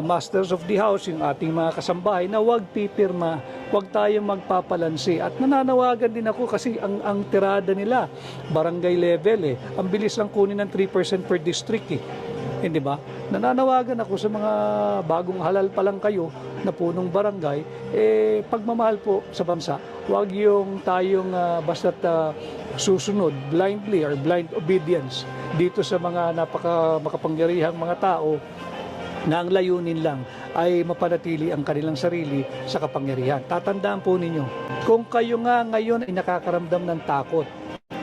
Masters of the House, yung ating mga kasambahay, na huwag pipirma, huwag tayong magpapalansi. At nananawagan din ako kasi ang tirada nila, barangay level ang bilis lang kunin ng 3% per district Hindi ba? Nananawagan ako sa mga bagong halal pa lang kayo na punong barangay, pagmamahal po sa bansa, huwag yung tayong basta't susunod blindly or blind obedience dito sa mga makapangyarihang mga tao na ang layunin lang ay mapanatili ang kanilang sarili sa kapangyarihan. Tatandaan po ninyo, kung kayo nga ngayon ay nakakaramdam ng takot,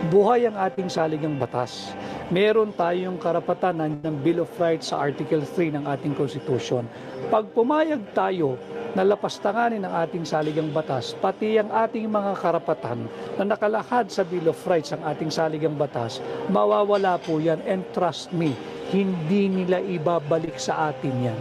buhay ang ating saligang batas. Meron tayong karapatan ng Bill of Rights sa Article 3 ng ating Constitution. Pag pumayag tayo na lapastanganin ang ating saligang batas, pati ang ating mga karapatan na nakalahad sa Bill of Rights ang ating saligang batas, mawawala po yan, and trust me, hindi nila ibabalik sa atin yan.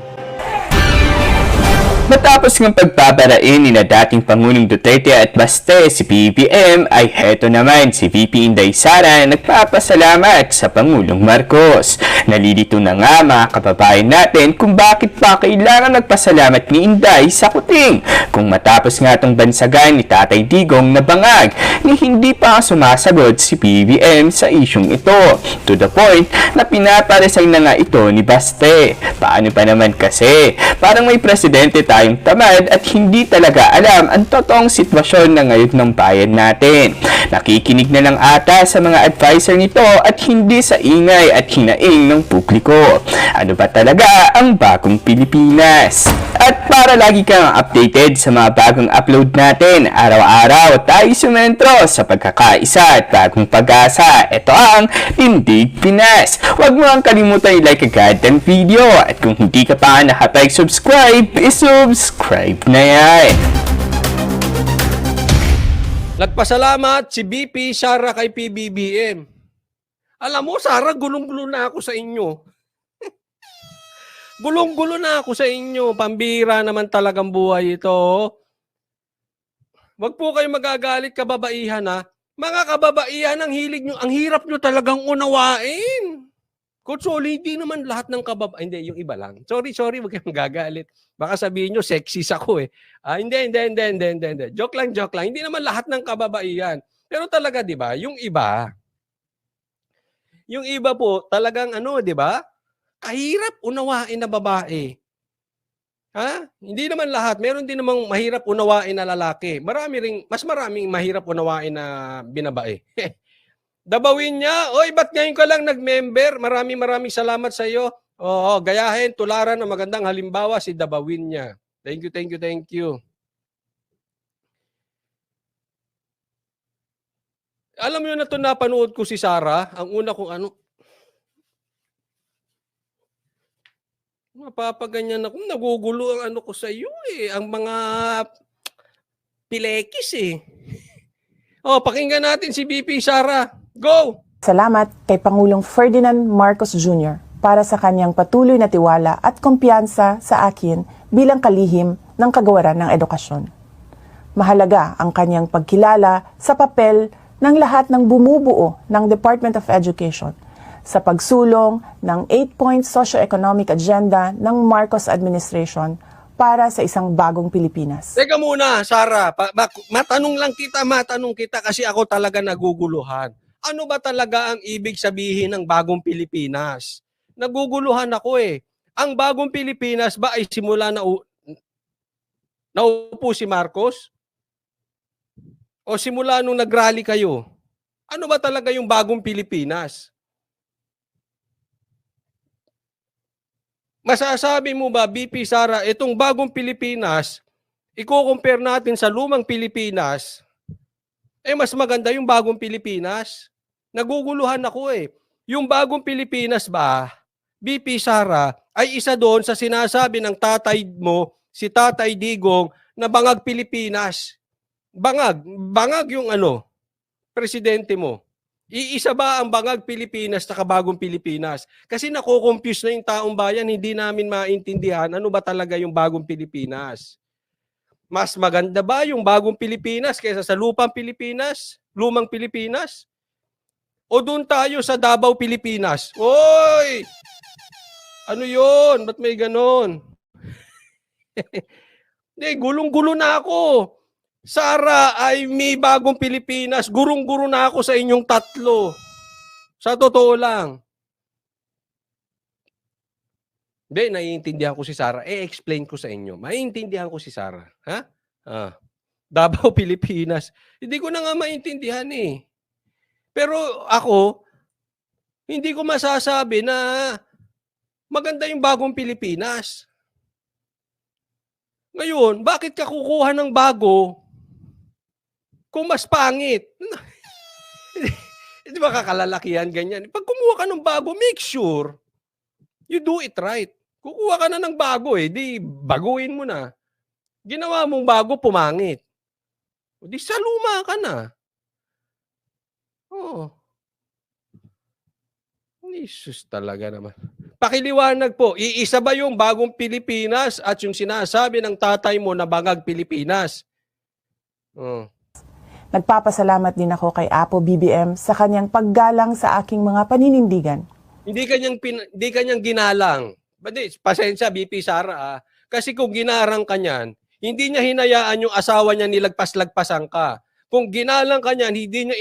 Matapos ng pagpaparain ni na dating Pangulong Duterte at Baste si BBM, ay heto naman si VP Inday Sara nagpapasalamat sa Pangulong Marcos. Nalilito na nga mga kababayan natin kung bakit pa kailangan nagpasalamat ni Inday sa kuting. Kung matapos nga itong bansagan ni Tatay Digong na bangag ni hindi pa sumasagot si BBM sa isyong ito. To the point na pinaparesign na nga ito ni Baste. Paano pa naman kasi? Parang may presidente tayong tamad at hindi talaga alam ang totoong sitwasyon na ngayon ng bayan natin. Nakikinig na lang ata sa mga advisor nito at hindi sa ingay at hinaing ng publiko. Ano ba talaga ang bagong Pilipinas? At para lagi kang updated sa mga bagong upload natin, araw-araw tayo sumentro sa pagkakaisa at bagong pag-asa. Ito ang Tindig Pinas. Huwag mo ang kalimutan i-like agad ang video at kung hindi ka pa nakapag-subscribe, subscribe na yan. Nagpasalamat si BP Sara kay PBBM. Alam mo, Sara, gulong-gulo na ako sa inyo. Gulong-gulo na ako sa inyo. Pambira naman talagang buhay ito. Wag po kayo magagalit, kababaihan ha. Mga kababaihan, ang hilig nyo, ang hirap nyo talagang unawain. Kutsoli, hindi naman lahat ng hindi, yung iba lang. Sorry, wag kayong magagalit. Baka sabihin nyo, sexist ako hindi. Joke lang. Hindi naman lahat ng kababaihan. Pero talaga, di ba, yung iba po, talagang di ba, kahirap unawain na babae. Hindi naman lahat. Meron din namang mahirap unawain na lalaki. Mas maraming mahirap unawain na binabae. Dabawin niya, oy, ba't ngayon ka lang nag-member? Maraming salamat sa iyo. Oo, gayahin, tularan ng magandang halimbawa si Dabawin niya. Thank you. Alam mo yun na ito, napanood ko si Sara, ang una kong mapapaganyan ako, nagugulo ang ko sa iyo ang mga pilekis pakinggan natin si BP Sara. Go! Salamat kay Pangulong Ferdinand Marcos Jr. para sa kanyang patuloy na tiwala at kumpiyansa sa akin bilang kalihim ng kagawaran ng edukasyon. Mahalaga ang kanyang pagkilala sa papel ng lahat ng bumubuo ng Department of Education sa pagsulong ng 8-point socio-economic agenda ng Marcos administration para sa isang bagong Pilipinas. Teka muna, Sara. Matanong kita kasi ako talaga naguguluhan. Ano ba talaga ang ibig sabihin ng bagong Pilipinas? Naguguluhan ako Ang bagong Pilipinas ba ay simula na naupo si Marcos? O simula nung nag-rally kayo? Ano ba talaga yung bagong Pilipinas? Masasabi mo ba, BP Sara, itong bagong Pilipinas, i-compare natin sa lumang Pilipinas, mas maganda yung bagong Pilipinas? Naguguluhan ako Yung bagong Pilipinas ba, BP Sara, ay isa doon sa sinasabi ng tatay mo, si Tatay Digong, na bangag Pilipinas. Bangag yung presidente mo. Iisa ba ang bangag Pilipinas sa bagong Pilipinas? Kasi nako-confuse na yung taong bayan, hindi namin maintindihan ano ba talaga yung bagong Pilipinas. Mas maganda ba yung bagong Pilipinas kaysa sa lumang Pilipinas? O doon tayo sa Davao, Pilipinas? Oy! Ano yun? Ba't may ganon? Hindi, gulong-gulo na ako. Sara ay may bagong Pilipinas. Gurong-guro na ako sa inyong tatlo. Sa totoo lang. Hindi, naiintindihan ko si Sara. Explain ko sa inyo. Maiintindihan ko si Sara. Ha? Davao, Pilipinas. Hindi ko na nga maintindihan eh. Pero ako, hindi ko masasabi na maganda yung bagong Pilipinas. Ngayon, bakit ka kukuha ng bago kung mas pangit? Di ba kakalalakihan ganyan? Pag kumuha ka ng bago, make sure you do it right. Kukuha ka na ng bago di baguhin mo na. Ginawa mong bago, pumangit. Di sa luma ka na. Oh. Jesus talaga naman. Pakiliwanag po, iisa ba yung bagong Pilipinas at yung sinasabi ng tatay mo na bangag Pilipinas? Oh. Nagpapasalamat din ako kay Apo BBM sa kanyang paggalang sa aking mga paninindigan. Hindi kanyang ginalang. Pasensya, BP Sara. Kasi kung ginarang ka niyan, hindi niya hinayaan yung asawa niya nilagpas-lagpasan ka. Kung ginalang ka niyan, hindi niya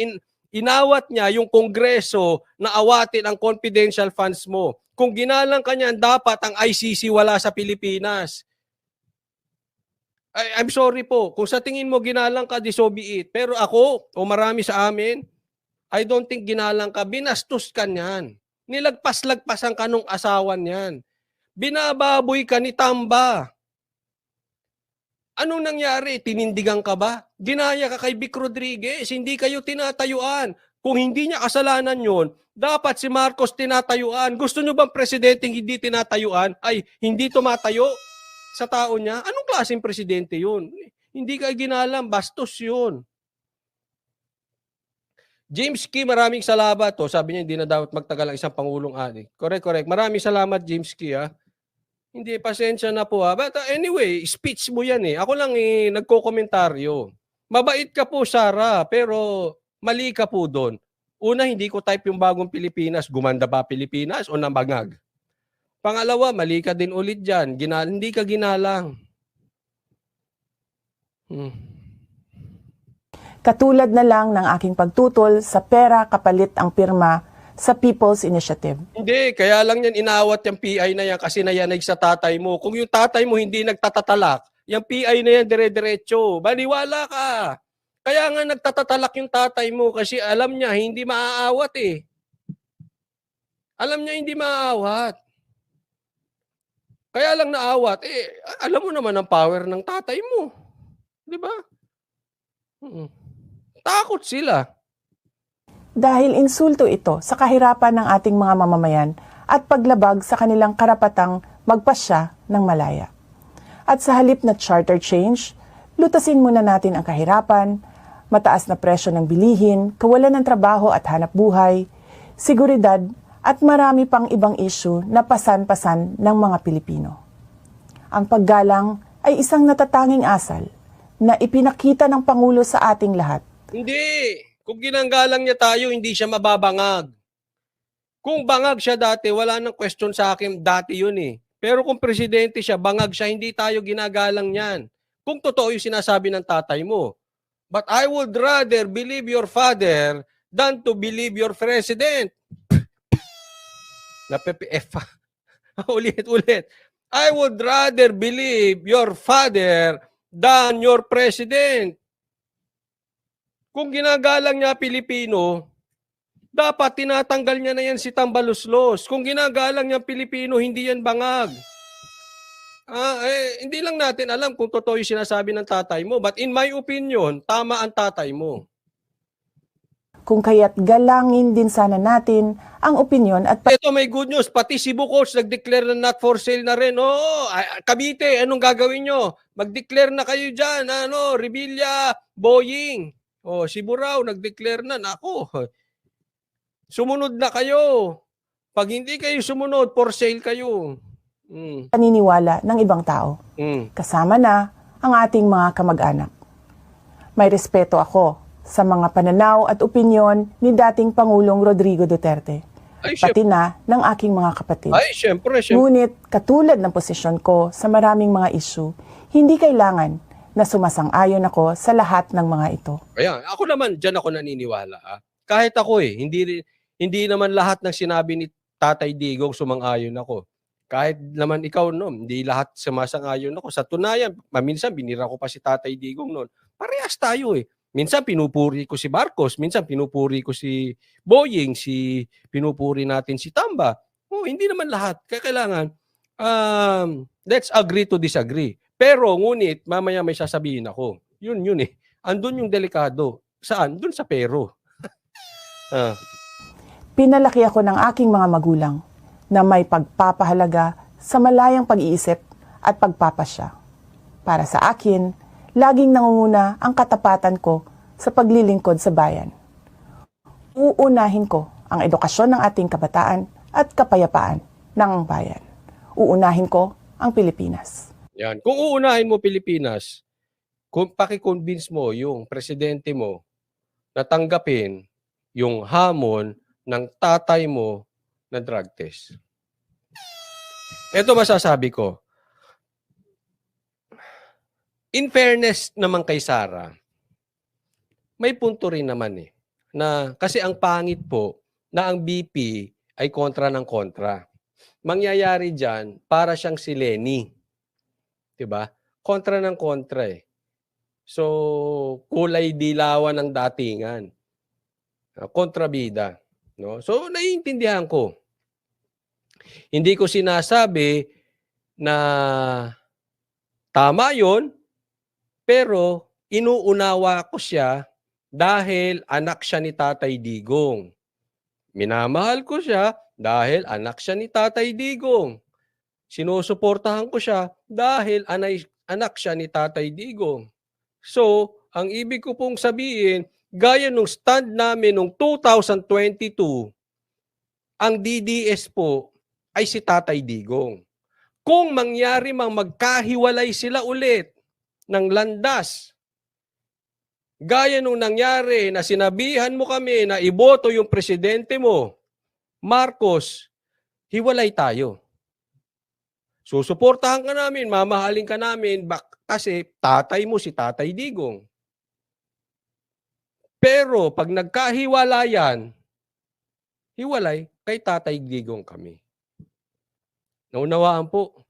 inawat niya yung Kongreso na awatin ang confidential funds mo. Kung ginalang ka niyan, dapat ang ICC wala sa Pilipinas. I'm sorry po. Kung sa tingin mo ginalang ka, so be it. Pero ako, o marami sa amin, I don't think ginalang ka. Binastos ka niyan. Nilagpas-lagpasan ka nung asawa niyan. Binababoy ka ni Tamba. Anong nangyari? Tinindigan ka ba? Ginaya ka kay Vic Rodriguez. Hindi kayo tinatayuan. Kung hindi niya kasalanan yon, dapat si Marcos tinatayuan. Gusto nyo bang presidenteng hindi tinatayuan? Ay, hindi tumatayo sa tao niya? Anong klaseng presidente yun? Hindi ka ginalam. Bastos yun. James Key, maraming salamat. Sabi niya, hindi na dapat magtagal ang isang Pangulong adik. Correct. Maraming salamat, James Key. Hindi, pasensya na po. But anyway, speech mo yan eh. Ako lang nagko-komentaryo. Mabait ka po, Sara, pero mali ka po doon. Una, hindi ko type yung bagong Pilipinas. Gumanda ba Pilipinas o nabangag? Pangalawa, mali ka din ulit dyan. Hindi ka ginalang. Katulad na lang ng aking pagtutol sa pera kapalit ang pirma sa People's Initiative. Hindi, kaya lang yan inawat yung PI na yan kasi nayanig sa tatay mo. Kung yung tatay mo hindi nagtatatalak, yung PI na yan dire-diretso. Baliwala ka. Kaya nga nagtatatalak yung tatay mo kasi alam niya hindi maaawat eh. Alam niya hindi maaawat. Kaya lang naawat. Alam mo naman ang power ng tatay mo. Di ba? Takot sila. Dahil insulto ito sa kahirapan ng ating mga mamamayan at paglabag sa kanilang karapatang magpasya ng malaya. At sa halip na charter change, lutasin muna natin ang kahirapan, mataas na presyo ng bilihin, kawalan ng trabaho at hanap buhay, seguridad at marami pang ibang issue na pasan-pasan ng mga Pilipino. Ang paggalang ay isang natatanging asal na ipinakita ng Pangulo sa ating lahat. Hindi. Kung ginanggalang niya tayo, hindi siya mababangag. Kung bangag siya dati, wala nang question sa akin, dati yun eh. Pero kung presidente siya, bangag siya, hindi tayo ginagalang niyan. Kung totoo yung sinasabi ng tatay mo. But I would rather believe your father than to believe your president. Napepe-F. Ulit. I would rather believe your father than your president. Kung ginagalang niya Pilipino, dapat tinatanggal niya na yan si Tambaluslos. Kung ginagalang niya Pilipino, hindi yan bangag. Hindi lang natin alam kung totoo yung sinasabi ng tatay mo. But in my opinion, tama ang tatay mo. Kung kaya't galangin din sana natin ang opinyon at Ito may good news, pati Cebu Coast nag-declare na not for sale na rin. Cavite, anong gagawin nyo? Mag-declare na kayo dyan, Revilla, Boying. Cebu raw, nag-declare na. Nako, sumunod na kayo. Pag hindi kayo sumunod, for sale kayo. paniniwala ng ibang tao. Kasama na ang ating mga kamag-anak. May respeto ako sa mga pananaw at opinyon ni dating Pangulong Rodrigo Duterte Ay, pati na ng aking mga kapatid. syempre. Ngunit katulad ng posisyon ko sa maraming mga issue, hindi kailangan na sumasang-ayon ako sa lahat ng mga ito. Kaya ako naman, dyan ako naniniwala. Kahit ako hindi naman lahat ng sinabi ni Tatay Digong sumang-ayon ako. Kahit naman ikaw, no, hindi lahat sumasang-ayon ako. Sa tunayan, minsan binira ko pa si Tatay Digong noon. Parehas tayo eh. Minsan pinupuri ko si Marcos, minsan pinupuri ko si Boying, pinupuri natin si Tamba. Hindi naman lahat. Kaya kailangan, let's agree to disagree. Pero ngunit, mamaya may sasabihin ako. Yun eh. Andun yung delikado. Saan? Dun sa pero. Pinalaki ako ng aking mga magulang na may pagpapahalaga sa malayang pag-iisip at pagpapasya. Para sa akin, laging nangunguna ang katapatan ko sa paglilingkod sa bayan. Uunahin ko ang edukasyon ng ating kabataan at kapayapaan ng bayan. Uunahin ko ang Pilipinas. Yan. Kung uunahin mo Pilipinas, kung paki-convince mo yung presidente mo na tanggapin yung hamon ng tatay mo na drug test. Ito masasabi ko. In fairness naman kay Sara, may punto rin naman eh. Na, kasi ang pangit po na ang BP ay kontra ng kontra. Mangyayari dyan, para siyang si Lenny. Diba? Kontra ng kontra eh. So, kulay dilawan ng datingan. Kontrabida. No? So, naiintindihan ko. Hindi ko sinasabi na tama yon, pero inuunawa ko siya dahil anak siya ni Tatay Digong. Minamahal ko siya dahil anak siya ni Tatay Digong. Sinusuportahan ko siya dahil anak siya ni Tatay Digong. So, ang ibig ko pong sabihin, gaya nung stand namin nung 2022, ang DDS po ay si Tatay Digong. Kung mangyari mang magkahiwalay sila ulit ng landas, gaya nung nangyari na sinabihan mo kami na iboto yung presidente mo, Marcos, hiwalay tayo. Susuportahan ka namin, mamahalin ka namin, kasi tatay mo si Tatay Digong. Pero pag nagkahiwalayan, hiwalay, kay Tatay Digong kami. Naunawaan po.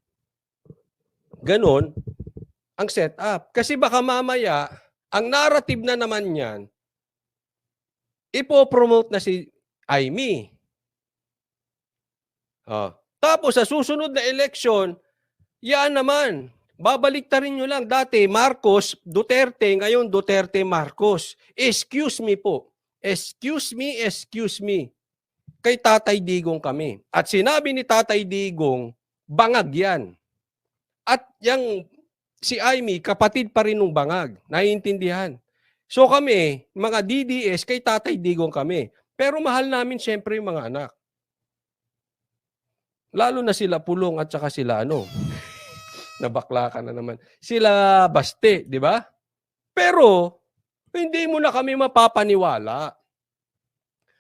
Ganon ang setup. Kasi baka mamaya, ang narrative na naman yan, ipopromote na si Aimee. Tapos sa susunod na election, yan naman, babaliktarin nyo lang. Dati Marcos, Duterte, ngayon Duterte, Marcos. Excuse me po. Excuse me. Kay Tatay Digong kami. At sinabi ni Tatay Digong, bangag yan. At yung si Aimee, kapatid pa rin ng bangag. Naiintindihan. So kami, mga DDS, kay Tatay Digong kami. Pero mahal namin siyempre yung mga anak. Lalo na sila Pulong at saka sila nabakla ka na naman. Sila Baste, di ba? Pero, hindi mo na kami mapapaniwala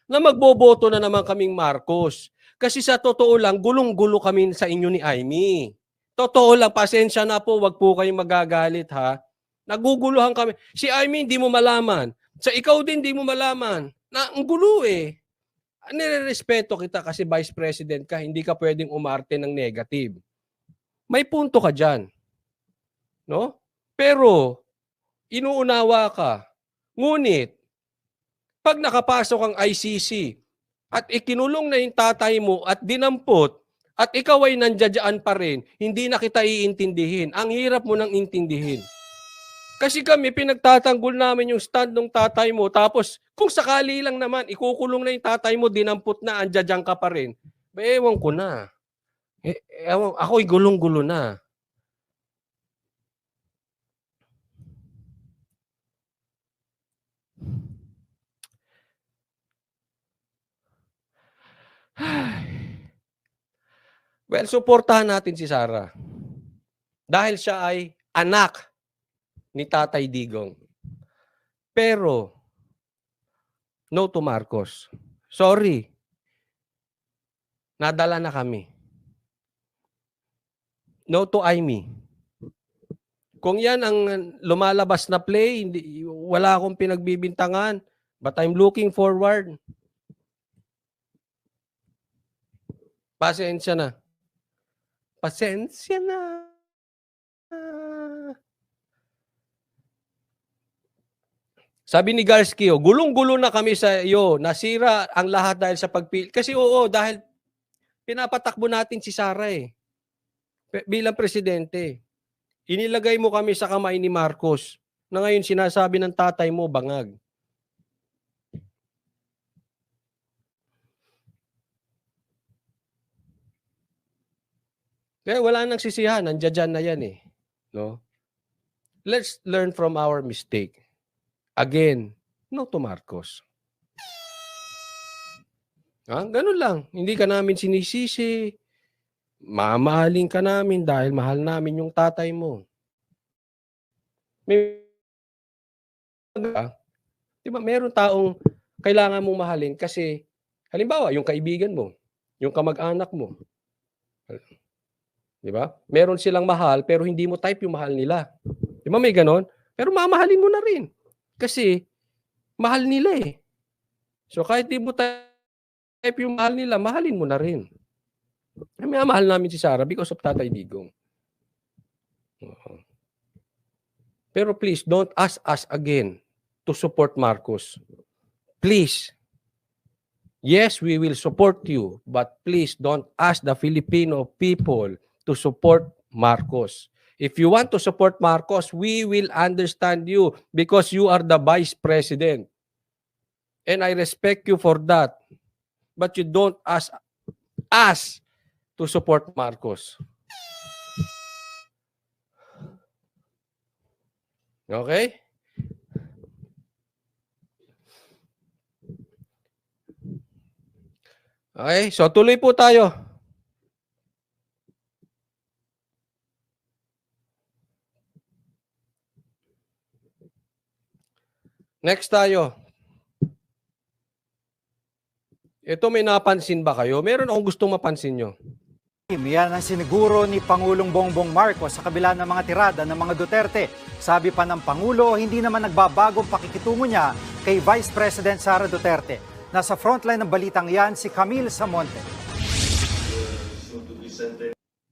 na magboboto na naman kaming Marcos. Kasi sa totoo lang, gulong-gulo kami sa inyo ni Aimee. Totoo lang, pasensya na po, wag po kayong magagalit ha. Naguguluhan kami. Si Aimee hindi mo malaman. Sa ikaw din hindi mo malaman. Na ang gulo eh. Nirerespeto kita kasi Vice President ka, hindi ka pwedeng umarte ng negative. May punto ka dyan. No? Pero, inuunawa ka. Ngunit, pag nakapasok ang ICC at ikinulong na yung tatay mo at dinampot at ikaw ay nandiyan pa rin, hindi na kita iintindihin. Ang hirap mo nang intindihin. Kasi kami, pinagtatanggol namin yung stand ng tatay mo. Tapos, kung sakali lang naman, ikukulong na yung tatay mo, dinampot na, andyan ka pa rin. Ewan ko na. Ako'y gulong-gulo na. Well, suportahan natin si Sara. Dahil siya ay anak ni Tatay Digong. Pero, no to Marcos. Sorry. Nadala na kami. No to IME. Kung yan ang lumalabas na play, hindi, wala akong pinagbibintangan. But I'm looking forward. Pasensya na. Pasensya na. Sabi ni Galski, gulong-gulo na kami sa iyo. Nasira ang lahat dahil sa pagpili. Kasi dahil pinapatakbo natin si Sara bilang presidente. Inilagay mo kami sa kamay ni Marcos na ngayon sinasabi ng tatay mo bangag. Kaya wala nang sisihan, nandiyan na yan no? Let's learn from our mistake. Again, no to Marcos. Ganun lang. Hindi ka namin sinisisi. Mamahalin ka namin dahil mahal namin yung tatay mo. Diba, meron taong kailangan mong mahalin kasi, halimbawa, yung kaibigan mo, yung kamag-anak mo. Diba? Meron silang mahal pero hindi mo type yung mahal nila. Diba may ganon? Pero mamahalin mo na rin. Kasi, mahal nila So, kahit di mo type yung mahal nila, mahalin mo na rin. May mahal namin si Sara because of Tatay Digong. Pero please, don't ask us again to support Marcos. Please. Yes, we will support you, but please don't ask the Filipino people to support Marcos. If you want to support Marcos, we will understand you because you are the vice president. And I respect you for that. But you don't ask us to support Marcos. Okay? Okay, so tuloy po tayo. Next tayo. Ito may napansin ba kayo? Meron akong gustong mapansin nyo. Yan ang siniguro ni Pangulong Bongbong Marcos sa kabila ng mga tirada ng mga Duterte. Sabi pa ng Pangulo, hindi naman nagbabagong pakikitungo niya kay Vice President Sara Duterte. Nasa frontline ng balitang yan si Camille Samonte.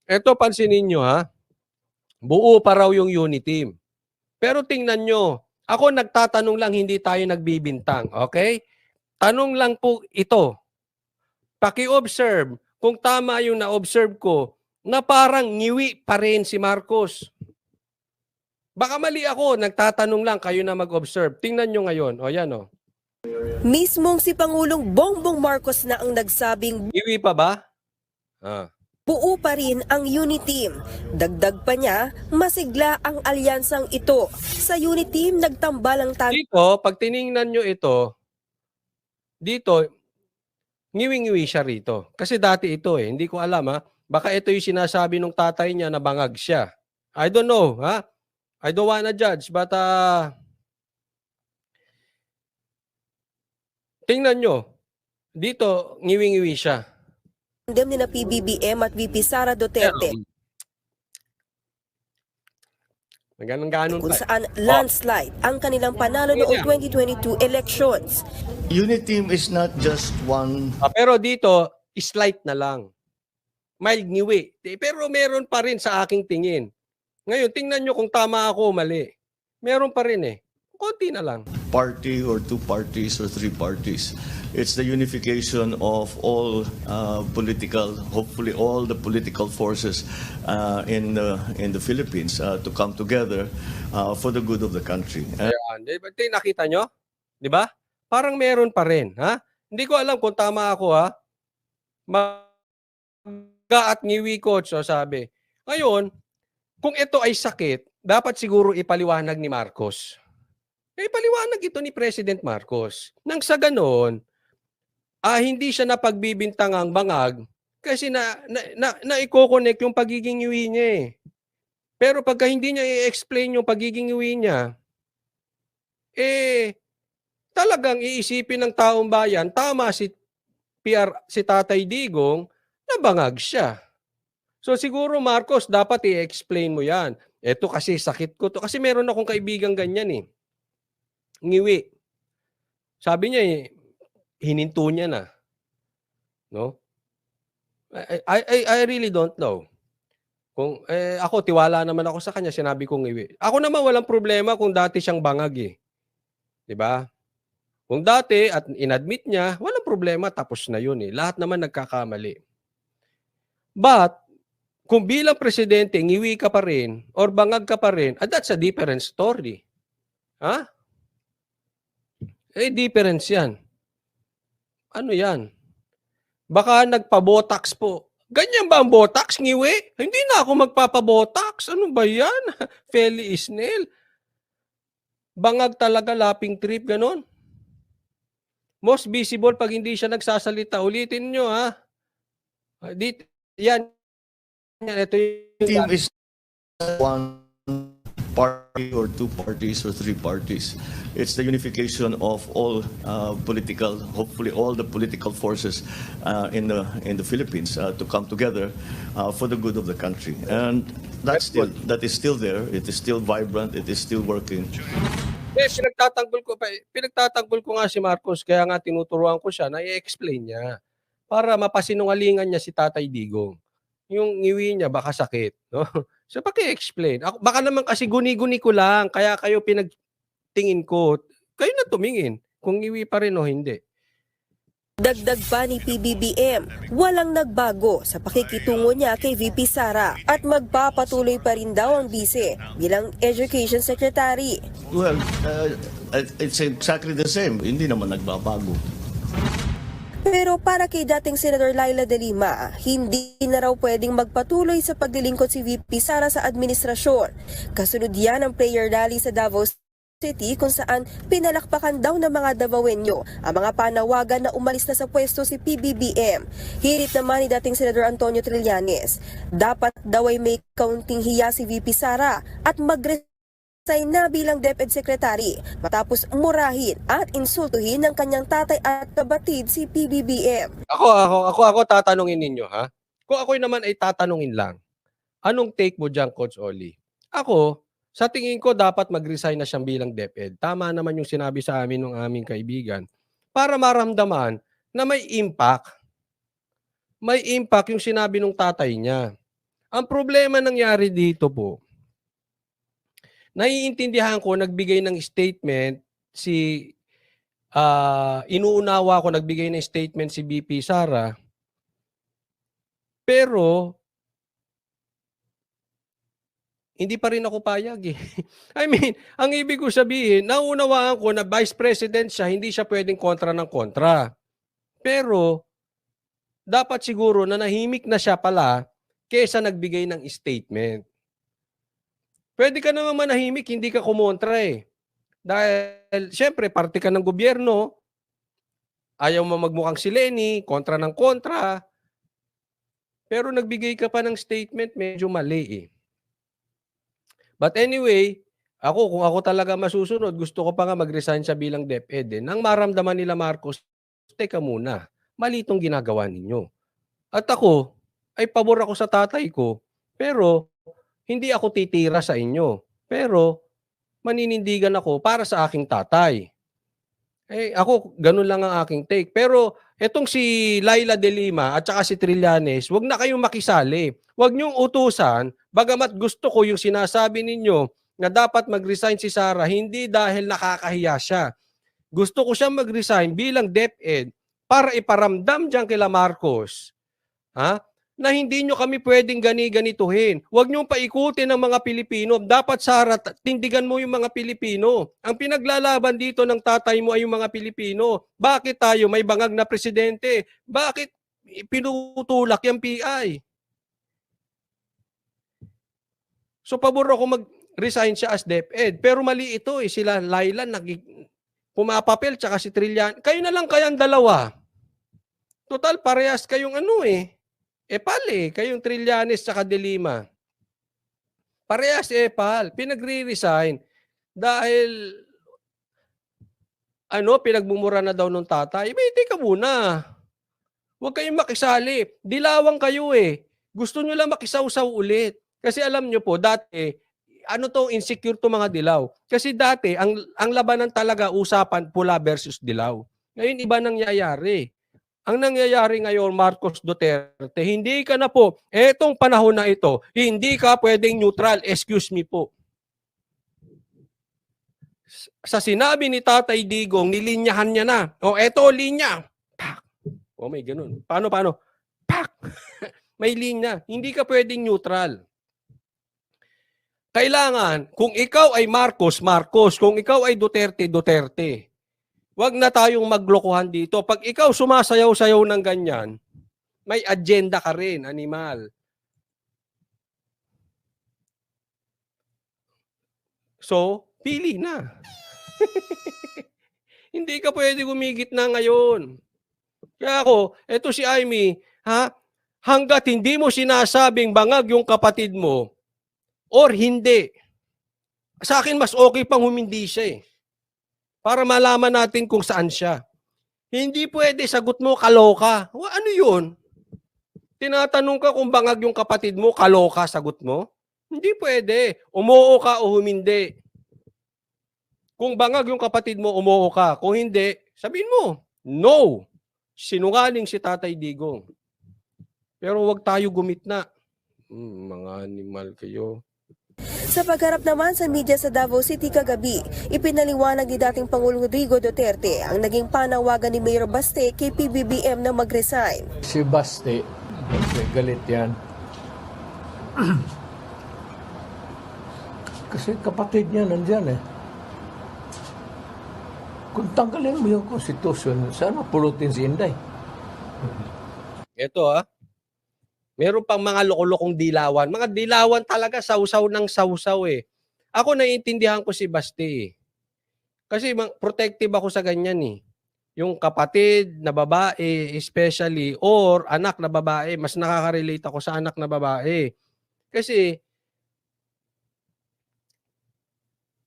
Ito pansinin nyo buo pa raw yung unity team. Pero tingnan nyo, ako nagtatanong lang, hindi tayo nagbibintang. Okay? Tanong lang po ito. Paki-observe kung tama yung na-observe ko na parang ngiwi pa rin si Marcos. Baka mali ako, nagtatanong lang, kayo na mag-observe. Tingnan nyo ngayon. O yan o. Mismong si Pangulong Bongbong Marcos na ang nagsabing Ngiwi pa ba? buo pa rin ang UNITEAM. Dagdag pa niya, masigla ang alyansang ito. Sa UNITEAM, nagtambalang Dito, pag tiningnan nyo ito, dito, ngiwi-ngiwi siya rito. Kasi dati ito hindi ko alam baka ito yung sinasabi ng tatay niya na bangag siya. I don't know I don't wanna judge but tingnan nyo. Dito, ngiwi-ngiwi siya. tandem ni na PBBM at VP Sara Duterte. Ganun Kung pa. saan landslide ang kanilang panalo noong 2022 elections. UNITEAM is not just one. Pero dito, slight na lang. Mild ngiwi. Pero meron pa rin sa aking tingin. Ngayon, tingnan nyo kung tama ako o mali. Meron pa rin Konti na lang. Party or two parties or three parties. It's the unification of all hopefully all the political forces in the Philippines to come together for the good of the country. Ayan. Nakita nyo? Di ba? Parang meron pa rin. Hindi ko alam kung tama ako Maga at ngiwi coach sabi. Ngayon, kung ito ay sakit, dapat siguro ipaliwanag ni Marcos. Ipaliwanag ito ni President Marcos. Nang sa ganoon, hindi siya napagbibintangang bangag kasi na i-connect yung pagiging ngiwi niya Pero pagka hindi niya i-explain yung pagiging ngiwi niya, talagang iisipin ng taong bayan, tama si Tatay Digong nabangag siya. So siguro Marcos, dapat i-explain mo yan. Eto kasi sakit ko to. Kasi meron akong kaibigang ganyan eh. Ngiwi. Sabi niya hininto niya na. No? I really don't know. Kung ako tiwala naman ako sa kanya, sinabi kong ngiwi. Ako naman walang problema kung dati siyang bangag eh. 'Di ba? Kung dati at inadmit niya, walang problema, tapos na 'yun eh. Lahat naman nagkakamali. But kung bilang presidente, ngiwi ka pa rin or bangag ka pa rin, that's a different story. Ha? Difference yan. Ano yan? Baka nagpa-botox po. Ganyan ba ang botox, ngiwi? Hindi na ako magpapa-botox. Ano ba yan? Feli Isnel. Bangag talaga, laping trip, ganon. Most visible pag hindi siya nagsasalita. Ulitin nyo, ha? Yan. Ito Team yung... is one party or two parties or three parties. It's the unification of all political, hopefully all the political forces in the Philippines to come together for the good of the country. And that is still there. It is still vibrant. It is still working. Pinagtatanggol ko nga si Marcos, kaya nga tinuturuan ko siya na i-explain niya para mapasinungalingan niya si Tatay Digong. Yung ngiwi niya baka sakit, no? So paki-explain. Ako baka naman kasi guni-guni ko lang, kaya kayo pinagtingin ko. Kayo na tumingin kung ngiwi pa rin o hindi. Dagdag pa ni PBBM, walang nagbago sa pakikitungo niya kay VP Sara at magpapatuloy pa rin daw ang bise bilang Education Secretary. Well, it's exactly the same. Hindi naman nagbabago. Pero para kay dating Senador Laila de Lima, hindi na raw pwedeng magpatuloy sa paglilingkod si VP Sara sa administrasyon. Kasunod yan ang prayer rally sa Davao City kung saan pinalakpakan daw ng mga Davaoenyo ang mga panawagan na umalis na sa pwesto si PBBM. Hirit naman ni dating Senador Antonio Trillanes, dapat daw ay may kaunting hiya si VP Sara at mag-resign na bilang DepEd Secretary matapos murahin at insultuhin ng kanyang tatay at kabatid si PBBM. Ako tatanungin ninyo, ha? Kung ako'y naman ay tatanungin lang, anong take mo dyan, Coach Oli? Ako, sa tingin ko dapat mag-resign na siyang bilang DepEd. Tama naman yung sinabi sa amin ng aming kaibigan para maramdaman na may impact. May impact yung sinabi ng tatay niya. Ang problema nangyari dito po, naiintindihan ko, nagbigay ng statement inuunawa ko, nagbigay ng statement si BP Sara, pero hindi pa rin ako payag eh. I mean, ang ibig ko sabihin, naunawaan ko na Vice President siya, hindi siya pwedeng kontra ng kontra. Pero, dapat siguro na nahimik na siya pala kesa nagbigay ng statement. Pwede ka naman manahimik, hindi ka kumontra eh. Dahil, syempre, parte ka ng gobyerno, ayaw mo magmukhang si Lenny, kontra ng kontra, pero nagbigay ka pa ng statement, medyo mali eh. But anyway, kung ako talaga masusunod, gusto ko pa nga mag-resign siya bilang DepEd. Nang maramdaman nila Marcos, teka muna, mali itong ginagawa ninyo. At ako, ay pabor ako sa tatay ko, pero hindi ako titira sa inyo. Pero maninindigan ako para sa aking tatay. Ako, ganun lang ang aking take. Pero etong si Laila de Lima at saka si Trillanes, wag na kayong makisali. Wag niyong utusan, bagamat gusto ko yung sinasabi ninyo na dapat mag-resign si Sara, hindi dahil nakakahiya siya. Gusto ko siya mag-resign bilang DepEd para iparamdam dyan kila Marcos, na hindi nyo kami pwedeng ganituhin. Huwag nyo paikutin ng mga Pilipino. Dapat, Sara, tindigan mo yung mga Pilipino. Ang pinaglalaban dito ng tatay mo ay yung mga Pilipino. Bakit tayo may bangag na presidente? Bakit pinutulak yung PI? So, pabor ako mag-resign siya as DepEd. Pero mali ito eh. Sila Laila, pumapapel, tsaka si Trillian. Kayo na lang kayang dalawa. Total, parehas kayong Epal kayong Trillanes tsaka de Lima. Parehas Epal, pinagre-resign dahil pinagmumura na daw ng tatay. Teka muna. Huwag kayong makisali. Dilawan kayo eh. Gusto nyo lang makisawsaw ulit. Kasi alam nyo po, dati, ano to, insecure to mga dilaw. Kasi dati, ang labanan talaga, usapan, pula versus dilaw. Ngayon, iba nangyayari. Ang nangyayari ngayon, Marcos Duterte, hindi ka na po, etong panahon na ito, hindi ka pwedeng neutral. Excuse me po. Sa sinabi ni Tatay Digong, nilinyahan niya na. O, eto, linya. Pak. O, may ganun. Paano? Pak. May linya. Hindi ka pwedeng neutral. Kailangan, kung ikaw ay Marcos, Marcos. Kung ikaw ay Duterte, Duterte. Huwag na tayong maglokohan dito. Pag ikaw sumasayaw-sayaw ng ganyan, may agenda ka rin, animal. So, pili na. Hindi ka pwede gumigit na ngayon. Kaya ako, eto si Amy, hanggat hindi mo sinasabing bangag yung kapatid mo, or hindi, sa akin mas okay pang humindi siya eh. Para malaman natin kung saan siya. Hindi pwede, sagot mo, kaloka. Ano yun? Tinatanong ka kung bangag yung kapatid mo, kaloka, sagot mo? Hindi pwede. Umuo ka o humindi. Kung bangag yung kapatid mo, umuo ka. Kung hindi, sabihin mo, no. Sinungaling si Tatay Digong. Pero wag tayo gumitna. Mga animal kayo. Sa pagharap naman sa media sa Davao City kagabi, ipinaliwanag ni dating Pangulong Rodrigo Duterte ang naging panawagan ni Mayor Baste kay PBBM na mag-resign. Si Baste, galit yan. Kasi kapatid niya nandyan eh. Kung tanggalin mo yung konstitusyon, saan mapulutin si Inday? Ito meron pang mga loko-lokong dilawan. Mga dilawan talaga, sausaw ng sausaw eh. Ako naiintindihan ko si Baste eh. Kasi protective ako sa ganyan eh. Yung kapatid na babae especially or anak na babae, mas nakaka-relate ako sa anak na babae. Kasi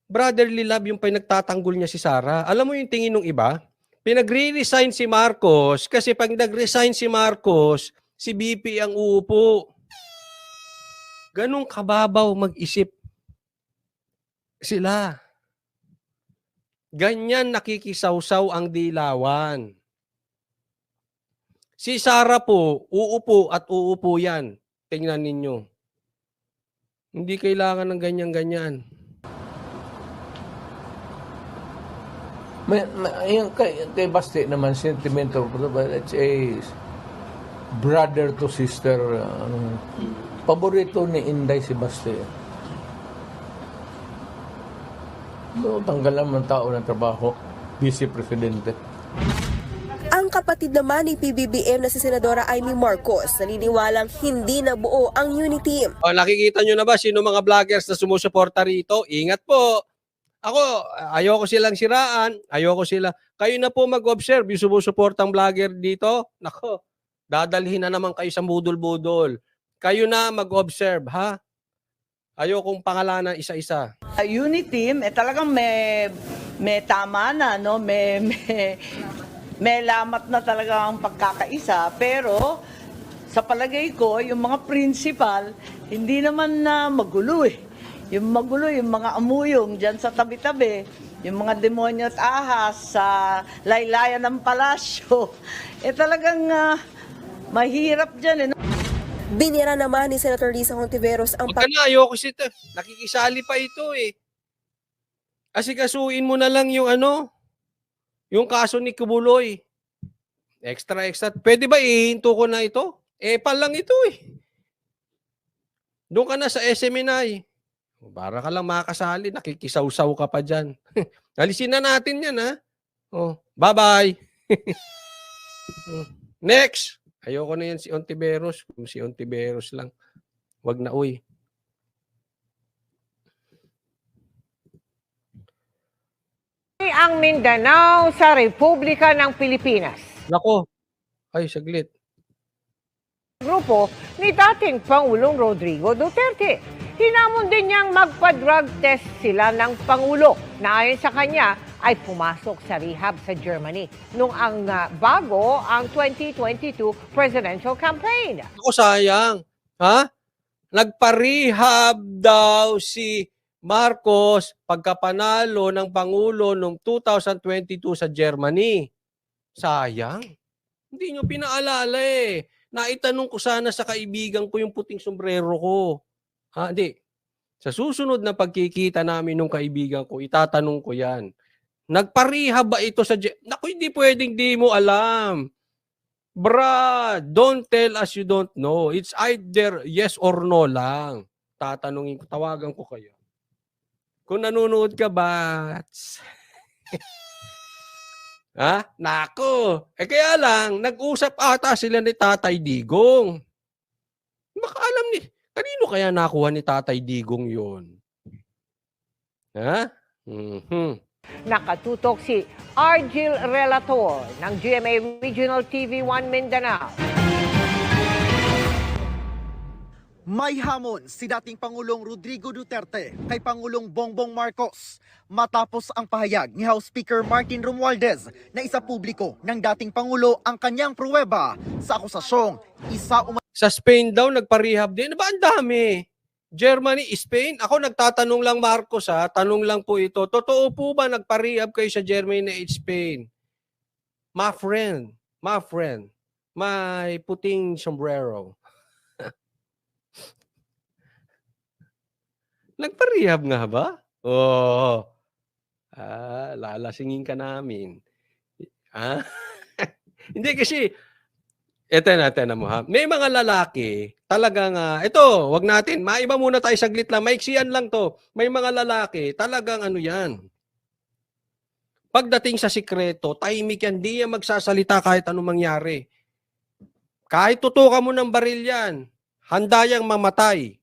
brotherly love yung pinagtatanggol niya si Sara. Alam mo yung tingin ng iba? Pinagre-resign si Marcos kasi pag nag-resign si Marcos, si BP ang uupo. Ganong kababaw mag-isip sila. Ganyan nakikisawsaw ang dilawan. Si Sara po, uupo at uupo yan. Tingnan ninyo. Hindi kailangan ng ganyan-ganyan. Yung kay Baste naman, sentimental, but it's a brother to sister. Paborito ni Inday si Baste. Tanggalan ng tao ng trabaho, vice presidente. Ang kapatid naman ni PBBM na si Senadora Amy Marcos naniniwalang hindi nabuo ang unity team. Nakikita nyo na ba sino mga vloggers na sumusuporta rito? Ingat po. Ako, ayoko silang siraan. Ayoko sila. Kayo na po mag-observe yung sumusuportang vlogger dito. Nako, dadalhin na naman kayo sa budol-budol. Kayo na mag-observe, ha? Ayokong pangalanan isa-isa. Unity team, talagang may tama na, no? May lamat na talaga ang pagkakaisa. Pero sa palagay ko, yung mga principal, hindi naman na magulo eh. Yung magulo, yung mga amuyong dyan sa tabi-tabi, yung mga demonyo at ahas sa laylayan ng palasyo, talagang mahirap dyan. Binira naman ni Senator Risa Hontiveros ang Huwag ka na, ayoko sito. Nakikisali pa ito eh. Asikasuin mo na lang yung yung kaso ni Kubuloy. Extra. Pwede ba ihinto ko na ito? Pa lang ito eh. Doon ka na sa SMNI. Para ka lang makasali, nakikisawsaw ka pa dyan. Alisin na natin yan, ha? Bye-bye. Next! Ayoko na yan si Hontiveros. Kung si Hontiveros lang, wag na, uy. Ang Mindanao sa Republika ng Pilipinas. Nako. Ay, saglit. Grupo ni dating Pangulong Rodrigo Duterte. Hinamon din niyang magpa-drug test sila ng Pangulo na ayon sa kanya ay pumasok sa rehab sa Germany nung bago ang 2022 presidential campaign. Ako sayang. Ha? Nagpa-rehab daw si Marcos pagkapanalo ng Pangulo noong 2022 sa Germany. Sayang. Hindi nyo pinaalala eh. Naitanong ko sana sa kaibigan ko yung puting sombrero ko. Ha? Hindi. Sa susunod na pagkikita namin ng kaibigan ko, itatanong ko yan. Nagparehab ba ito sa... Naku, hindi pwedeng di mo alam. Brad, don't tell us you don't know. It's either yes or no lang. Tatanungin ko, tawagan ko kayo. Kung nanonood ka, Bats. Ha? Nako. Kaya lang, nag-usap ata sila ni Tatay Digong. Baka alam ni... Kanino kaya nakuha ni Tatay Digong yun? Ha? Nakatutok si Argil Relator ng GMA Regional TV1 Mindanao. May hamon si dating Pangulong Rodrigo Duterte kay Pangulong Bongbong Marcos matapos ang pahayag ni House Speaker Martin Romualdez na isa publiko ng dating Pangulo ang kanyang pruweba sa akusasyong Sa Spain daw, nagpa-rehab din. Ba, ang dami. Germany, Spain. Ako nagtatanong lang, Marcos, ha? Tanong lang po ito. Totoo po ba nagpa-rehab kayo sa Germany at Spain? My friend, my puting sombrero. Nagpa-rehab nga ba? Oo. Lalasingin ka namin. Ha? Hindi kasi... Ito na mo ha. May mga lalaki talagang, ito, wag natin, maiba muna tayo saglit lang, maiksiyan lang to. May mga lalaki talagang ano yan. Pagdating sa sikreto, tahimik yan, di yan magsasalita kahit anong mangyari. Kahit tutukan mo ng baril yan, handa yang mamatay.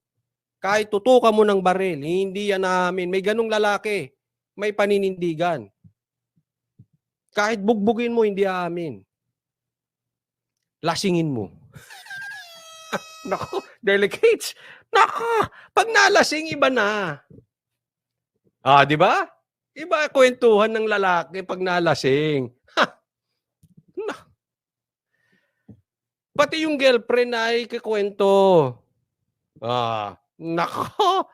Kahit tutukan mo ng baril, hindi yan aamin. May ganung lalaki, may paninindigan. Kahit bugbugin mo, hindi aamin. Lasingin mo. Nako, delegates. Nako, pag nalasing, iba na. Di ba? Iba kwentuhan ng lalaki pag nalasing. Pati yung girlfriend ay kikwento. Nako,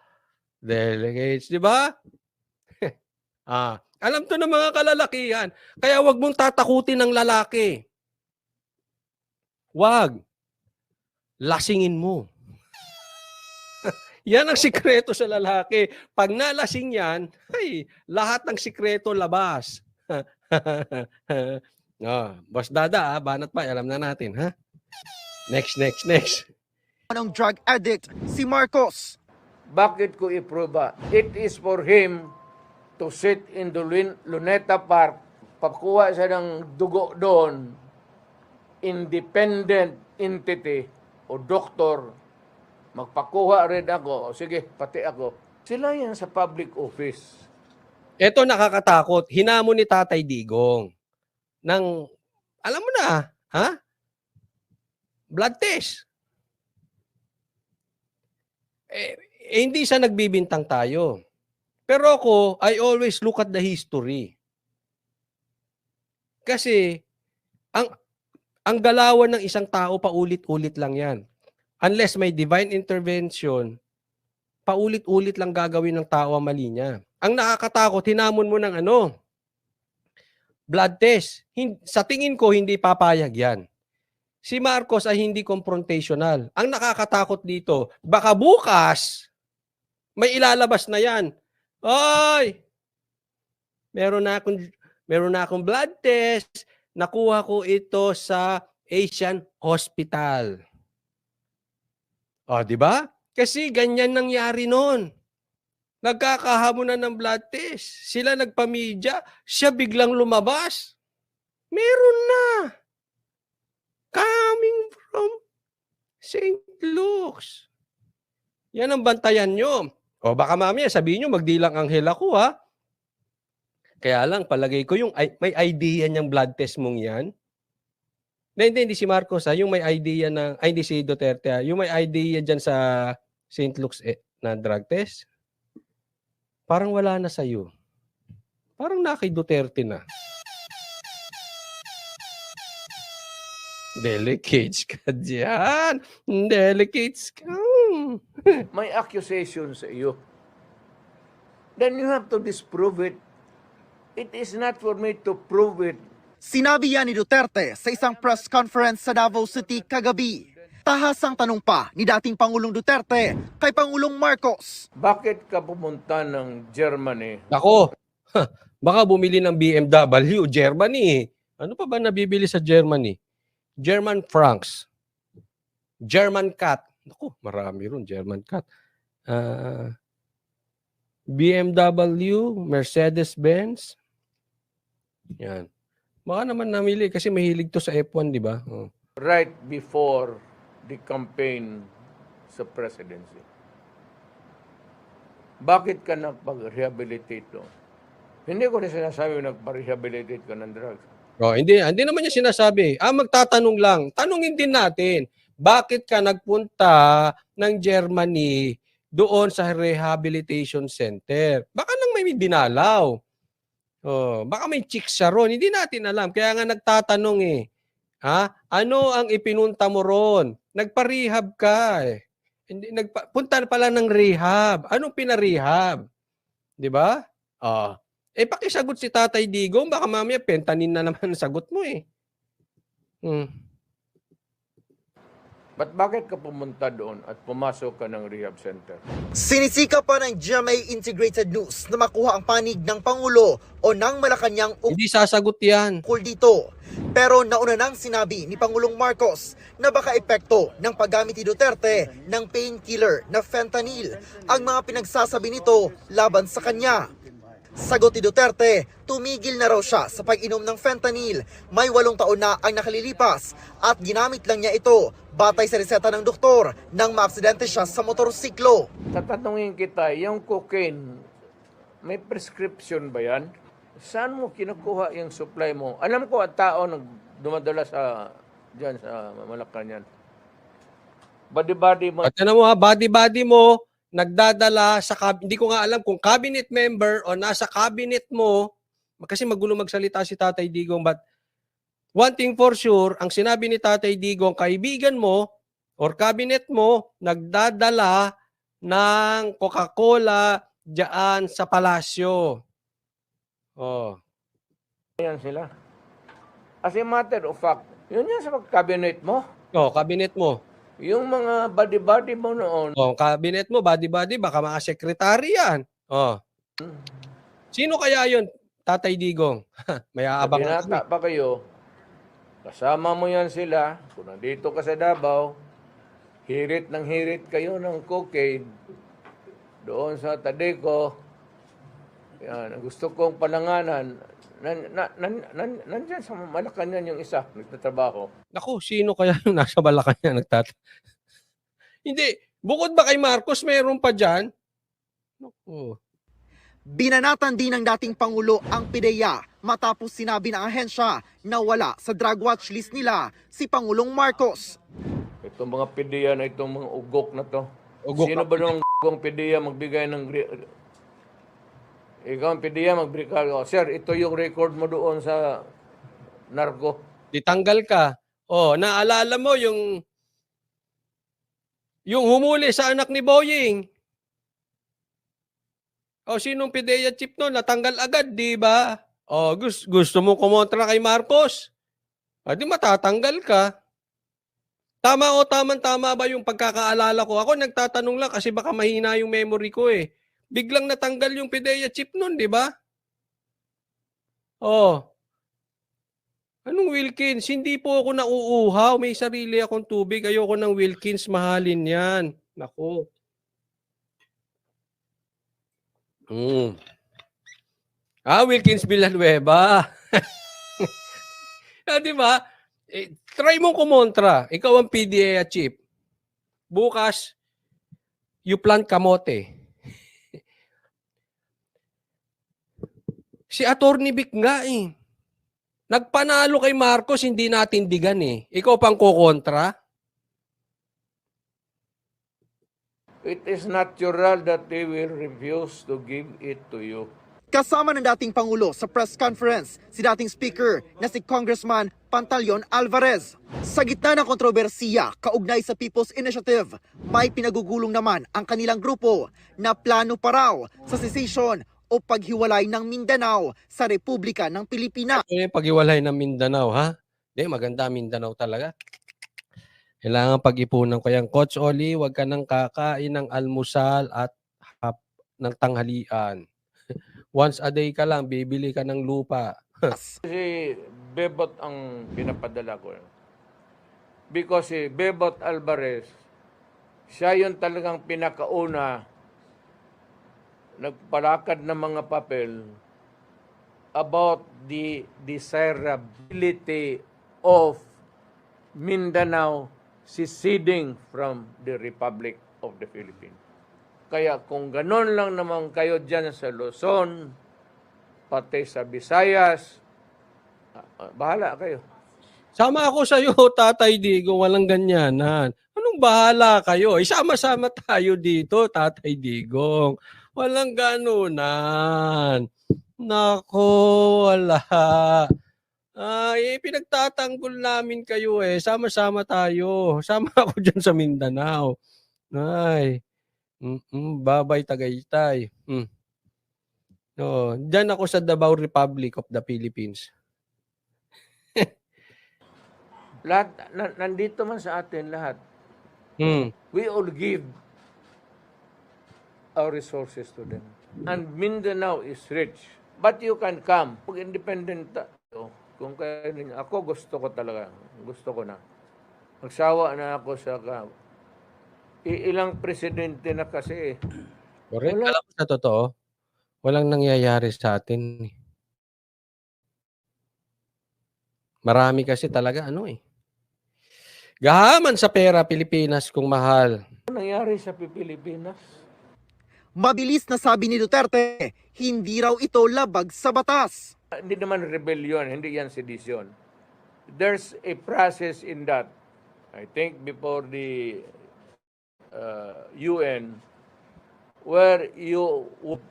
delegates, di ba? Alam to ng mga kalalakihan. Kaya wag mong tatakutin ng lalaki. Wag. Lasingin mo. Yan ang sikreto sa lalaki. Pag nalasing yan, ay, lahat ng sikreto labas. Boss Dada, banat pa, alam na natin, ha? Next. Anong drug addict si Marcos? Bakit ko iproba? It is for him to sit in the Luneta Park, pakuha siya ng dugo doon, independent entity o doktor, magpakuha rin ako, sige, pati ako. Sila yan sa public office. Ito nakakatakot. Hinamon ni Tatay Digong ng, alam mo na, ha? Blood test. Hindi siya nagbibintang tayo. Pero ako, I always look at the history. Kasi, ang galawan ng isang tao, paulit-ulit lang yan. Unless may divine intervention, paulit-ulit lang gagawin ng tao ang mali niya. Ang nakakatakot, hinamon mo ng blood test. Sa tingin ko, hindi papayag yan. Si Marcos ay hindi confrontational. Ang nakakatakot dito, baka bukas, may ilalabas na yan. Oy! Meron na akong blood test. Nakuha ko ito sa Asian Hospital. Di ba? Kasi ganyan nangyari noon. Nagkakahamunan ng blood test. Sila nagpamedya, siya biglang lumabas. Meron na. Coming from St. Luke's. Yan ang bantayan nyo. Baka mamaya sabihin nyo, magdilang anghel ako, ha? Kaya lang, palagay ko yung may idea niyang blood test mong yan. Hindi si Marcos, ha? Yung may idea hindi si Duterte, ha? Yung may idea dyan sa St. Luke's na drug test, parang wala na sa'yo. Parang na kay Duterte na. Delicates ka dyan. Delicates ka. May accusation sa iyo. Then you have to disprove it. It is not for me to prove it. Sinabi yan ni Duterte sa isang press conference sa Davao City kagabi. Tahasang tanong pa ni dating Pangulong Duterte kay Pangulong Marcos. Bakit ka pumunta ng Germany? Ako, baka bumili ng BMW, Germany. Ano pa ba nabibili sa Germany? German francs. German cat. Naku, marami ron, German cat. BMW, Mercedes-Benz. Yan. Baka naman namili kasi mahilig to sa F1, di ba? Oh. Right before the campaign sa presidency. Bakit ka nagpag-rehabilitate doon? Hindi ko na sinasabi nagpa-rehabilitate ka ng drugs. Oh, hindi naman niya sinasabi. Magtatanong lang. Tanungin din natin, bakit ka nagpunta ng Germany doon sa rehabilitation center? Baka nang may dinalaw. Oh, baka may chicks siya ron. Hindi natin alam. Kaya nga nagtatanong eh. Ano ang ipinunta mo ron? Nagpa-rehab ka eh. Punta pala ng rehab. Anong pinarehab? 'Di ba? Pakisagot si Tatay Digong, baka mamaya fentanyl na naman ang sagot mo eh. But bakit ka pumunta doon at pumasok ka ng rehab center? Sinisika pa ng GMA Integrated News na makuha ang panig ng Pangulo o ng Malacanang Hindi sasagot yan. ukol dito. Pero nauna nang sinabi ni Pangulong Marcos na baka epekto ng paggamit ni Duterte ng painkiller na fentanyl ang mga pinagsasabi nito laban sa kanya. Sagot ni Duterte, tumigil na raw siya sa pag-inom ng fentanyl. May 8 taon na ang nakalilipas at ginamit lang niya ito batay sa reseta ng doktor nang maaksidente siya sa motorsiklo. Tatanungin kita, yung cocaine, may prescription ba yan? Saan mo kinukuha yung supply mo? Alam ko at tao dumadala dyan sa Malacanang. Body-body mo. At ano mo body-body mo, nagdadala sa hindi ko nga alam kung cabinet member o nasa cabinet mo, kasi magulo magsalita si Tatay Digong, but one thing for sure, ang sinabi ni Tatay Digong, kaibigan mo or cabinet mo nagdadala ng Coca-Cola diyan sa palasyo. Yan sila. As a matter of fact, yun yan sa cabinet mo. Cabinet mo. Yung mga body-body mo noon. Cabinet mo, body-body, baka mga sekretary yan. Sino kaya yun, Tatay Digong? May aabang. Binata pa kayo, kasama mo yan sila, kung nandito ka sa Davao, hirit kayo ng cocaine doon sa Tadeco. Yan, gusto kong palanganan. Nandyan sa Malacanang yung isa, nagtatrabaho. Naku, sino kaya yung nasa Malacanang Hindi, bukod ba kay Marcos, mayroon pa dyan? Naku. Binanatan din ng dating Pangulo ang PIDEA matapos sinabi ng ahensya na wala sa drug watch list nila si Pangulong Marcos. Itong mga PIDEA na itong mga ugok na to. Ugok Sino na- ba nung PIDEA magbigay ng... Ikaw ang PIDEA magbigay. Sir, ito yung record mo doon sa narco. Ditanggal ka. Naalala mo yung humuli sa anak ni Boying. Sinong PIDEA chief no? Natanggal agad, di ba? Gusto mo kumontra kay Marcos? Di matatanggal ka. Tama tama ba yung pagkakaalala ko? Ako nagtatanong lang kasi baka mahina yung memory ko eh. Biglang natanggal yung PIDEA chief nun, di ba? Anong Wilkins? Hindi po ako nauuhaw. May sarili akong tubig. Ayoko ng Wilkins. Mahalin yan. Nako. Wilkins Villanueva. Di ba? Try mong kumontra. Ikaw ang PDEA chief. Bukas, you plant kamote. Si Attorney Vic nga eh. Nagpanalo kay Marcos, hindi natin digan eh. Ikaw pang kukontra? It is natural that they will refuse to give it to you. Kasama ng dating Pangulo sa press conference si dating Speaker na si Congressman Pantaleon Alvarez. Sa gitna ng kontrobersiya kaugnay sa People's Initiative, may pinagugulong naman ang kanilang grupo na plano pa raw sa secession o paghiwalay ng Mindanao sa Republika ng Pilipinas. Paghiwalay ng Mindanao, ha? Hindi, maganda Mindanao talaga. Kailangan pag-ipunan ko yan. Coach Oli, huwag ka nang kakain ng almusal at ng tanghalian. Once a day ka lang, bibili ka ng lupa. Si Bebot ang pinapadala ko. Because si Bebot Alvarez, siya yung talagang pinakauna nagpalakad ng mga papel about the desirability of Mindanao seceding from the Republic of the Philippines. Kaya kung ganon lang naman kayo dyan sa Luzon, pati sa Visayas, bahala kayo. Sama ako sa iyo, Tatay Digo, walang ganyanan. Anong bahala kayo? Isama-sama tayo dito, Tatay Digong. Walang ganunan. Nako, wala. Pinagtatanggol namin kayo eh. Sama-sama tayo. Sama ako dyan sa Mindanao. Ay. Babay Tagaytay. No, diyan ako sa Davao Republic of the Philippines. Lahat, nandito man sa atin lahat. We all give our resources to them. And Mindanao is rich. But you can come. Pag independent tayo, kung kaya ninyo, ako gusto ko talaga. Gusto ko na. Magsawa na ako sa ilang presidente na kasi. Correct. Alam mo sa totoo, walang nangyayari sa atin. Marami kasi talaga gahaman sa pera Pilipinas kung mahal. Ano nangyari sa Pilipinas? Mabilis na sabi ni Duterte, hindi raw ito labag sa batas. Hindi naman rebellion, hindi yan sedition. There's a process in that. I think before the UN, where you would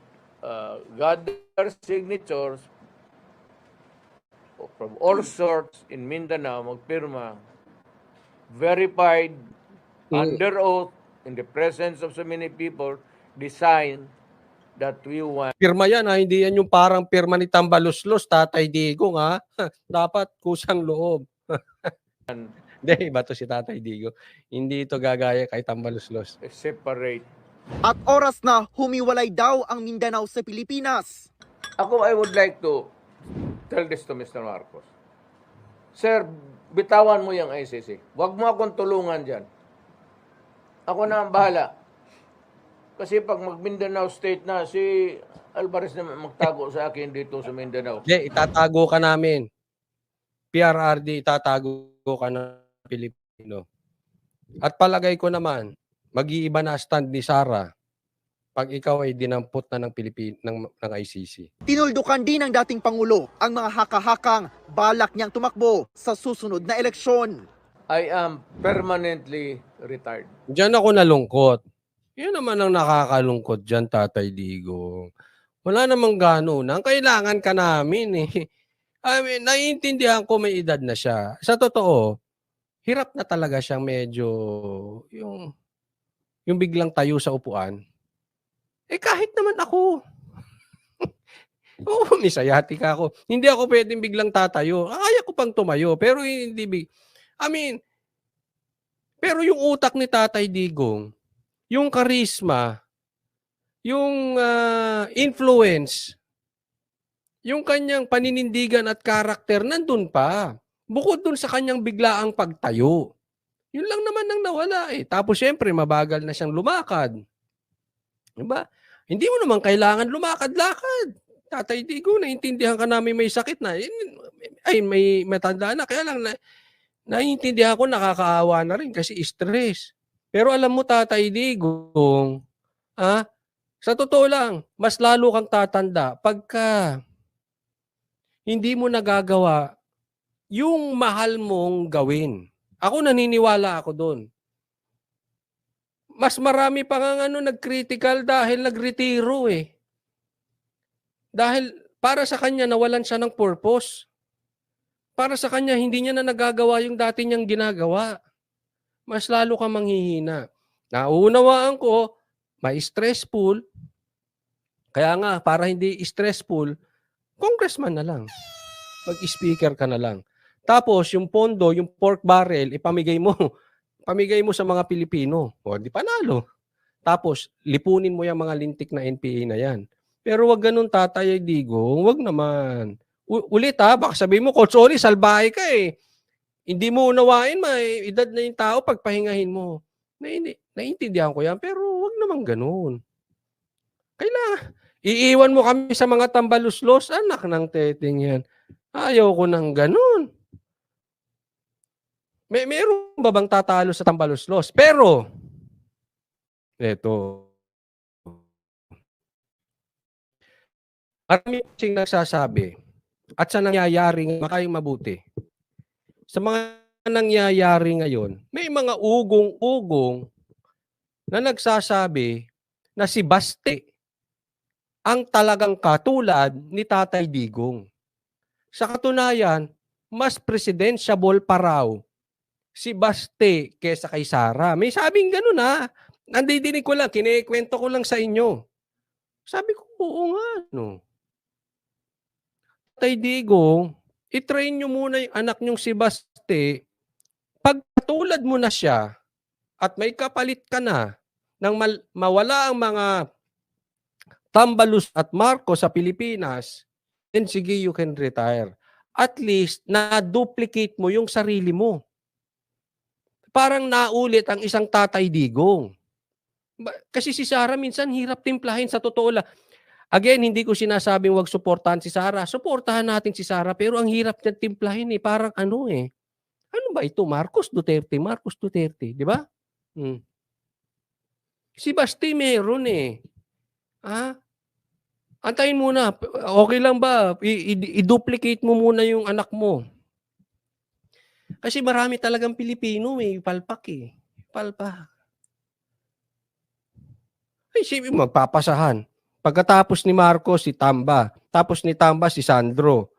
gather signatures from all sorts in Mindanao, magpirma, verified, under oath, in the presence of so many people, design that we want. Pirma yan hindi yan yung parang pirma ni Tambaluslos, Tatay Digong Dapat kusang loob. Hindi, iba to si Tatay Digo. Hindi ito gagaya kay Tambaluslos. Separate. At oras na humiwalay daw ang Mindanao sa Pilipinas. I would like to tell this to Mr. Marcos. Sir, bitawan mo yung ICC. Huwag mo akong tulungan dyan. Ako na ang bahala. Kasi pag mag-Mindanao State na, si Alvarez na magtago sa akin dito sa Mindanao. Hindi, itatago ka namin. PRRD, itatago ka na Pilipino. At palagay ko naman, mag-iiba na stand ni Sara pag ikaw ay dinampot na ng ICC. Tinuldukan din ng dating Pangulo ang mga haka-hakang balak niyang tumakbo sa susunod na eleksyon. I am permanently retired. Diyan ako nalungkot. Yun naman ang nakakalungkot dyan, Tatay Digong. Wala namang gano'n. Ang kailangan ka namin naiintindihan ko may edad na siya. Sa totoo, hirap na talaga siyang medyo yung biglang tayo sa upuan. Kahit naman ako. Oo, may sciatica ako. Hindi ako pwedeng biglang tatayo. Kaya ko pang tumayo. Pero pero yung utak ni Tatay Digong, yung charisma, yung influence, yung kanyang paninindigan at karakter, nandun pa. Bukod dun sa kanyang biglaang pagtayo. Yun lang naman ang nawala Tapos syempre, mabagal na siyang lumakad. Diba? Hindi mo naman kailangan lumakad-lakad. Tatay Digong, naiintindihan ka namin may sakit na. May matanda na. Kaya lang, naiintindihan ko, nakakaawa na rin kasi stress. Pero alam mo, Tatay Digong, sa totoo lang, mas lalo kang tatanda pagka hindi mo nagagawa yung mahal mong gawin. Ako naniniwala ako doon. Mas marami pa nga nag-critical dahil nagretiro Dahil para sa kanya nawalan siya ng purpose. Para sa kanya hindi niya na nagagawa yung dati niyang ginagawa. Mas lalo ka manghihina. Nauunawaan ko, may stressful. Kaya nga, para hindi stressful, congressman na lang. Mag-speaker ka na lang. Tapos, yung pondo, yung pork barrel, ipamigay mo. Pamigay mo sa mga Pilipino. O, di panalo. Tapos, lipunin mo yung mga lintik na NPA na yan. Pero wag ganun, Tatay Digong. Wag naman. Ulit ha, baka sabihin mo, Coach Oli, salbahe ka eh. Hindi mo unawain, may edad na yung tao, pagpahingahin mo. Naiintindihan ko yan, pero wag naman ganun. Kailangan, iiwan mo kami sa mga tambaluslos, anak ng teteng yan. Ayaw ko ng ganun. Meron ba bang tatalo sa tambaluslos? Pero, eto, marami kasing nagsasabi at sa nangyayari makayang mabuti. Sa mga nangyayari ngayon, may mga ugong-ugong na nagsasabi na si Baste ang talagang katulad ni Tatay Digong. Sa katunayan, mas presidentiable pa raw si Baste kesa kay Sara. May sabing gano'n ha. Nandidinig ko lang, kinikwento ko lang sa inyo. Sabi ko, oo nga, no. Tatay Digong, i-train nyo muna yung anak nyong si Baste. Pag katulad mo na siya at may kapalit ka na nang mawala ang mga Tambalus at Marcos sa Pilipinas, then sige, you can retire. At least, na-duplicate mo yung sarili mo. Parang naulit ang isang Tatay Digong. Kasi si Sara minsan hirap timplahin sa totoo lang. Again, hindi ko sinasabing wag suportahan si Sara. Suportahan natin si Sara, pero ang hirap niya timplahin eh. Parang ano eh. Ano ba ito? Marcos Duterte, di ba? Si Basti meron eh. Antayin muna. Okay lang ba? I-duplicate mo muna yung anak mo. Kasi marami talagang Pilipino eh. Palpak eh. Palpak. Ay, sige, magpapasahan. Pagkatapos ni Marcos, si Tamba. Tapos ni Tamba, si Sandro.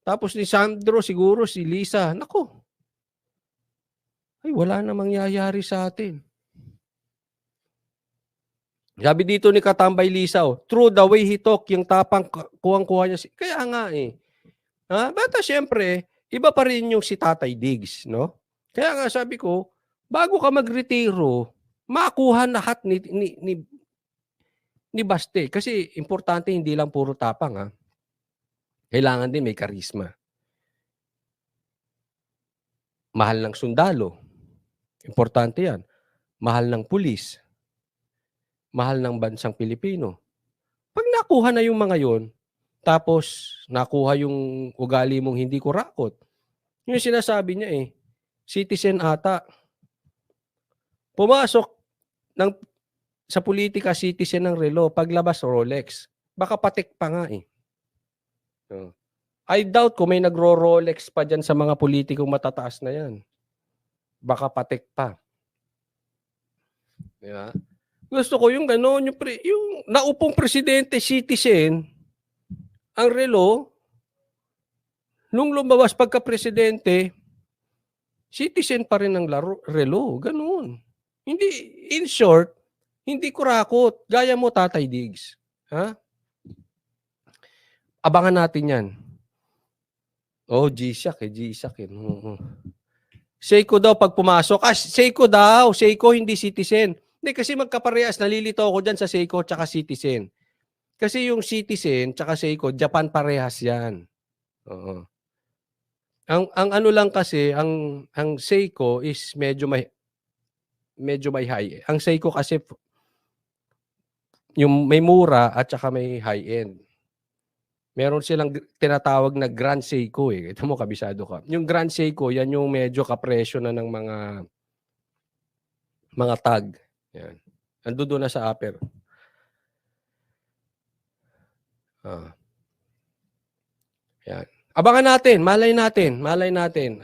Tapos ni Sandro, siguro si Lisa. Nako. Ay, wala na mangyayari sa atin. Sabi dito ni Katambay Lisa, through the way he talk, yung tapang kuwang-kuha niya. Kaya nga eh. Bata siyempre, iba pa rin yung si Tatay Diggs, no? Kaya nga sabi ko, bago ka magretiro, makuha lahat ni Baste. Kasi importante hindi lang puro tapang. Kailangan din may karisma. Mahal ng sundalo. Importante yan. Mahal ng pulis. Mahal ng bansang Pilipino. Pag nakuha na yung mga yon, tapos nakuha yung ugali mong hindi kurakot, yung sinasabi niya eh, citizen ata. Pumasok sa politika, citizen ng relo, paglabas Rolex. Baka patik pa nga eh. I doubt kung may nagro-Rolex pa dyan sa mga politikong matataas na yan. Baka patik pa. Diba? Gusto ko yung gano'n, yung naupong presidente, citizen, ang relo, nung lumabas pagka-presidente, citizen pa rin ang relo. Gano'n. Hindi, in short, hindi kurakot. Gaya mo, Tatay Diggs. Abangan natin yan. Oh, G-Shock eh. Seiko daw pag pumasok. Seiko daw. Seiko, hindi citizen. Hindi, kasi magkaparehas. Nalilito ako dyan sa Seiko tsaka citizen. Kasi yung citizen tsaka Seiko, Japan parehas yan. Oo. Ang ano lang kasi, ang Seiko is medyo may high. Ang Seiko kasi yung may mura at saka may high-end. Meron silang tinatawag na Grand Seiko eh. Ito mo, kabisado ka. Yung Grand Seiko, yan yung medyo kapresyo na ng mga tag. Yan. Ando doon na sa upper. Yan. Abangan natin, malay natin.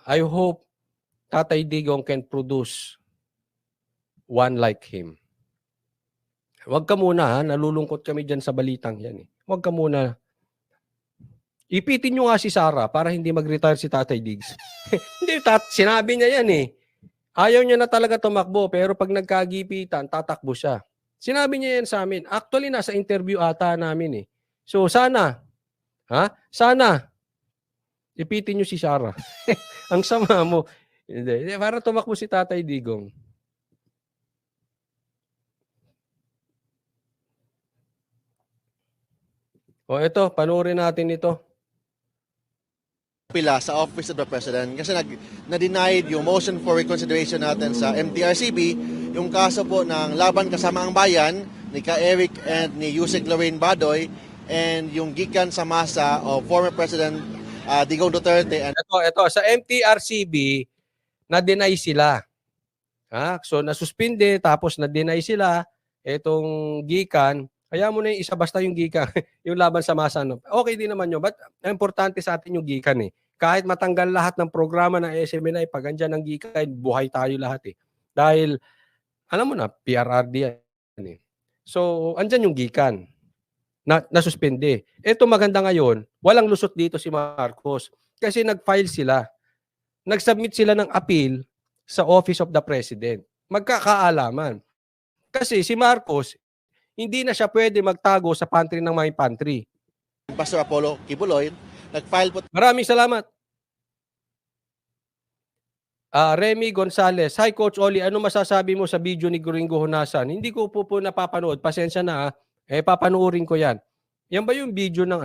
I hope Tatay Digong can produce one like him. Huwag ka muna, ha? Nalulungkot kami dyan sa balitang yan. Huwag ka muna. Ipitin nyo nga si Sara para hindi mag-retire si Tatay Diggs. Hindi, sinabi niya yan eh. Ayaw niya na talaga tumakbo, pero pag nagkagipitan, tatakbo siya. Sinabi niya yan sa amin. Actually, nasa interview ata namin eh. So, sana, ipitin nyo si Sara. Ang sama mo. Hindi, para tumakbo si Tatay Digong. O ito, panoorin natin ito. Pila sa Office of the President kasi na-denied yung motion for reconsideration natin sa MTRCB, yung kaso po ng Laban Kasama ang Bayan ni Ka Eric and ni Yusek Lorraine Badoy and yung gikan sa masa of former President Digong Duterte. And Ito, sa MTRCB, na-deny sila. So, nasuspinde, tapos na-deny sila, itong gikan. Kaya mo na yung isa, basta yung gikan, yung laban sa masa. No? Okay din naman yun. But importante sa atin yung gikan eh. Kahit matanggal lahat ng programa ng SMNI, pag andyan ng gikan, buhay tayo lahat eh. Dahil, alam mo na, PRRD yan eh. So, andyan yung gikan. Nasuspende. Ito maganda ngayon, walang lusot dito si Marcos. Kasi nag-file sila. Nag-submit sila ng appeal sa Office of the President. Magkakaalaman. Kasi si Marcos, hindi na siya pwede magtago sa pantry ng may pantry. Pastor Apollo Kibuloy, nag-file po. Maraming salamat. Remy Gonzales. Hi Coach Oli, ano masasabi mo sa video ni Gringo Honasan? Hindi ko po napapanood. Pasensya na papanoorin ko yan. Yan ba yung video ng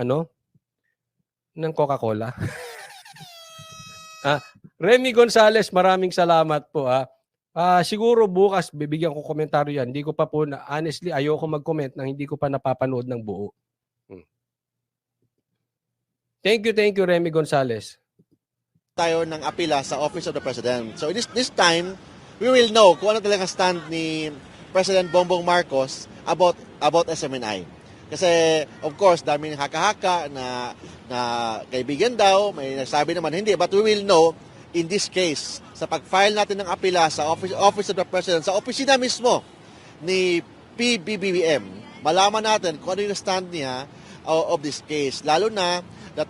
ng Coca-Cola? Remy Gonzales, maraming salamat po. Siguro bukas bibigyan ko komentaryo yan. Hindi ko pa po honestly ayoko mag-comment nang hindi ko pa napapanood ng buo. Thank you Remy Gonzales. Tayo ng apila sa Office of the President. So this time, we will know kung ano talaga stand ni President Bongbong Marcos about SMNI. Kasi of course, daming haka-haka na kaibigan daw, may nagsabi naman hindi, but we will know in this case, sa pag-file natin ng apila sa Office of the President, sa opisina mismo ni PBBM, malaman natin kung ano yung stand niya of this case. Lalo na that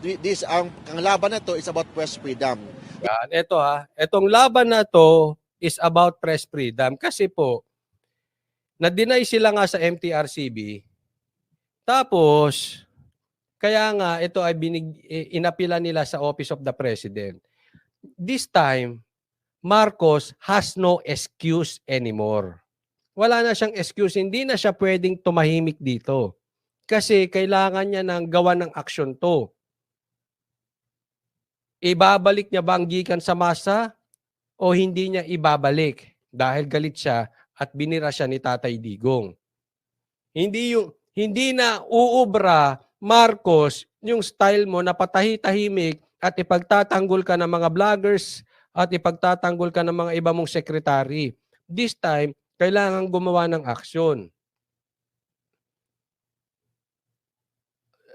ang laban na to is about press freedom. Yan, etong laban na to is about press freedom. Kasi po, na-deny sila nga sa MTRCB. Tapos, kaya nga ito ay inapila nila sa Office of the President. This time, Marcos has no excuse anymore. Wala na siyang excuse. Hindi na siya pwedeng tumahimik dito. Kasi kailangan niya ng gawa ng aksyon to. Ibabalik niya ba ang gikan sa masa o hindi niya ibabalik? Dahil galit siya at binira siya ni Tatay Digong. Hindi na uubra, Marcos, yung style mo na patahi-tahimik at ipagtatanggol ka ng mga vloggers at ipagtatanggol ka ng mga iba mong sekretary. This time, kailangan gumawa ng aksyon.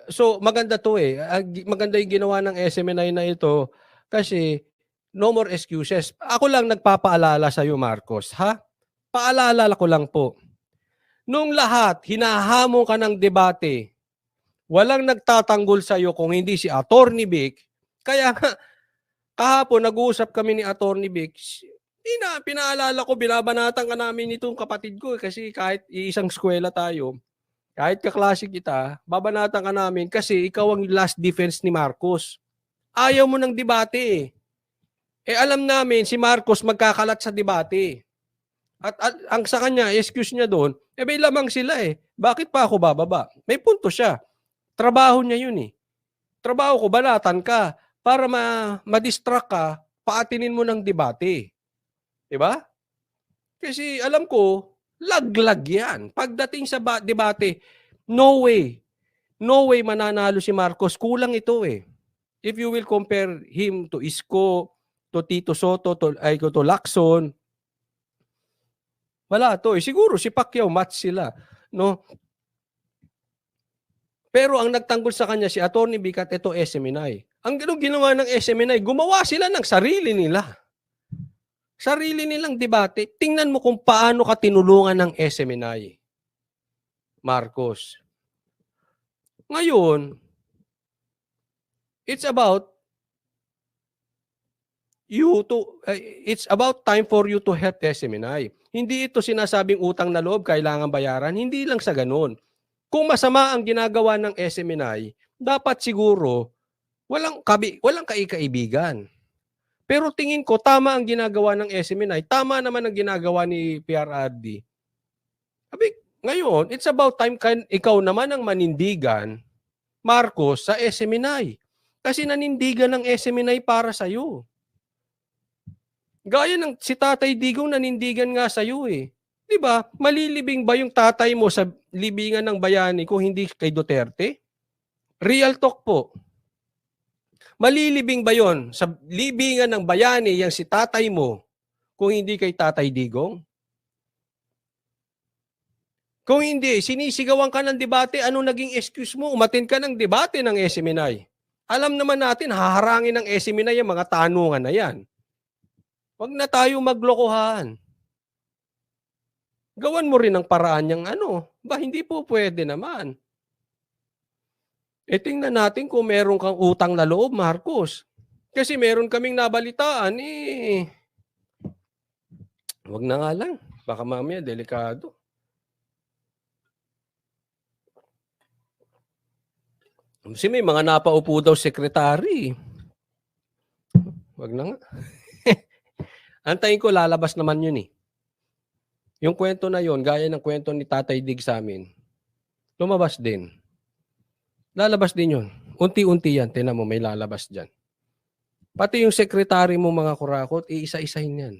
So, maganda to eh. Maganda yung ginawa ng SMNI na ito kasi no more excuses. Ako lang nagpapaalala sa iyo, Marcos, ha? Paalala ko lang po. Nung lahat, hinahamon ka ng debate, walang nagtatanggol sa iyo kung hindi si Attorney Vic. Kaya kahapon nag-uusap kami ni Attorney Vic, pinaalala ko, binabanatan ka namin itong kapatid ko kasi kahit isang eskwela tayo, kahit kaklase kita, babanatan ka namin kasi ikaw ang last defense ni Marcos. Ayaw mo ng debate alam namin si Marcos magkakalat sa debate. At ang sa kanya, excuse niya doon, may lamang sila Bakit pa ako bababa? May punto siya. Trabaho niya yun Trabaho ko, banatan ka para ma-distract ka, paatinin mo ng debate. Diba? Kasi alam ko, laglag yan. Pagdating sa debate, no way. No way mananalo si Marcos. Kulang ito If you will compare him to Isko, to Tito Soto, to Lacson, wala to Siguro si Pacquiao match sila. No? Pero ang nagtanggol sa kanya si Attorney Vic at ito SMNI. Ang ginawa ng SMNI, gumawa sila ng sarili nila. Sarili nilang debate. Tingnan mo kung paano ka tinulungan ng SMNI. Marcos. Ngayon, it's about it's about time for you to help SMNI. Hindi ito sinasabing utang na loob, kailangan bayaran. Hindi lang sa ganun. Kung masama ang ginagawa ng SMNI, dapat siguro walang kaikaibigan. Pero tingin ko, tama ang ginagawa ng SMNI. Tama naman ang ginagawa ni PRRD. Sabi, ngayon, it's about time ikaw naman ang manindigan, Marcos, sa SMNI. Kasi nanindigan ng SMNI para sa'yo. Gaya ng si Tatay Digong nanindigan nga sa'yo eh. Di ba? Malilibing ba yung tatay mo sa libingan ng bayani kung hindi kay Duterte? Real talk po. Malilibing ba yon sa libingan ng bayani yung si tatay mo kung hindi kay Tatay Digong? Kung hindi, sinisigawan ka ng debate, ano naging excuse mo? Umatin ka ng debate ng SMNI. Alam naman natin, haharangin ng SMNI yung mga tanungan na yan. Huwag na tayo maglokohan. Gawan mo rin ang paraan niyang hindi po pwede naman. Tingnan natin kung meron kang utang na loob, Marcos. Kasi meron kaming nabalitaan, wag na nga lang. Baka mamaya, delikado. Kasi may mga napaupo daw sekretary. Wag na nga. Antayin ko, lalabas naman yun eh. Yung kwento na yun, gaya ng kwento ni Tatay Dig sa amin, lumabas din. Lalabas din yun. Unti-unti yan. Tingnan mo, may lalabas dyan. Pati yung sekretary mo mga kurakot, iisa-isahin yan.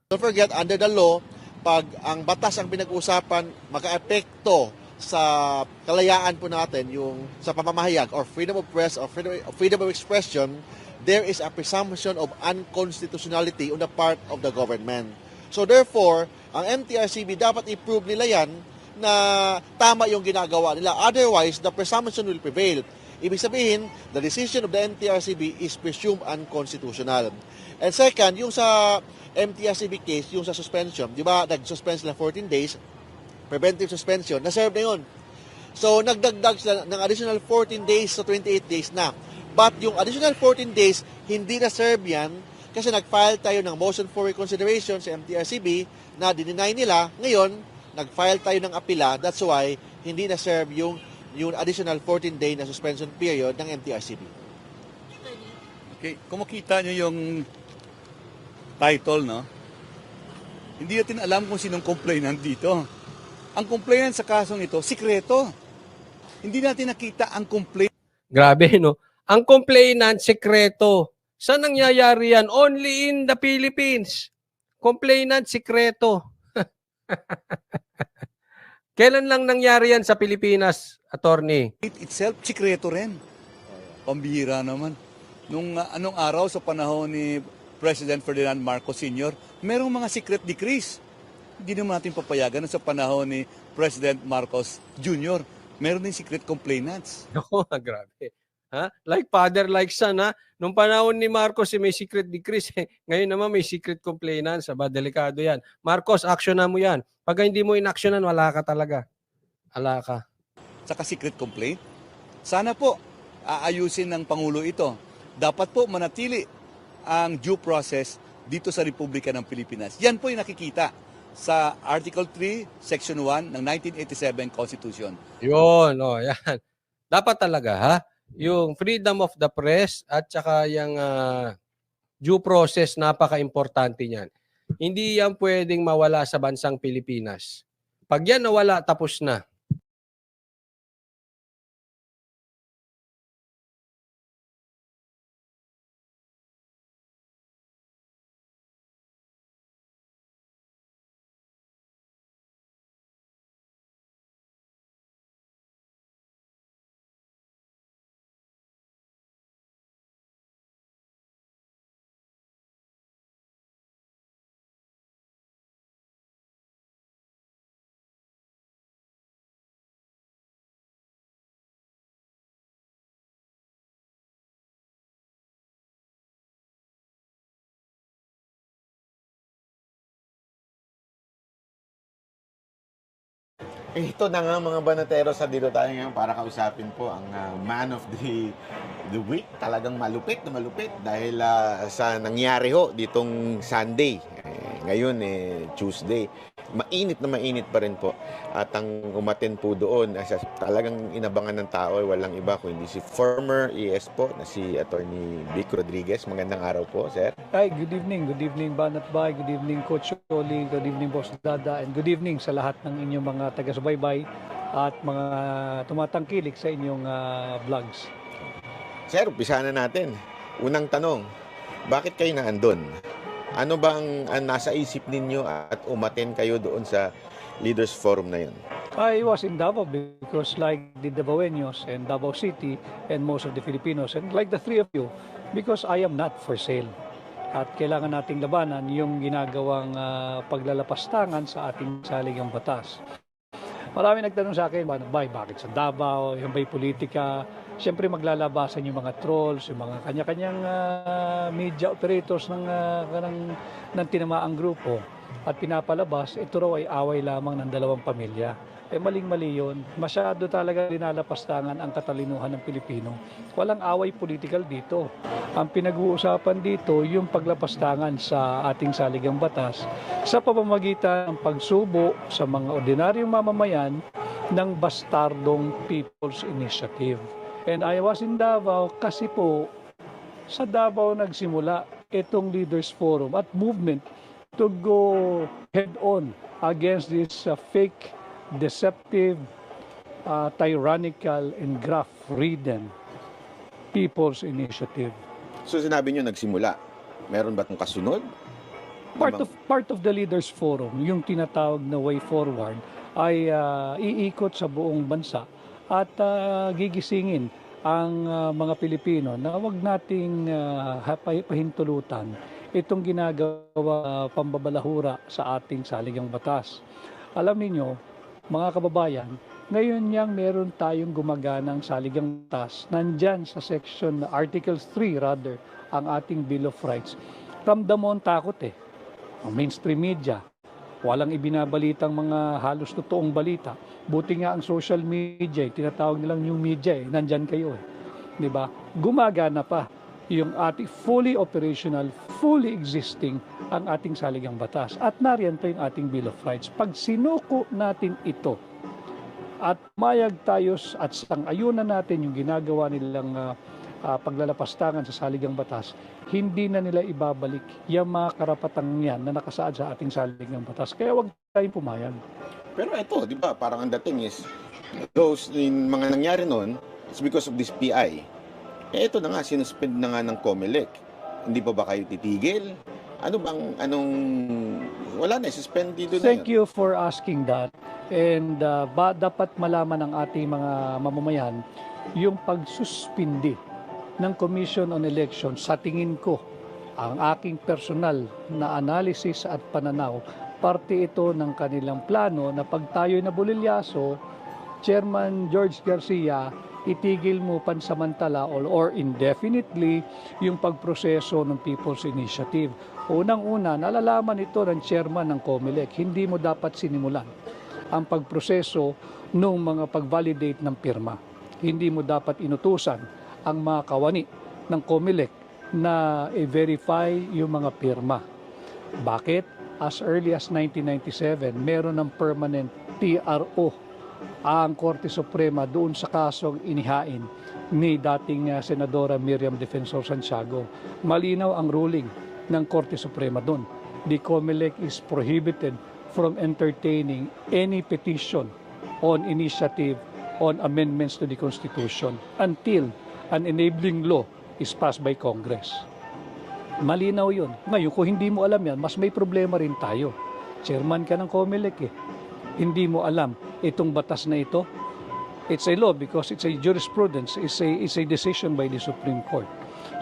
Don't forget, under the law, pag ang batas ang pinag-usapan, maka-epekto sa kalayaan po natin, yung sa pamamahayag or freedom of press or freedom of expression, there is a presumption of unconstitutionality on the part of the government. So therefore, ang MTRCB dapat i-prove nila yan na tama yung ginagawa nila. Otherwise, the presumption will prevail. Ibig sabihin, the decision of the MTRCB is presumed unconstitutional. And second, yung sa MTRCB case, yung sa suspension, di ba, nag-suspend sila 14 days, preventive suspension, na-serve na yun. So, nagdagdag sila ng additional 14 days sa 28 days na. But yung additional 14 days, hindi na-serve yan kasi nag-file tayo ng motion for reconsideration sa MTRCB na dininay nila. Ngayon, nag-file tayo ng apila. That's why, hindi na-serve yung additional 14-day na suspension period ng MTRCB. Okay, kung makita nyo yung title, no? Hindi natin alam kung sinong complainant dito. Ang complainant sa kasong ito, sikreto. Hindi natin nakita ang complainant. Grabe, no? Ang complainant, sekreto. Saan nangyayari yan? Only in the Philippines. Complainant, sekreto. Kailan lang nangyari yan sa Pilipinas, attorney? Itself, sikreto rin. Pambihira naman. Nung anong araw sa panahon ni President Ferdinand Marcos Sr., merong mga secret decrees. Hindi naman natin papayagan sa panahon ni President Marcos Jr. Meron din secret complainants. Ako, grabe. Ha? Like father, like son, ha? Nung panahon ni Marcos, may secret decrees. Ngayon naman may secret complainants. Aba, delikado yan. Marcos, actionan mo yan. Pag hindi mo inactionan, wala ka talaga. Wala ka. Saka secret complaint. Sana po, aayusin ng Pangulo ito. Dapat po manatili ang due process dito sa Republika ng Pilipinas. Yan po yung nakikita sa Article 3, Section 1 ng 1987 Constitution. Yun, yan. Dapat talaga, ha? Yung freedom of the press at saka yung due process, napaka-importante niyan. Hindi yan pwedeng mawala sa bansang Pilipinas. Pag yan nawala, tapos na. Ito na nga mga banatero, sa dito tayo ngayon para kausapin po ang man of the week. Talagang malupit na malupit dahil sa nangyari ho ditong Sunday. Ngayon Tuesday. Mainit na mainit pa rin po. At ang umaten po doon, talagang inabangan ng tao ay walang iba kundi si former ES po na si Attorney Vic Rodriguez. Magandang araw po, sir. Hi, good evening. Good evening, Banat Bay. Good evening, Coach Oli. Good evening, Boss Dada. And good evening sa lahat ng inyong mga taga-subaybay at mga tumatangkilik sa inyong vlogs. Sir, umpisa na natin. Unang tanong, bakit kayo naandun? Ano bang nasa isip ninyo at umaten kayo doon sa Leaders Forum na yun? I was in Davao because like the Davaoeños and Davao City and most of the Filipinos and like the three of you, because I am not for sale. At kailangan nating labanan yung ginagawang paglalapastangan sa ating saligang batas. Marami nagtanong sa akin, bakit sa Davao, yung ba'y politika? Siyempre maglalabasan yung mga trolls, yung mga kanya-kanyang media operators ng tinamaang grupo. At pinapalabas, ito raw ay away lamang ng dalawang pamilya. Maling-mali yun. Masyado talaga linalapastangan ang katalinuhan ng Pilipino. Walang away political dito. Ang pinag-uusapan dito, yung paglapastangan sa ating saligang batas sa pamamagitan ng pagsubo sa mga ordinaryong mamamayan ng bastardong People's Initiative. And I was in Davao kasi po sa Davao nagsimula itong Leaders Forum at movement to go head-on against this fake, deceptive, tyrannical, and graft-ridden People's Initiative. So sinabi nyo nagsimula. Meron ba itong kasunod? Part of the Leaders Forum, yung tinatawag na Way Forward, ay iikot sa buong bansa at gigisingin ang mga Pilipino na wag nating pahintulutan itong ginagawa pambabalahura sa ating saligang batas. Alam niyo, mga kababayan, ngayon yang meron tayong gumaganang saligang batas. Nandyan sa section Article 3 rather, ang ating Bill of Rights. Ramdam mo ang takot Ang mainstream media, walang ibinabalitang mga halos totoong balita. Buti nga ang social media, tinatawag nilang new media nandyan kayo Di ba? Gumagana pa yung ating fully operational, fully existing ang ating saligang batas. At nariyan pa yung ating Bill of Rights. Pag sinuko natin ito at mayag tayo at sang-ayunan natin yung ginagawa nilang paglalapastangan sa saligang batas, hindi na nila ibabalik yung mga karapatang yan na nakasaad sa ating saligang batas. Kaya wag tayong pumayag. Pero ito, di ba, parang ang dating is, those mga nangyari noon, it's because of this PI. Ito na nga, sinuspend na nga ng COMELEC. Hindi pa ba kayo titigil? Wala na, suspendido na Thank you for asking that. And dapat malaman ng ating mga mamamayan yung pagsuspindi ng Commission on Elections. Sa tingin ko, ang aking personal na analysis at pananaw, parte ito ng kanilang plano na pag tayo'y nabulilyaso, Chairman George Garcia, itigil mo pansamantala or indefinitely yung pagproseso ng People's Initiative. Unang-una, nalalaman ito ng chairman ng COMELEC, hindi mo dapat sinimulan ang pagproseso ng mga pag-validate ng pirma. Hindi mo dapat inutusan ang mga kawani ng COMELEC na i-verify yung mga pirma. Bakit? As early as 1997, meron ng permanent TRO ang Korte Suprema doon sa kasong inihain ni dating Senadora Miriam Defensor Santiago. Malinaw ang ruling ng Korte Suprema doon. The COMELEC is prohibited from entertaining any petition on initiative on amendments to the Constitution until an enabling law is passed by Congress. Malinaw yun. Ngayon, kung hindi mo alam yan, mas may problema rin tayo. Chairman ka ng COMELEC Hindi mo alam itong batas na ito. It's a law because it's a jurisprudence. It's a decision by the Supreme Court.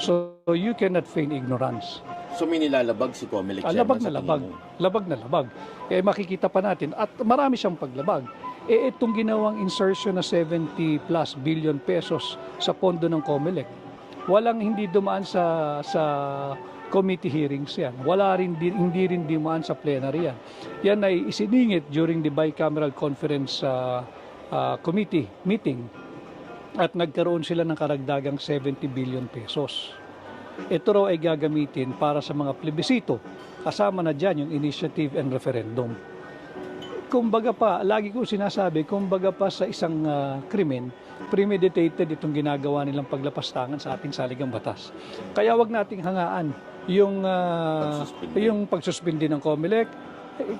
So you cannot feign ignorance. So may nilalabag si COMELEC Labag na labag. Labag na labag. Makikita pa natin. At marami siyang paglabag. Itong ginawang insertion na 70 plus billion pesos sa pondo ng COMELEC. hindi dumaan sa committee hearings yan. Hindi rin dumaan sa plenary yan. Yan ay isiningit during the bicameral conference committee meeting at nagkaroon sila ng karagdagang 70 billion pesos. Ito raw ay gagamitin para sa mga plebisito. Kasama na dyan yung initiative and referendum. Kumbaga pa, lagi ko sinasabi, kumbaga pa sa isang krimen, premeditated itong ginagawa nilang paglapastangan sa ating saligang batas. Kaya wag nating hangaan yung pagsuspindi ng COMELEC.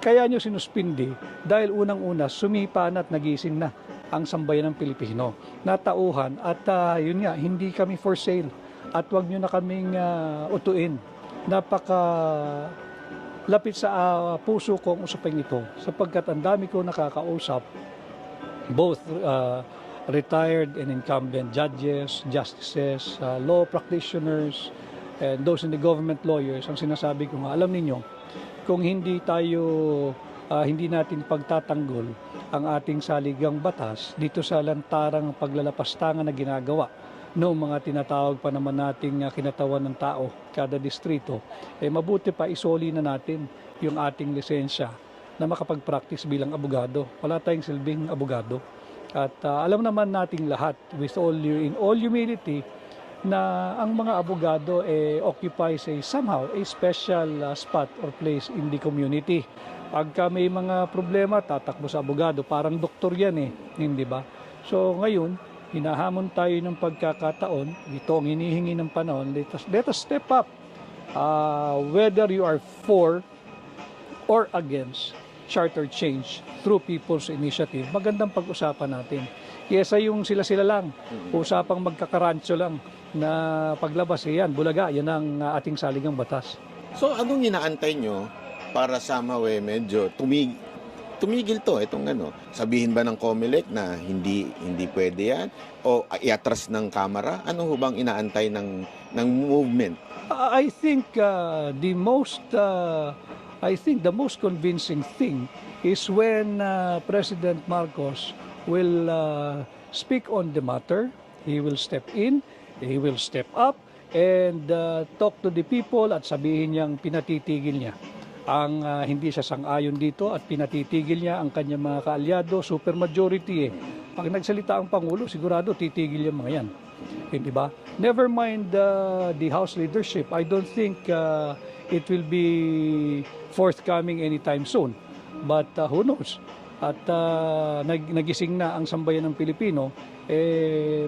Kaya nyo sinuspindi dahil unang-una sumipa na at nagising na ang sambayan ng Pilipino. Natauhan at yun nga, hindi kami for sale at wag nyo na kaming utuin. Lapit sa puso ko ang usaping ito sapagkat ang dami ko nakakausap, both retired and incumbent judges, justices, law practitioners, and those in the government lawyers. Ang sinasabi ko nga, alam ninyo, kung hindi natin pagtatanggol ang ating saligang batas dito sa lantarang paglalapastangan na ginagawa noong mga tinatawag pa naman nating kinatawan ng tao, kada distrito, mabuti pa isoli na natin yung ating lisensya na makapag-practice bilang abogado. Wala tayong silbing abogado. At alam naman nating lahat, in all humility, na ang mga abogado occupies somehow a special spot or place in the community. Pagka may mga problema, tatakbo sa abogado. Parang doktor yan hindi ba? So ngayon, hinahamon tayo ng pagkakataon, ito ang hinihingi ng panahon, let us step up. Whether you are for or against charter change through people's initiative, magandang pag-usapan natin. Kesa yung sila-sila lang, usapang magkakarancho lang na paglabas yan, bulaga, yan ang ating saligang batas. So anong inaantay nyo para somehow medyo tumigil to, itong sabihin ba ng COMELEC na hindi pwede yan o iatras ng Kamara? Ano ho bang inaantay ng movement? I think the most convincing thing is when President Marcos will speak on the matter. He will step in, he will step up and talk to the people at sabihin niyang pinatitigil niya ang hindi siya sang-ayon dito at pinatitigil niya ang kanyang mga kaalyado, supermajority Pag nagsalita ang Pangulo, sigurado titigil yung mga yan. Hindi ba? Never mind the House leadership. I don't think it will be forthcoming anytime soon. But who knows? At nagising na ang sambayan ng Pilipino,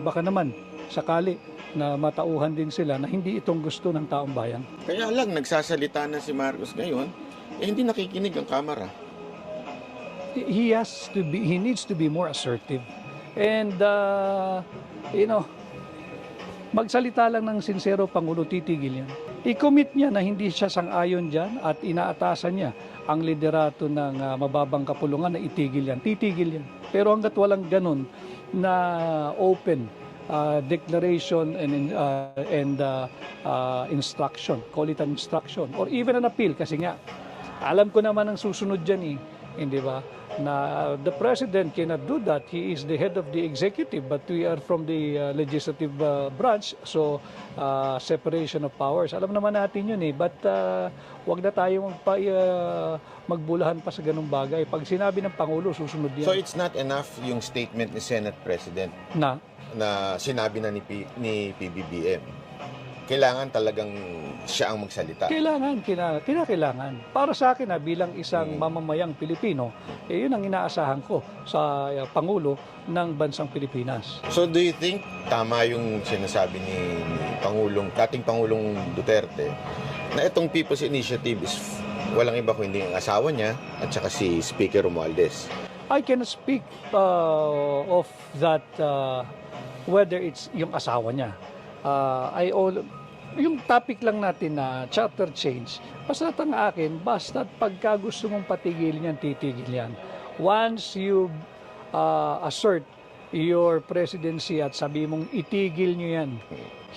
baka naman sakali na matauhan din sila na hindi itong gusto ng taong bayan. Kaya lang, nagsasalita na si Marcos ngayon, hindi nakikinig ang Kamara. He needs to be more assertive. And, magsalita lang ng sincero, Pangulo, titigil yan. I-commit niya na hindi siya sang-ayon dyan at inaatasan niya ang liderato ng mababang kapulungan na itigil yan. Titigil yan. Pero hanggat walang ganun na open declaration and instruction, call it an instruction, or even an appeal, kasi nga, alam ko naman ang susunod dyan hindi ba? Na the President cannot do that. He is the head of the executive, but we are from the legislative branch, so separation of powers. Alam naman natin yun But wag na tayo magbulahan pa sa ganung bagay. Pag sinabi ng Pangulo, susunod yan. So it's not enough yung statement ni Senate President na sinabi na ni PBBM. Kailangan talagang siya ang magsalita. Kinakailangan. Para sa akin bilang isang mamamayang Pilipino, yun ang inaasahan ko sa Pangulo ng bansang Pilipinas. So do you think tama yung sinasabi ni dating Pangulong Duterte na itong People's Initiative is walang iba kundi ang asawa niya at saka si Speaker Romualdez? I can speak of that whether it's yung asawa niya. Yung topic lang natin na charter change, basta ang akin, basta pagka gusto mong patigil yan, titigil yan. Once you assert your presidency at sabi mong itigil nyo yan,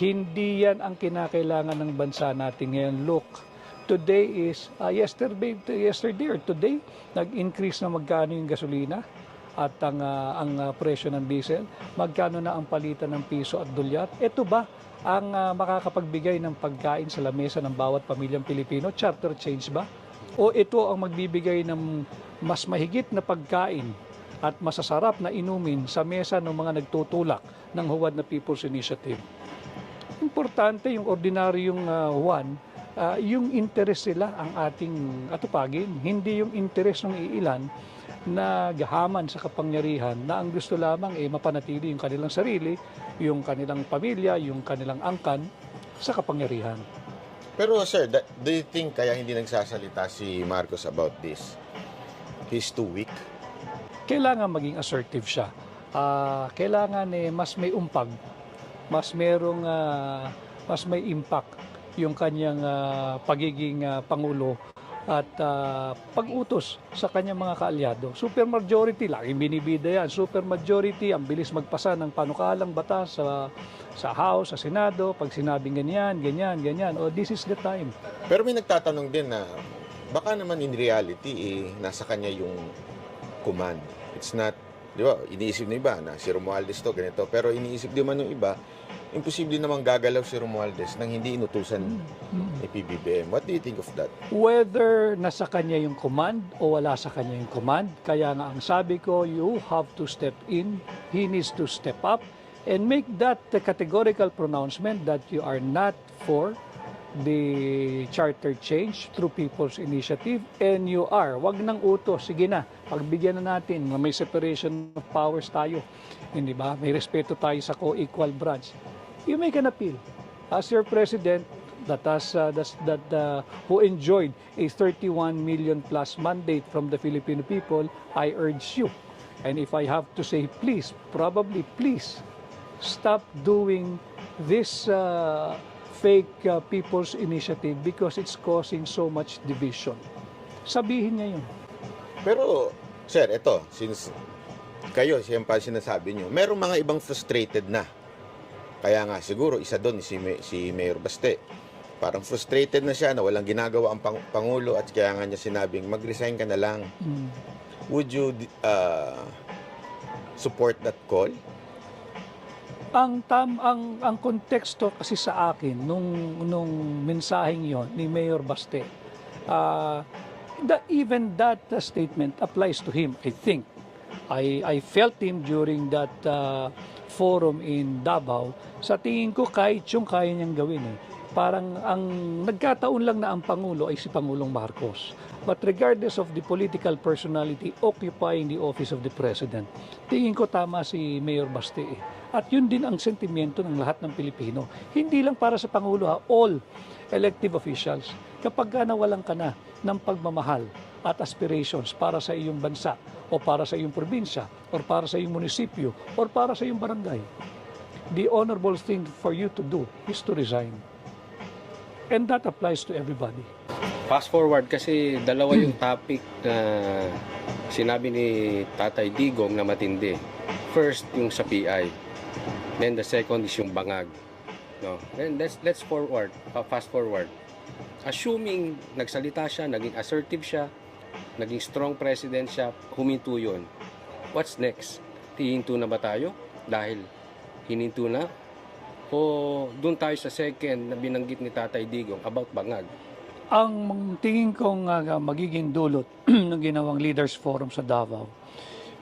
hindi yan ang kinakailangan ng bansa natin ngayon. Look, today is, yesterday or today, nag-increase na magkano yung gasolina at ang presyo ng diesel, magkano na ang palitan ng piso at dolyar. Ito ba ang makakapagbigay ng pagkain sa lamesa ng bawat pamilyang Pilipino? Charter change ba? O ito ang magbibigay ng mas mahigit na pagkain at masasarap na inumin sa mesa ng mga nagtutulak ng Huwad na People's Initiative? Importante yung ordinaryong yung interes nila ang ating atupagin, hindi yung interes ng iilan na gahaman sa kapangyarihan na ang gusto lamang mapanatili yung kanilang sarili, yung kanilang pamilya, yung kanilang angkan sa kapangyarihan. Pero sir, do you think kaya hindi nagsasalita si Marcos about this? He's too weak? Kailangan maging assertive siya. Kailangan mas may umpag, mas may impact yung kanyang pagiging Pangulo at pag-utos sa kanyang mga kaalyado. Supermajority, laging binibida yan. Supermajority, ang bilis magpasa ng panukalang batas sa House, sa Senado, pag sinabing ganyan. This is the time. Pero may nagtatanong din na baka naman in reality, nasa kanya yung command. It's not, di ba, iniisip ng iba na si Romualdez to, ganito. Pero iniisip din man ng iba, imposible namang gagalaw si Romualdez nang hindi inutusan ni PBBM. What do you think of that? Whether nasa kanya yung command o wala sa kanya yung command, kaya nga ang sabi ko, you have to step in, he needs to step up, and make that the categorical pronouncement that you are not for the charter change through People's Initiative, and you are. Wag nang utos, sige na, pagbigyan na natin, may separation of powers tayo, hindi ba? May respeto tayo sa co-equal branch. You make an appeal as your president who enjoyed a 31 million plus mandate from the Filipino people. I urge you, and if I have to say, please, probably please, stop doing this fake People's Initiative because it's causing so much division. Sabihin niya yun. Pero, sir, ito, since kayo, siyempre sinasabi nyo, merong mga ibang frustrated na. Kaya nga, siguro, isa doon si Mayor Baste. Parang frustrated na siya na walang ginagawa ang Pangulo at kaya nga niya sinabing, mag-resign ka na lang. Would you support that call? Ang konteksto kasi sa akin nung mensaheng yon ni Mayor Baste, even that statement applies to him, I think. I felt him during that forum in Davao. Sa tingin ko kahit yung kaya niyang gawin parang ang nagkataon lang na ang Pangulo ay si Pangulong Marcos. But regardless of the political personality occupying the office of the President, tingin ko tama si Mayor Baste. At yun din ang sentimiento ng lahat ng Pilipino. Hindi lang para sa Pangulo, all elective officials. Kapag nawalan ka na ng pagmamahal at aspirations para sa iyong bansa o para sa iyong probinsya o para sa iyong munisipyo o para sa iyong barangay, the honorable thing for you to do is to resign. And that applies to everybody. Fast forward kasi dalawa yung topic na sinabi ni Tatay Digong na matindi. First, yung sa PI. Then the second is yung bangag. No? Then let's forward, fast forward. Assuming nagsalita siya, naging assertive siya, naging strong president siya, huminto yun. What's next? Hihinto na ba tayo? Dahil hininto na? O doon tayo sa second na binanggit ni Tatay Digong about bangag? Ang tingin kong magiging dulot ng ginawang Leaders Forum sa Davao,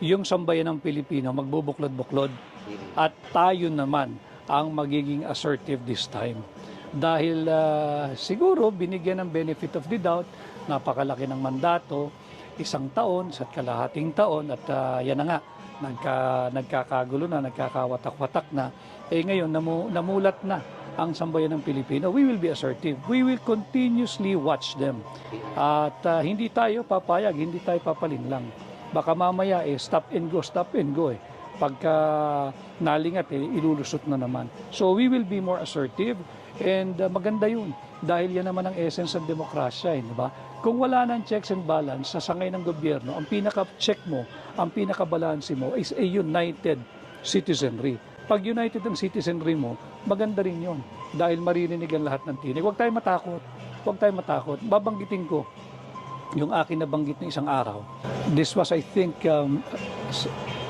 yung sambayan ng Pilipino magbubuklod-buklod at tayo naman ang magiging assertive this time. Dahil siguro binigyan ng benefit of the doubt, napakalaki ng mandato, 1 taon sa kalahating taon at yan na nga, nagkakagulo na, nagkakawatak-watak na. Ngayon, namulat na ang sambayan ng Pilipino. We will be assertive. We will continuously watch them. At hindi tayo papayag, hindi tayo papalinlang. Baka mamaya stop and go. Pagka nalingat, ilulusot na naman. So we will be more assertive and maganda yun. Dahil yan naman ang essence ng demokrasya, di ba? Kung wala ng checks and balance sa sangay ng gobyerno, ang pinaka-check mo, ang pinaka-balanse mo is a united citizenry. Pag united ang citizenry mo, maganda rin yun. Dahil maririnig ang lahat ng tinig. Huwag tayo matakot. Babanggitin ko yung akin nabanggit na isang araw. This was, I think, ang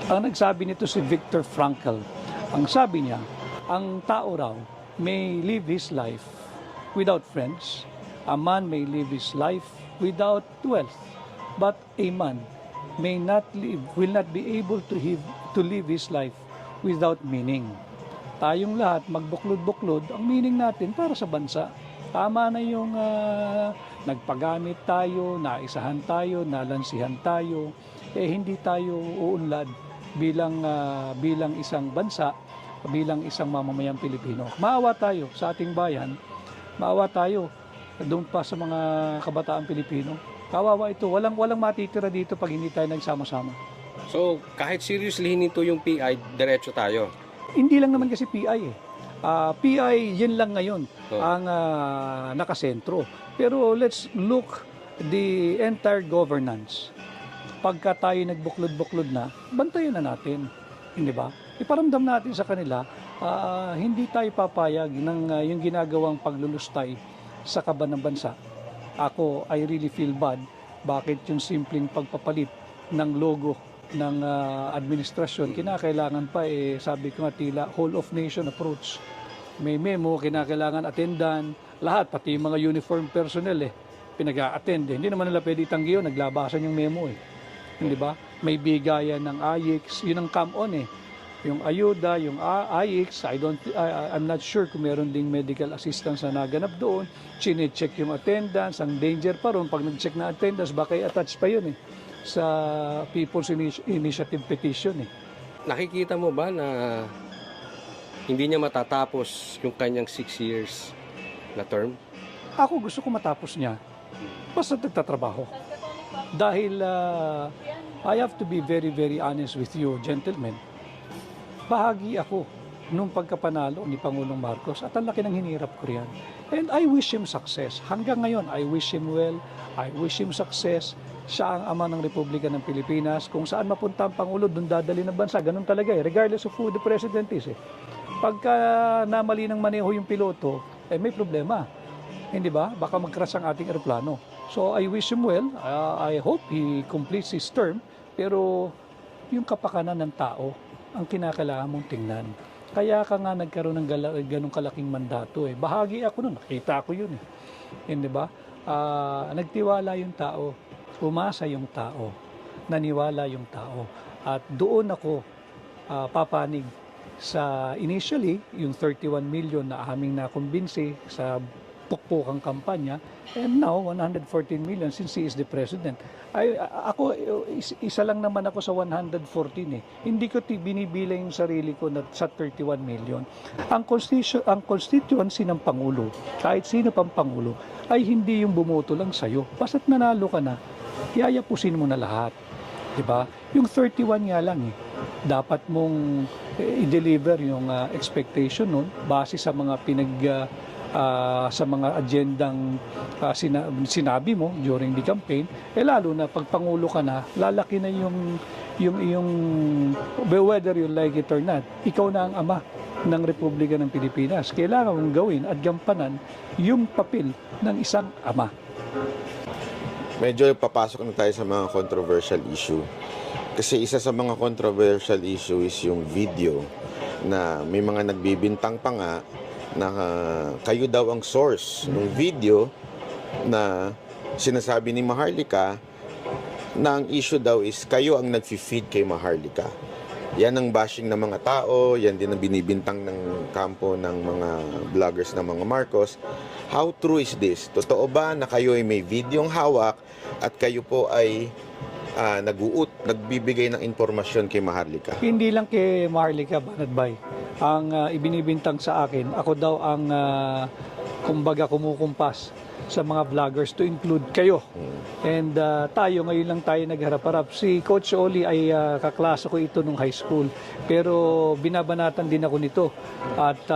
nagsabi nito si Viktor Frankl. Ang sabi niya, ang tao raw may live his life without friends. A man may live his life without wealth. But a man will not be able to live his life without meaning. Tayong lahat magbuklod-buklod, ang meaning natin para sa bansa. Tama na yung nagpagamit tayo, naisahan tayo, nalansihan tayo, hindi tayo uunlad bilang isang bansa, bilang isang mamamayang Pilipino. Maawa tayo sa ating bayan, maawa tayo doon pa sa mga kabataan Pilipino. Kawawa ito, walang matitira dito pag hindi tayo nagsama-sama. So, kahit seriously hinito yung PI, diretso tayo. Hindi lang naman kasi PI eh. PI, yun lang ngayon ang nakasentro. Pero let's look the entire governance. Pagka tayo nagbuklod-buklod na, bantayan na natin. Hindi ba? Iparamdam natin sa kanila, hindi tayo papayag ng yung ginagawang paglulustay sa kaban ng bansa. Ako, I really feel bad. Bakit yung simpleng pagpapalit ng logo ng administrasyon, kinakailangan pa sabi ko nga tila whole of nation approach. May memo, kinakailangan attendan, lahat, pati yung mga uniform personnel pinag-a-attend. Hindi naman nila pwede tanggiyo, naglabasan yung memo Hindi ba? May bigayan ng AIX, yun ang come-on Yung ayuda, yung AIX, I'm not sure kung meron ding medical assistance na naganap doon. Chine-check yung attendance, ang danger pa ron pag nag-check na attendance, baka i-attach pa yun sa People's Initiative Petition Nakikita mo ba na hindi niya matatapos yung kanyang 6 years na term? Ako gusto ko matapos niya. Basta nagtatrabaho. Dahil I have to be very, very honest with you, gentlemen. Bahagi ako nung pagkapanalo ni Pangulong Marcos at ang laki ng hinirap ko riyan. And I wish him success. Hanggang ngayon, I wish him well. I wish him success. Siya ang ama ng Republika ng Pilipinas. Kung saan mapunta ang Pangulo, doon dadali ng bansa. Ganun talaga regardless of who the president is Pagka namali ng maneho yung piloto, may problema. Hindi ba? Baka mag-crash ang ating eroplano. So I wish him well. I hope he completes his term. Pero yung kapakanan ng tao, ang kinakailangan mong tingnan. Kaya ka nga nagkaroon ng ganong kalaking mandato Bahagi ako nun, nakita ko yun Hindi ba? Nagtiwala yung tao, umasa yung tao, naniwala yung tao. At doon ako papanig sa initially, yung 31 million na aming nakumbinsi sa pukpukang kampanya, and now 114 million since he is the president. Ako, isa lang naman ako sa 114 Hindi ko binibilang yung sarili ko na sa 31 million. Ang constituency ng Pangulo, kahit sino pang Pangulo, ay hindi yung bumoto lang sa'yo. Basta't nanalo ka na, yayapusin mo na lahat. Diba? Yung 31 nga lang dapat mong i-deliver yung expectation nun base sa mga sa mga agendang sinabi mo during the campaign, lalo na pag Pangulo ka na, lalaki na yung iyong, whether you like it or not, ikaw na ang ama ng Republika ng Pilipinas. Kailangan mong gawin at gampanan yung papel ng isang ama. Medyo papasok na tayo sa mga controversial issue. Kasi isa sa mga controversial issue is yung video na may mga nagbibintang pa nga na kayo daw ang source ng video na sinasabi ni Maharlika na ang issue daw is kayo ang nag-feed kay Maharlika. Yan ang bashing ng mga tao, yan din ang binibintang ng kampo ng mga vloggers ng mga Marcos. How true is this? Totoo ba na kayo ay may videong hawak at kayo po ay nagbibigay ng impormasyon kay Maharlika? Hindi lang kay Maharlika, Banat Bay. Ang ibinibintang sa akin, ako daw ang kumbaga kumukumpas sa mga vloggers to include kayo. And tayo, ngayon lang tayo nagharap-harap. Si Coach Oli ay kaklase ko ito nung high school. Pero binabanatan din ako nito. At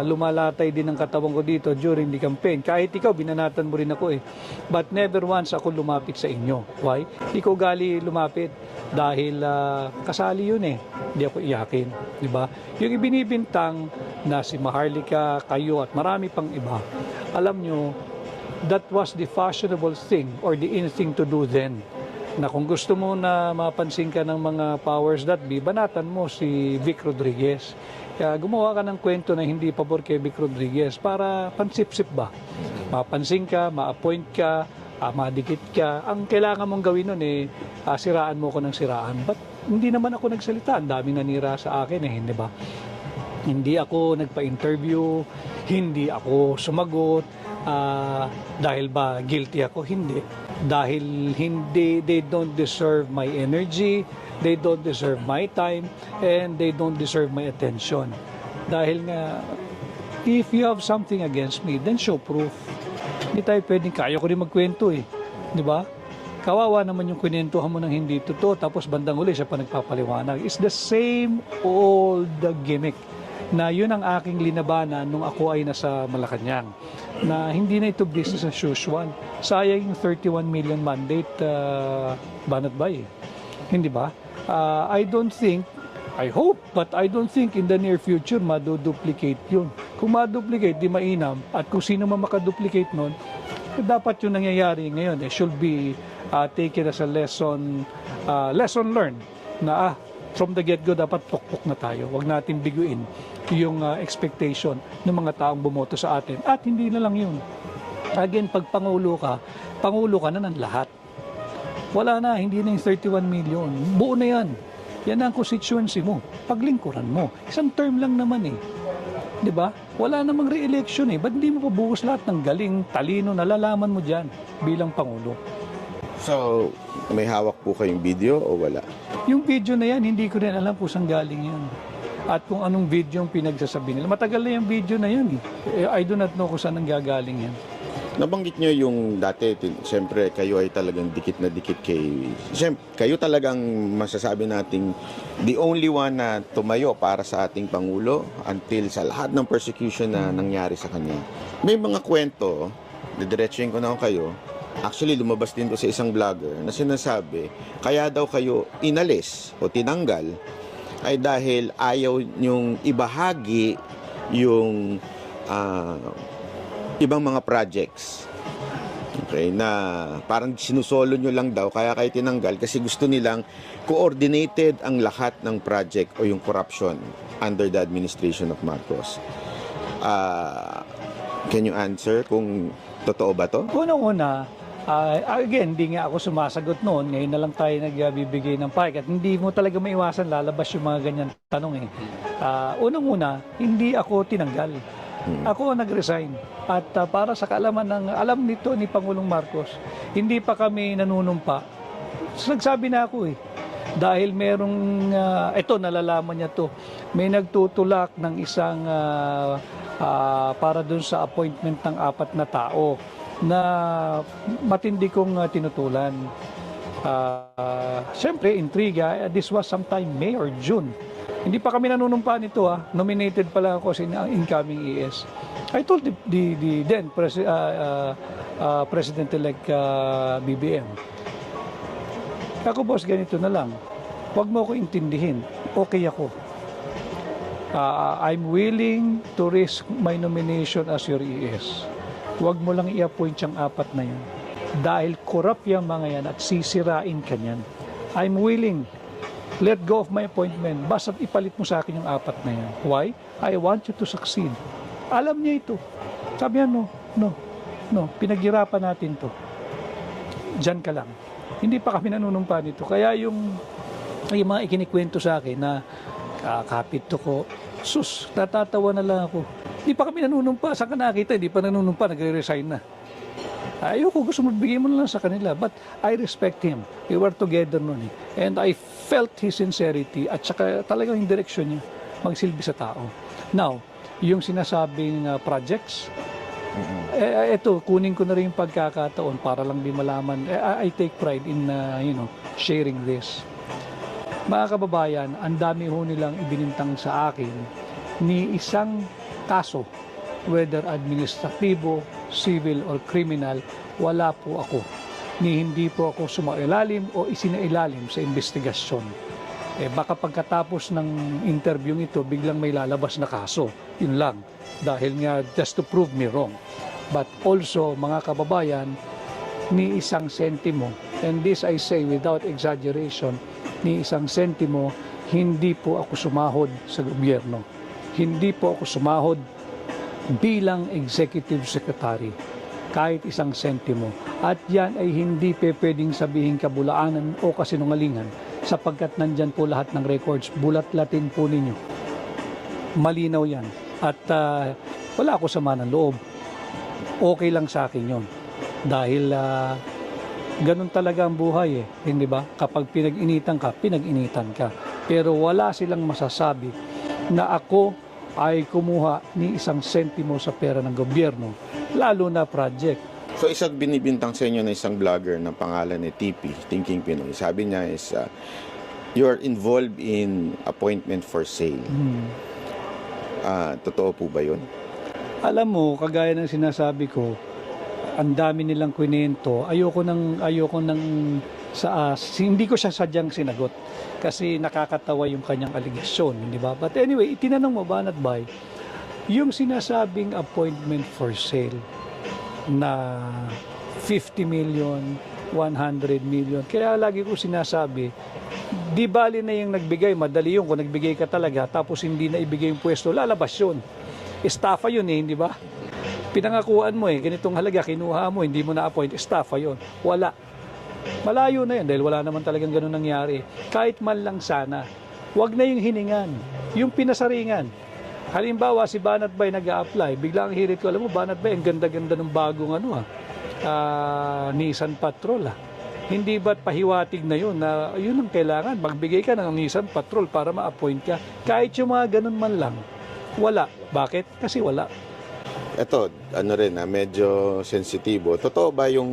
lumalatay din ang katawan ko dito during the campaign. Kahit ikaw, binanatan mo rin ako But never once ako lumapit sa inyo. Why? Hindi ko gali lumapit. Dahil kasali yun Hindi ako iyakin. Diba? Yung ibinibintang na si Maharlika, kayo at marami pang iba, alam nyo, that was the fashionable thing or the in thing to do then. na kung gusto mo na mapansin ka ng mga powers that be, banatan mo si Vic Rodriguez. Kaya gumawa ka ng kwento na hindi pabor kay Vic Rodriguez para pansip-sip ba? Mapansin ka, ma-appoint ka, madikit ka. Ang kailangan mong gawin nun siraan mo ko ng siraan. But hindi naman ako nagsalita. Ang daming nanira sa akin hindi ba? Hindi ako nagpa-interview, hindi ako sumagot. Dahil ba guilty ako? Hindi. Dahil they don't deserve my energy, they don't deserve my time, and they don't deserve my attention. Dahil nga, if you have something against me, then show proof. Hindi tayo pwedeng, kaya ko rin magkwento Di ba? Kawawa naman yung kwentuhan mo ng hindi totoo, tapos bandang uli siya pa nagpapaliwanag. It's the same old gimmick na yun ang aking linabanan nung ako ay nasa Malacanang. Na hindi na ito business as usual. Sayang yung 31 million mandate banat bay. Hindi ba? I don't think, I hope, but I don't think in the near future maduduplicate yun. Kung maduplicate, di mainam. At kung sino man makaduplicate nun, dapat yung nangyayari ngayon should be taken as a lesson learned na from the get-go dapat pukpok na tayo. Huwag natin biguin yung expectation ng mga taong bumoto sa atin. At hindi na lang yun. Again, pag pangulo ka na ng lahat. Wala na, hindi na yung 31 million. Buo na yan. Yan ang constituency mo. Paglingkuran mo. Isang term lang naman Di ba? Wala namang re-election Ba't hindi mo pabuhos lahat ng galing, talino, nalalaman mo dyan bilang pangulo? So, may hawak po kayong video o wala? Yung video na yan, hindi ko rin alam kung saan galing yan. At kung anong video yung pinagsasabi nila. Matagal na yung video na yan I do not know kung saan ang gagaling yan. Nabanggit nyo yung dati, siyempre kayo ay talagang dikit na dikit siyempre, kayo talagang masasabi nating the only one na tumayo para sa ating Pangulo until sa lahat ng persecution na nangyari sa kanya. May mga kwento, didiretsuhin ko na kayo, actually lumabas din to sa isang vlogger na sinasabi, kaya daw kayo inalis o tinanggal ay dahil ayaw nyong ibahagi yung ibang mga projects. Okay, na parang sinusolo nyo lang daw kaya kayo tinanggal kasi gusto nilang coordinated ang lahat ng project o yung corruption under the administration of Marcos. Can you answer kung totoo ba to? Unang-una, again, hindi nga ako sumasagot noon. Ngayon na lang tayo nagbibigay ng pahig at hindi mo talaga maiwasan lalabas yung mga ganyan tanong Unang-una, hindi ako tinanggal. Ako nag-resign. At para sa kaalaman ng alam nito ni Pangulong Marcos, hindi pa kami nanunumpa. Nagsabi na ako dahil merong, ito nalalaman niya to, may nagtutulak ng isang para dun sa appointment ng 4 na tao na matindi kong tinutulan. Siyempre, intriga, this was sometime May or June. Hindi pa kami nanunumpa nito Nominated pa lang ako sa incoming ES. I told the then President-elect BBM. Ako boss, ganito na lang. Huwag mo ako intindihin. Okay ako. I'm willing to risk my nomination as your ES. Huwag mo lang i-appoint siyang 4 na yan. Dahil corrupt yung mga yan at sisirain ka niyan. I'm willing. Let go of my appointment. Basta ipalit mo sa akin yung 4 na yan. Why? I want you to succeed. Alam niya ito. Sabi niya, no. Pinaghirapan natin to. Diyan ka lang. Hindi pa kami nanunumpa nito. Kaya yung mga ikinikwento sa akin na kapit to ko, sus, natatawa na lang ako. Hindi pa kami nanunumpa. Saan ka nakita? Hindi pa nanunumpa. Nagre-resign na. Ayoko, gusto mo bigay mo na lang sa kanila. But I respect him. We were together noon And I felt his sincerity at saka talagang yung direksyon niya magsilbi sa tao. Now, yung sinasabing projects, ito, kunin ko na rin yung pagkakataon para lang di malaman. I take pride in sharing this. Mga kababayan, ang dami ho nilang ibinintang sa akin ni isang kaso, whether administratibo, civil, or criminal, wala po ako. Hindi po ako sumailalim o isinailalim sa investigasyon. Baka pagkatapos ng interview ito, biglang may lalabas na kaso. Yun lang. Dahil nga, just to prove me wrong. But also, mga kababayan, ni isang sentimo, and this I say without exaggeration, ni isang sentimo, hindi po ako sumahod sa gobyerno. Hindi po ako sumahod bilang executive secretary. Kahit isang sentimo. At yan ay hindi pwedeng sabihin kabulaanan o kasinungalingan sapagkat nandyan po lahat ng records. Bulat-latin po ninyo. Malinaw yan. At wala ako sama ng loob. Okay lang sa akin yon. Dahil ganun talaga ang buhay eh. Hindi ba? Kapag pinag-initan ka, pinag-initan ka. Pero wala silang masasabi na ako ay kumuha ni isang sentimo sa pera ng gobyerno, lalo na project. So isang binibintang sa inyo na isang vlogger na pangalan ni TP, Thinking Pinoy. Sabi niya is, you're involved in appointment for sale. Totoo po ba yun? Alam mo, kagaya ng sinasabi ko, ang dami nilang kwento. Ayoko nang hindi ko siya sadyang sinagot kasi nakakatawa yung kanyang aligasyon, hindi ba? But anyway, itinanong mo Banat Bay, yung sinasabing appointment for sale na 50 million, 100 million. Kaya lagi ko sinasabi, di bali na yung nagbigay, madali yun kung nagbigay ka talaga tapos hindi na ibigay yung pwesto, lalabas yun. Estafa yun hindi ba? Pinangakuan mo ganitong halaga, kinuha mo, hindi mo na-appoint, estafa yun. Wala. Malayo na yan dahil wala naman talagang ganun nangyari. Kahit man lang sana, wag na yung hiningan, yung pinasaringan. Halimbawa, si Banat Bay nag-a-apply, biglang hirit ko, alam mo, Banat Bay, ang ganda-ganda ng bagong Nissan Patrol Hindi ba't pahiwatig na yun na yun ang kailangan, magbigay ka ng Nissan Patrol para ma-appoint ka. Kahit yung mga ganun man lang, wala. Bakit? Kasi wala. Ito, medyo sensitibo. Totoo ba yung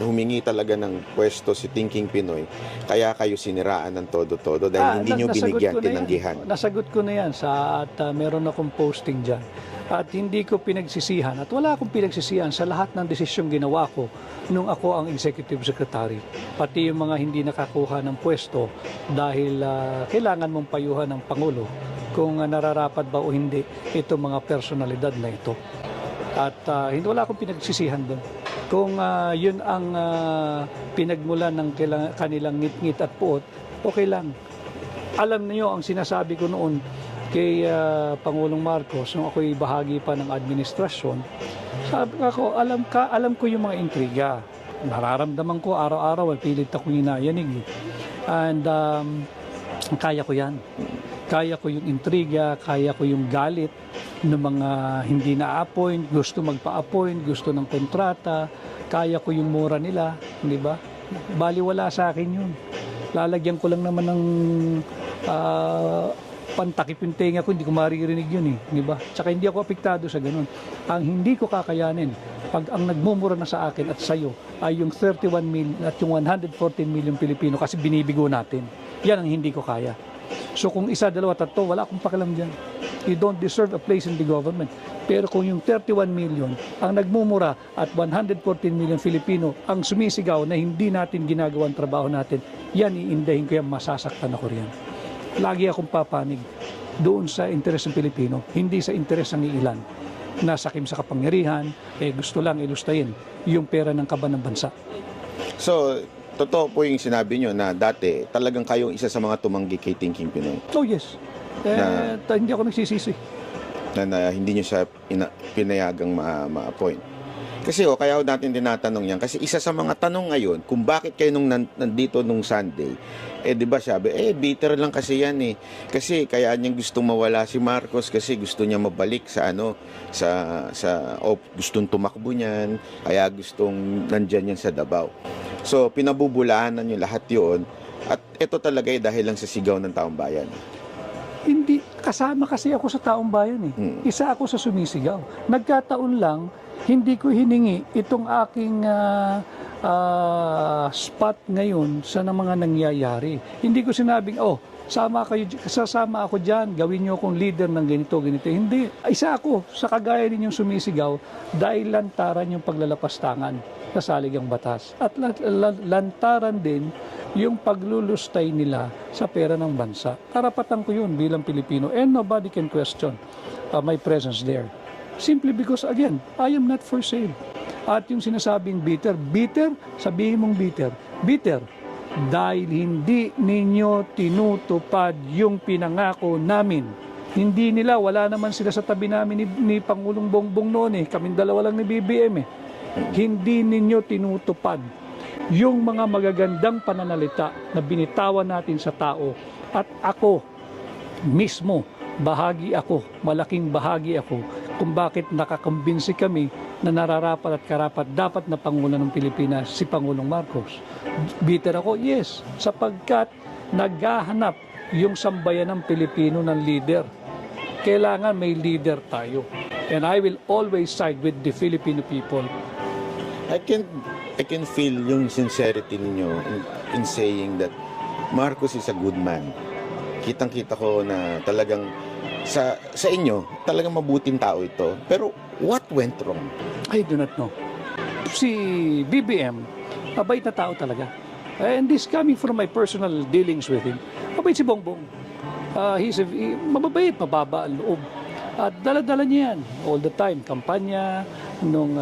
humingi talaga ng pwesto si Thinking Pinoy, kaya kayo siniraan ng todo-todo dahil hindi nyo binigyan, tinanggihan? Nasagot ko na yan at meron akong posting dyan. At hindi ko pinagsisihan at wala akong pinagsisihan sa lahat ng desisyong ginawa ko nung ako ang executive secretary. Pati yung mga hindi nakakuha ng pwesto dahil kailangan mong payuhan ng Pangulo kung nararapat ba o hindi itong mga personalidad na ito. At hindi wala akong pinagsisihan doon. Kung yun ang pinagmulan ng kanilang ngit-ngit at puot, okay lang. Alam niyo ang sinasabi ko noon kay Pangulong Marcos nung ako'y bahagi pa ng administrasyon. Sabi ko, alam ko yung mga intriga. Nararamdaman ko araw-araw, pilit akong inayanig. And kaya ko yan. Kaya ko yung intriga, kaya ko yung galit ng mga hindi na-appoint, gusto magpa-appoint, gusto ng kontrata, kaya ko yung mura nila, di ba? Baliwala sa akin yun. Lalagyan ko lang naman ng pantakip yung tenga ko, hindi ko maririnig yun di ba? Tsaka hindi ako apektado sa ganun. Ang hindi ko kakayanin, pag ang nagmumura na sa akin at sa'yo ay yung 31 million at yung 114 million Pilipino kasi binibigo natin. Yan ang hindi ko kaya. So kung isa, dalawa, tatlo, wala akong pakialam dyan. You don't deserve a place in the government. Pero kung yung 31 million ang nagmumura at 114 million Filipino ang sumisigaw na hindi natin ginagawa ang trabaho natin, yan iindahin ko yan, masasaktan ako riyan. Lagi akong papanig doon sa interes ng Pilipino, hindi sa interes ng ilan. Nasakim sa kapangyarihan, gusto lang ilustayin yung pera ng kaban ng bansa. So, totoo po yung sinabi nyo na dati talagang kayong isa sa mga tumanggi kay Thinking Pinoy. Oh yes. Hindi ako nagsisisi. Na hindi nyo siya pinayagang ma-appoint. Kasi kaya natin tinatanong yan. Kasi isa sa mga tanong ngayon, kung bakit kayo nandito nung Sunday, di ba sabi, bitter lang kasi yan Kasi kaya niyang gustong mawala si Marcos kasi gusto niya mabalik sa gustong tumakbo niyan, kaya gustong nandyan yan sa Davao. So, pinabubulaanan nyo lahat yun. At ito talaga dahil lang sa sigaw ng taong bayan. Hindi, kasama kasi ako sa taong bayan Isa ako sa sumisigaw. Nagkataon lang, hindi ko hiningi itong aking spot ngayon sa mga nangyayari. Hindi ko sinabing, sasama ako dyan, gawin niyo akong leader ng ganito. Hindi. Isa ako sa kagaya ninyong sumisigaw dahil lantaran yung paglalapastangan sa saligang batas. At lantaran din yung paglulustay nila sa pera ng bansa. Karapatan ko yun bilang Pilipino and nobody can question my presence there. Simply because, again, I am not for sale. At yung sinasabing bitter, sabihin mong bitter, dahil hindi ninyo tinutupad yung pinangako namin. Hindi nila, wala naman sila sa tabi namin ni Pangulong Bongbong noon kaming dalawa lang ni BBM Hindi ninyo tinutupad yung mga magagandang pananalita na binitawan natin sa tao. At ako mismo, malaking bahagi ako kung bakit nakakumbinsi kami na nararapat at karapat dapat na Pangulo ng Pilipinas si Pangulong Marcos. Bitter ako, yes, sapagkat naghahanap yung sambayan ng Pilipino ng leader. Kailangan may leader tayo. And I will always side with the Filipino people. I can feel yung sincerity ninyo in saying that Marcos is a good man. Kitang-kita ko na talagang sa inyo, talagang mabuting tao ito. Pero what went wrong? I do not know. Si BBM, mabait na tao talaga. And this coming from my personal dealings with him, mabait si Bongbong. Mababait, mababa ang loob. At dala-dala niya yan all the time. Kampanya, nung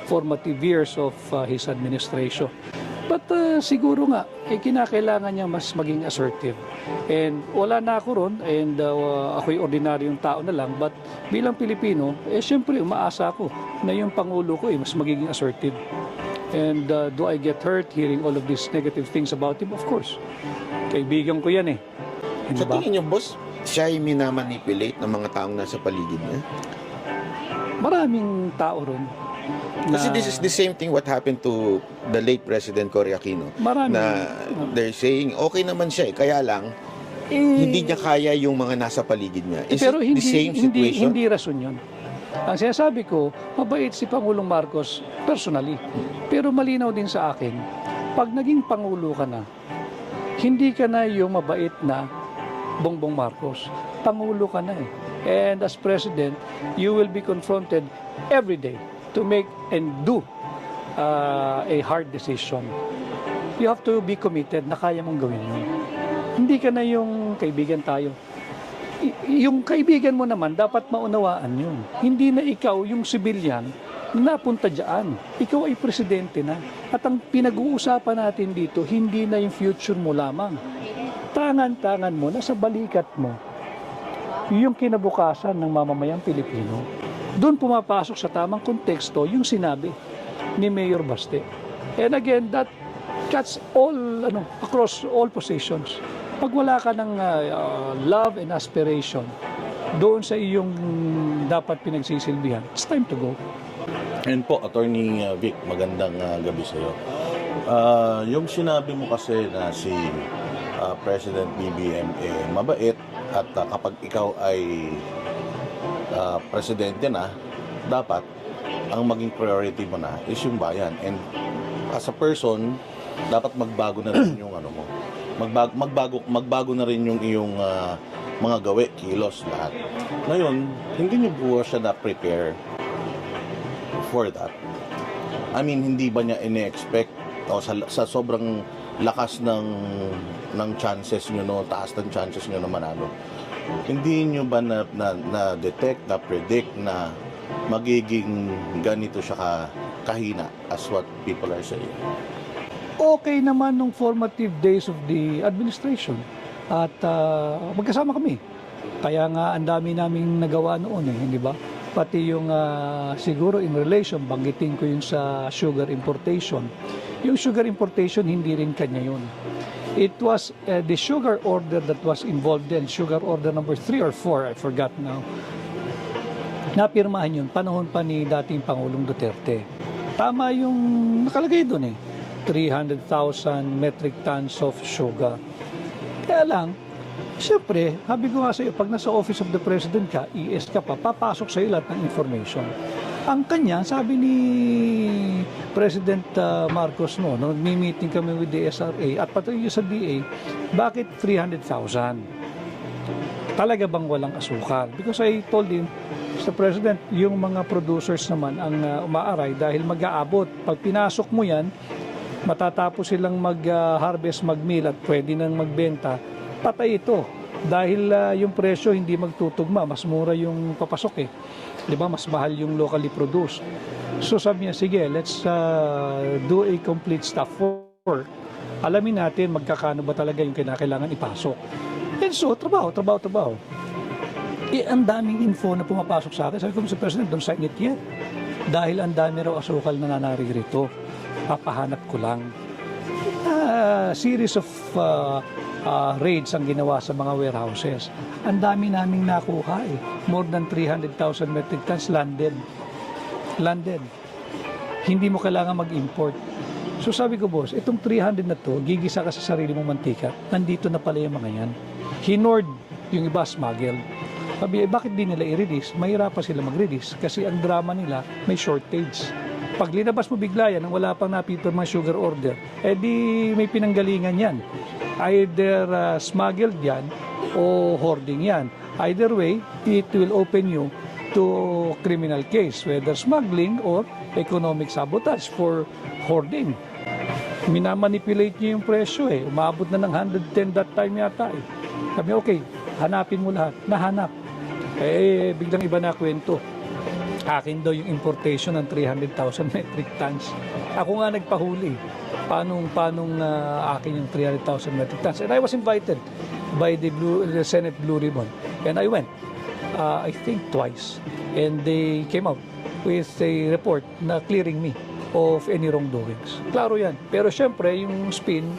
formative years of his administration. But siguro nga, kinakailangan niya mas maging assertive. And wala na ako ron, and ako'y ordinaryong tao na lang, but bilang Pilipino, syempre umaasa ako na yung Pangulo ko mas magiging assertive. And do I get hurt hearing all of these negative things about him? Of course. Kaibigan ko yan Sa tingin niyo, boss, siya ay minamanipulate ng mga taong nasa paligid niya? Maraming tao ron. Kasi this is the same thing what happened to the late President Cory Aquino. Na they're saying, okay naman siya kaya lang, hindi niya kaya yung mga nasa paligid niya. Is pero it the same situation? Hindi rason yun. Ang sinasabi ko, mabait si Pangulong Marcos personally. Pero malinaw din sa akin, pag naging Pangulo ka na, hindi ka na yung mabait na Bongbong Marcos. Pangulo ka na And as President, you will be confronted every day to make and do a hard decision. You have to be committed na kaya mong gawin yun. Hindi ka na yung kaibigan tayo. Yung kaibigan mo naman, dapat maunawaan yun. Hindi na ikaw yung civilian na napunta dyan. Ikaw ay presidente na. At ang pinag-uusapan natin dito, hindi na yung future mo lamang. Tangan-tangan mo, nasa balikat mo, yung kinabukasan ng mamamayang Pilipino. Doon pumapasok sa tamang konteksto yung sinabi ni Mayor Baste. And again, that cuts across all positions. Pag wala ka ng love and aspiration doon sa iyong dapat pinagsisilbihan, it's time to go. And po, Attorney Vic, magandang gabi sa iyo. Yung sinabi mo kasi na si President BBM mabait at kapag ikaw ay presidente na, dapat ang maging priority mo na is yung bayan. And as a person, dapat magbago na rin yung mo. Magbago na rin yung iyong mga gawe, kilos, lahat. Ngayon, hindi niyo po siya na-prepare for that. I mean, hindi ba niya ine-expect o sa sobrang lakas ng chances niyo, taas ng chances niyo na manalo. Hindi nyo ba na-detect, na-predict na magiging ganito siya kahina as what people are saying? Okay naman nung formative days of the administration. At magkasama kami. Kaya nga ang dami naming nagawa noon di ba? Pati yung siguro in relation, banggitin ko yung sa sugar importation. Yung sugar importation, hindi rin kanya yun. It was the sugar order that was involved in, sugar order number 3 or 4, I forgot now. Napirmahan yun, panahon pa ni dating Pangulong Duterte. Tama yung nakalagay doon 300,000 metric tons of sugar. Kaya lang, siyempre, sabi ko nga sa iyo, pag nasa Office of the President ka, ES ka pa, papasok sa iyo lahat ng information. Ang kanya, sabi ni President Marcos nung nagmi-meeting kami with the SRA at pati sa DA, bakit 300,000? Talaga bang walang asukal? Because I told him, Mr. President, yung mga producers naman ang umaaray dahil mag-aabot. Pag pinasok mo yan, matatapos silang mag-harvest, mag-mill at pwede nang magbenta, patay ito. Dahil yung presyo hindi magtutugma, mas mura yung papasok Di ba? Mas mahal yung locally produced. So sabi niya, sige, let's do a complete staff work. Alamin natin magkakano ba talaga yung kinakailangan ipasok. And so, trabaho. Ang daming info na pumapasok sa akin. Sabi ko, Mr. President, don't sign it yet. Dahil ang dami raw asukal na nanarito. Papahanap ko lang. Series of raids ang ginawa sa mga warehouses. Ang dami naming nakuha eh. More than 300,000 metric tons landed. Hindi mo kailangan mag-import. So sabi ko, boss, itong 300 na to, gigisa ka sa sarili mong mantika. Nandito na pala yung mga yan. Hinord, yung iba smuggled. Sabi, bakit di nila i-release? Mahirapan sila mag-release kasi ang drama nila may shortage. Pag linabas mo bigla yan, nang wala pang napipirmang sugar order, di may pinanggalingan yan. Either smuggled yan o hoarding yan. Either way, it will open you to criminal case, whether smuggling or economic sabotage for hoarding. Minamanipulate niyo yung presyo eh. Umabot na ng 110 that time yata eh. Sabi, okay, hanapin mo lahat. Nahanap. Biglang iba na kwento. Akin daw yung importation ng 300,000 metric tons. Ako nga nagpahuli. Paanong akin yung 300,000 metric tons? And I was invited by the Senate Blue Ribbon. And I went, I think twice. And they came out with a report na clearing me of any wrongdoings. Klaro yan. Pero syempre, yung spin,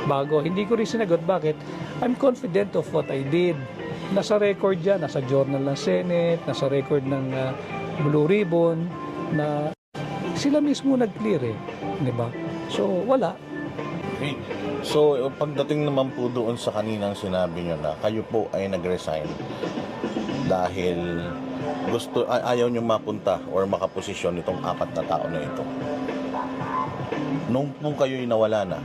bago, hindi ko rin sinagot. Bakit? I'm confident of what I did. Nasa record yan, nasa journal ng Senate, nasa record ng Blue Ribbon, na sila mismo nag-clear eh. Diba? So, wala. Okay. So, pagdating naman po doon sa kaninang sinabi nyo na kayo po ay nag-resign dahil ayaw nyo mapunta or makaposisyon itong 4 na tao na ito. Nung po kayo'y nawala na,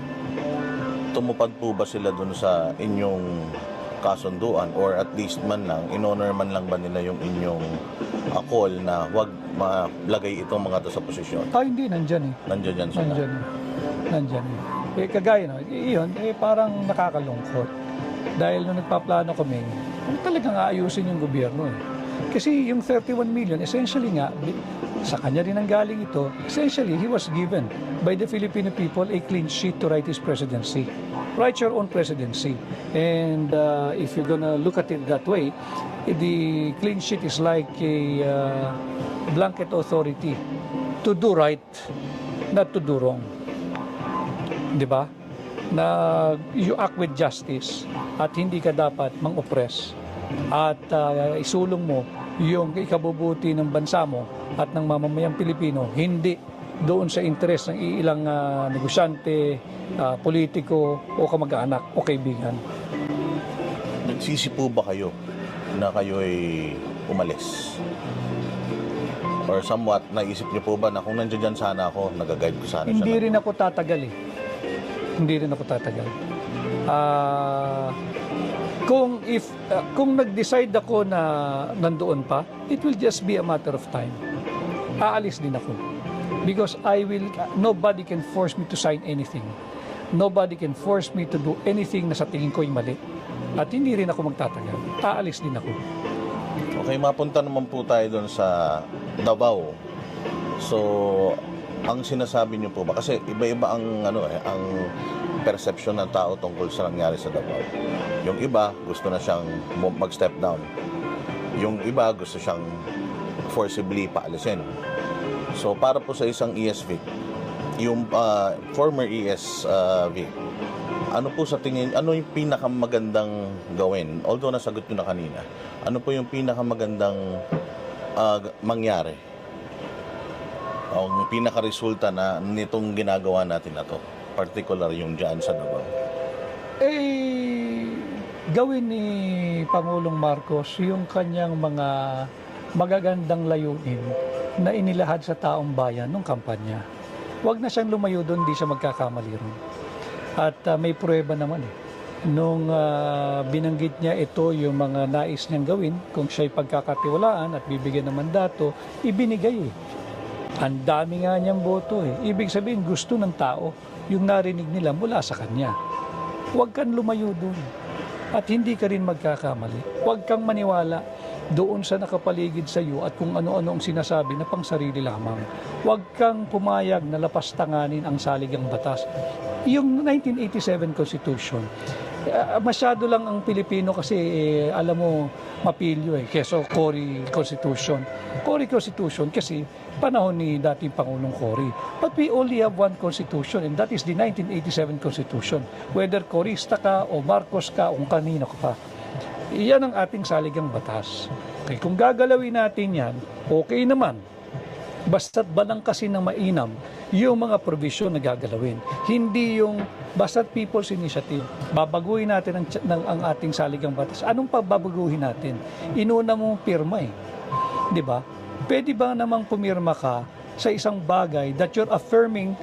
tumupad po ba sila doon sa inyong kasunduan or at least man lang, in-honor man lang ba nila yung inyong call na wag malagay itong mga to sa posisyon? Hindi, nandyan eh. Nandyan sila? Nandyan eh. Kagaya no, iyon, parang nakakalungkot. Dahil nung nagpaplano kami, talagang aayusin yung gobyerno eh. Kasi yung 31 million, essentially nga, sa kanya rin ang galing ito, essentially, he was given by the Filipino people a clean sheet to write his presidency. Write your own presidency. And if you're gonna look at it that way, the clean sheet is like a blanket authority to do right, not to do wrong. Di ba? Na you act with justice at hindi ka dapat mang-oppress. At isulong mo yung ikabubuti ng bansa mo at ng mamamayang Pilipino, hindi doon sa interes ng ilang negosyante, politiko o kamag-anak o kaibigan. Nagsisi po ba kayo na kayo ay umalis? Or somewhat, naisip niyo po ba na kung nandiyan sana ako, nag-guide ko sana siya? Hindi rin ako tatagal eh. Hindi rin ako tatagal. Kung nag-decide ako na nandoon pa, it will just be a matter of time. Aalis din ako. Because nobody can force me to sign anything. Nobody can force me to do anything na sa tingin ko'y mali. At hindi rin ako magtatagal. Aalis din ako. Okay, mapunta naman po tayo doon sa Davao. So, ang sinasabi niyo po ba? Kasi iba-iba ang perception ng tao tungkol sa nangyari sa Davao. Yung iba, gusto na siyang mag-step down. Yung iba, gusto siyang forcibly paalisin. So, para po sa isang ESV, yung former ESV, ano po sa tingin, ano yung pinakamagandang gawin? Although nasagot nyo na kanina, ano po yung pinakamagandang mangyari? Ang pinaka-resulta na nitong ginagawa natin na to, particular yung dyan sa Davao? Gawin ni Pangulong Marcos yung kanyang mga magagandang layunin na inilahad sa taong bayan ng kampanya. Huwag na siyang lumayo doon, di siya magkakamali ron. At may pruweba naman eh. Nung binanggit niya ito yung mga nais niyang gawin, kung siya'y pagkakatiwalaan at bibigyan ng mandato, ibinigay eh. Ang dami nga niyang boto eh. Ibig sabihin, gusto ng tao yung narinig nila mula sa kanya. Huwag kang lumayo doon. At hindi ka rin magkakamali. Huwag kang maniwala doon sa nakapaligid sa iyo at kung ano-ano ang sinasabi na pang sarili lamang. Huwag kang pumayag na lapastanganin ang saligang batas. Yung 1987 Constitution, masyado lang ang Pilipino kasi alam mo mapilyo keso Cory Constitution. Cory Constitution kasi panahon ni dating Pangulong Cory. But we only have one Constitution and that is the 1987 Constitution. Whether Corista ka o Marcos ka o kanino ka pa. Iyan ang ating saligang batas. Okay, kung gagalawin natin yan, okay naman. Basta't balang kasi ng mainam yung mga provision na gagalawin. Hindi yung basta't people's initiative. Babaguhin natin ang ating saligang batas. Anong pababaguhin natin? Inuna mong pirma Di ba? Pwede ba namang pumirma ka sa isang bagay that you're affirming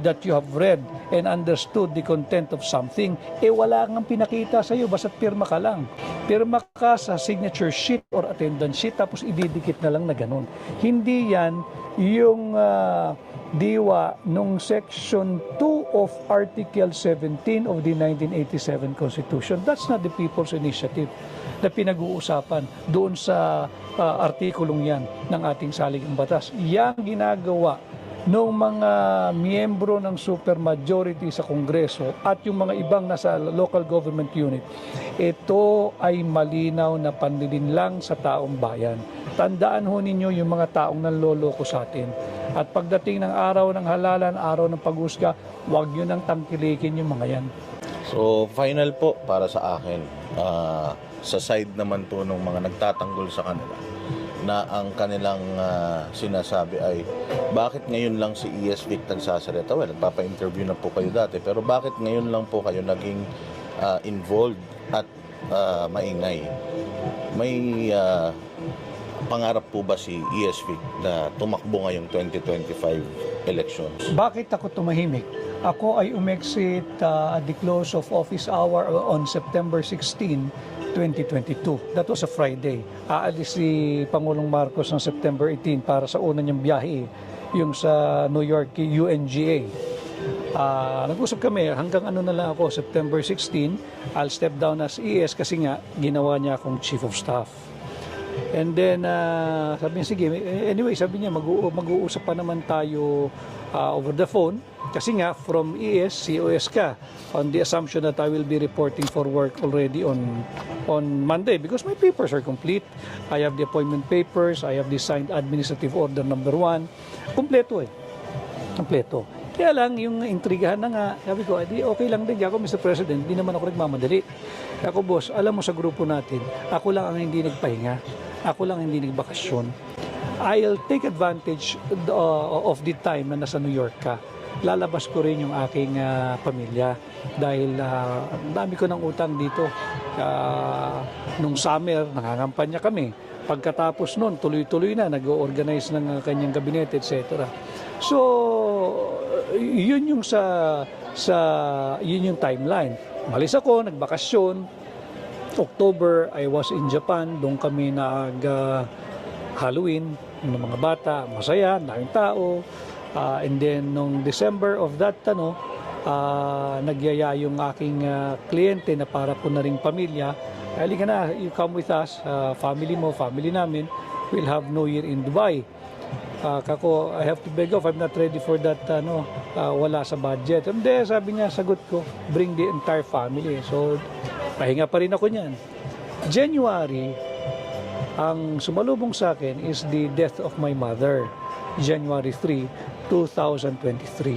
that you have read and understood the content of something, wala kang pinakita sa iyo, basta't pirma ka lang. Pirma ka sa signature sheet or attendance sheet, tapos ididikit na lang na ganun. Hindi yan yung diwa nung Section 2 of Article 17 of the 1987 Constitution. That's not the people's initiative na pinag-uusapan doon sa artikulong yan ng ating saligang batas. Yang ginagawa ng mga miyembro ng supermajority sa Kongreso at yung mga ibang nasa local government unit, ito ay malinaw na panlilinlang sa taong bayan. Tandaan ho ninyo yung mga taong nanloloko sa atin. At pagdating ng araw ng halalan, araw ng paghusga, huwag nyo nang tangkilikin yung mga yan. So, final po para sa akin, sa side naman po ng mga nagtatanggol sa kanila, na ang kanilang sinasabi ay bakit ngayon lang si ES Vic nagsasalita? Well, nagpapa-interview na po kayo dati, pero bakit ngayon lang po kayo naging involved at maingay? May pangarap po ba si ES Vic na tumakbo ngayong 2025 elections? Bakit ako tumahimik? Ako ay umexit at the close of office hour on September 16, 2022. That was a Friday. Aalis si Pangulong Marcos ng September 18 para sa una niyang biyahe, yung sa New York UNGA. Nag-usap kami hanggang na lang ako, September 16, I'll step down as ES kasi nga ginawa niya akong Chief of Staff. And then, sabi niya, sige, anyway, sabi niya, mag-uusap pa naman tayo over the phone. Kasi nga, from ES, COS ka, on the assumption that I will be reporting for work already on Monday because my papers are complete. I have the appointment papers, I have the signed administrative order number 1. Kompleto Kompleto. Kaya lang, yung intrigahan na nga, sabi ko, okay lang din ako, Mr. President, hindi naman ako nagmamadali. Ako, boss, alam mo sa grupo natin, ako lang ang hindi nagpahinga. Ako lang hindi nagbakasyon. I'll take advantage of the time na nasa New York ka. Lalabas ko rin yung aking pamilya dahil dami ko ng utang dito. Nung summer, nangangampanya kami. Pagkatapos nun, tuloy-tuloy na, nag-organize ng kanyang gabinete, etc. So, yun yung yun yung timeline. Malis ako, nagbakasyon. October, I was in Japan. Doon kami Halloween ng mga bata, masaya, daming tao. And then, nung December of that, nagyaya yung aking kliyente na para po na ring pamilya. Halika na, you come with us, family mo, family namin. We'll have New Year in Dubai. Kako, I have to beg off, I'm not ready for that, wala sa budget. And then, sabi niya, sagot ko, bring the entire family. So, pahinga pa rin ako niyan. January, ang sumalubong sa akin is the death of my mother, January 3, 2023.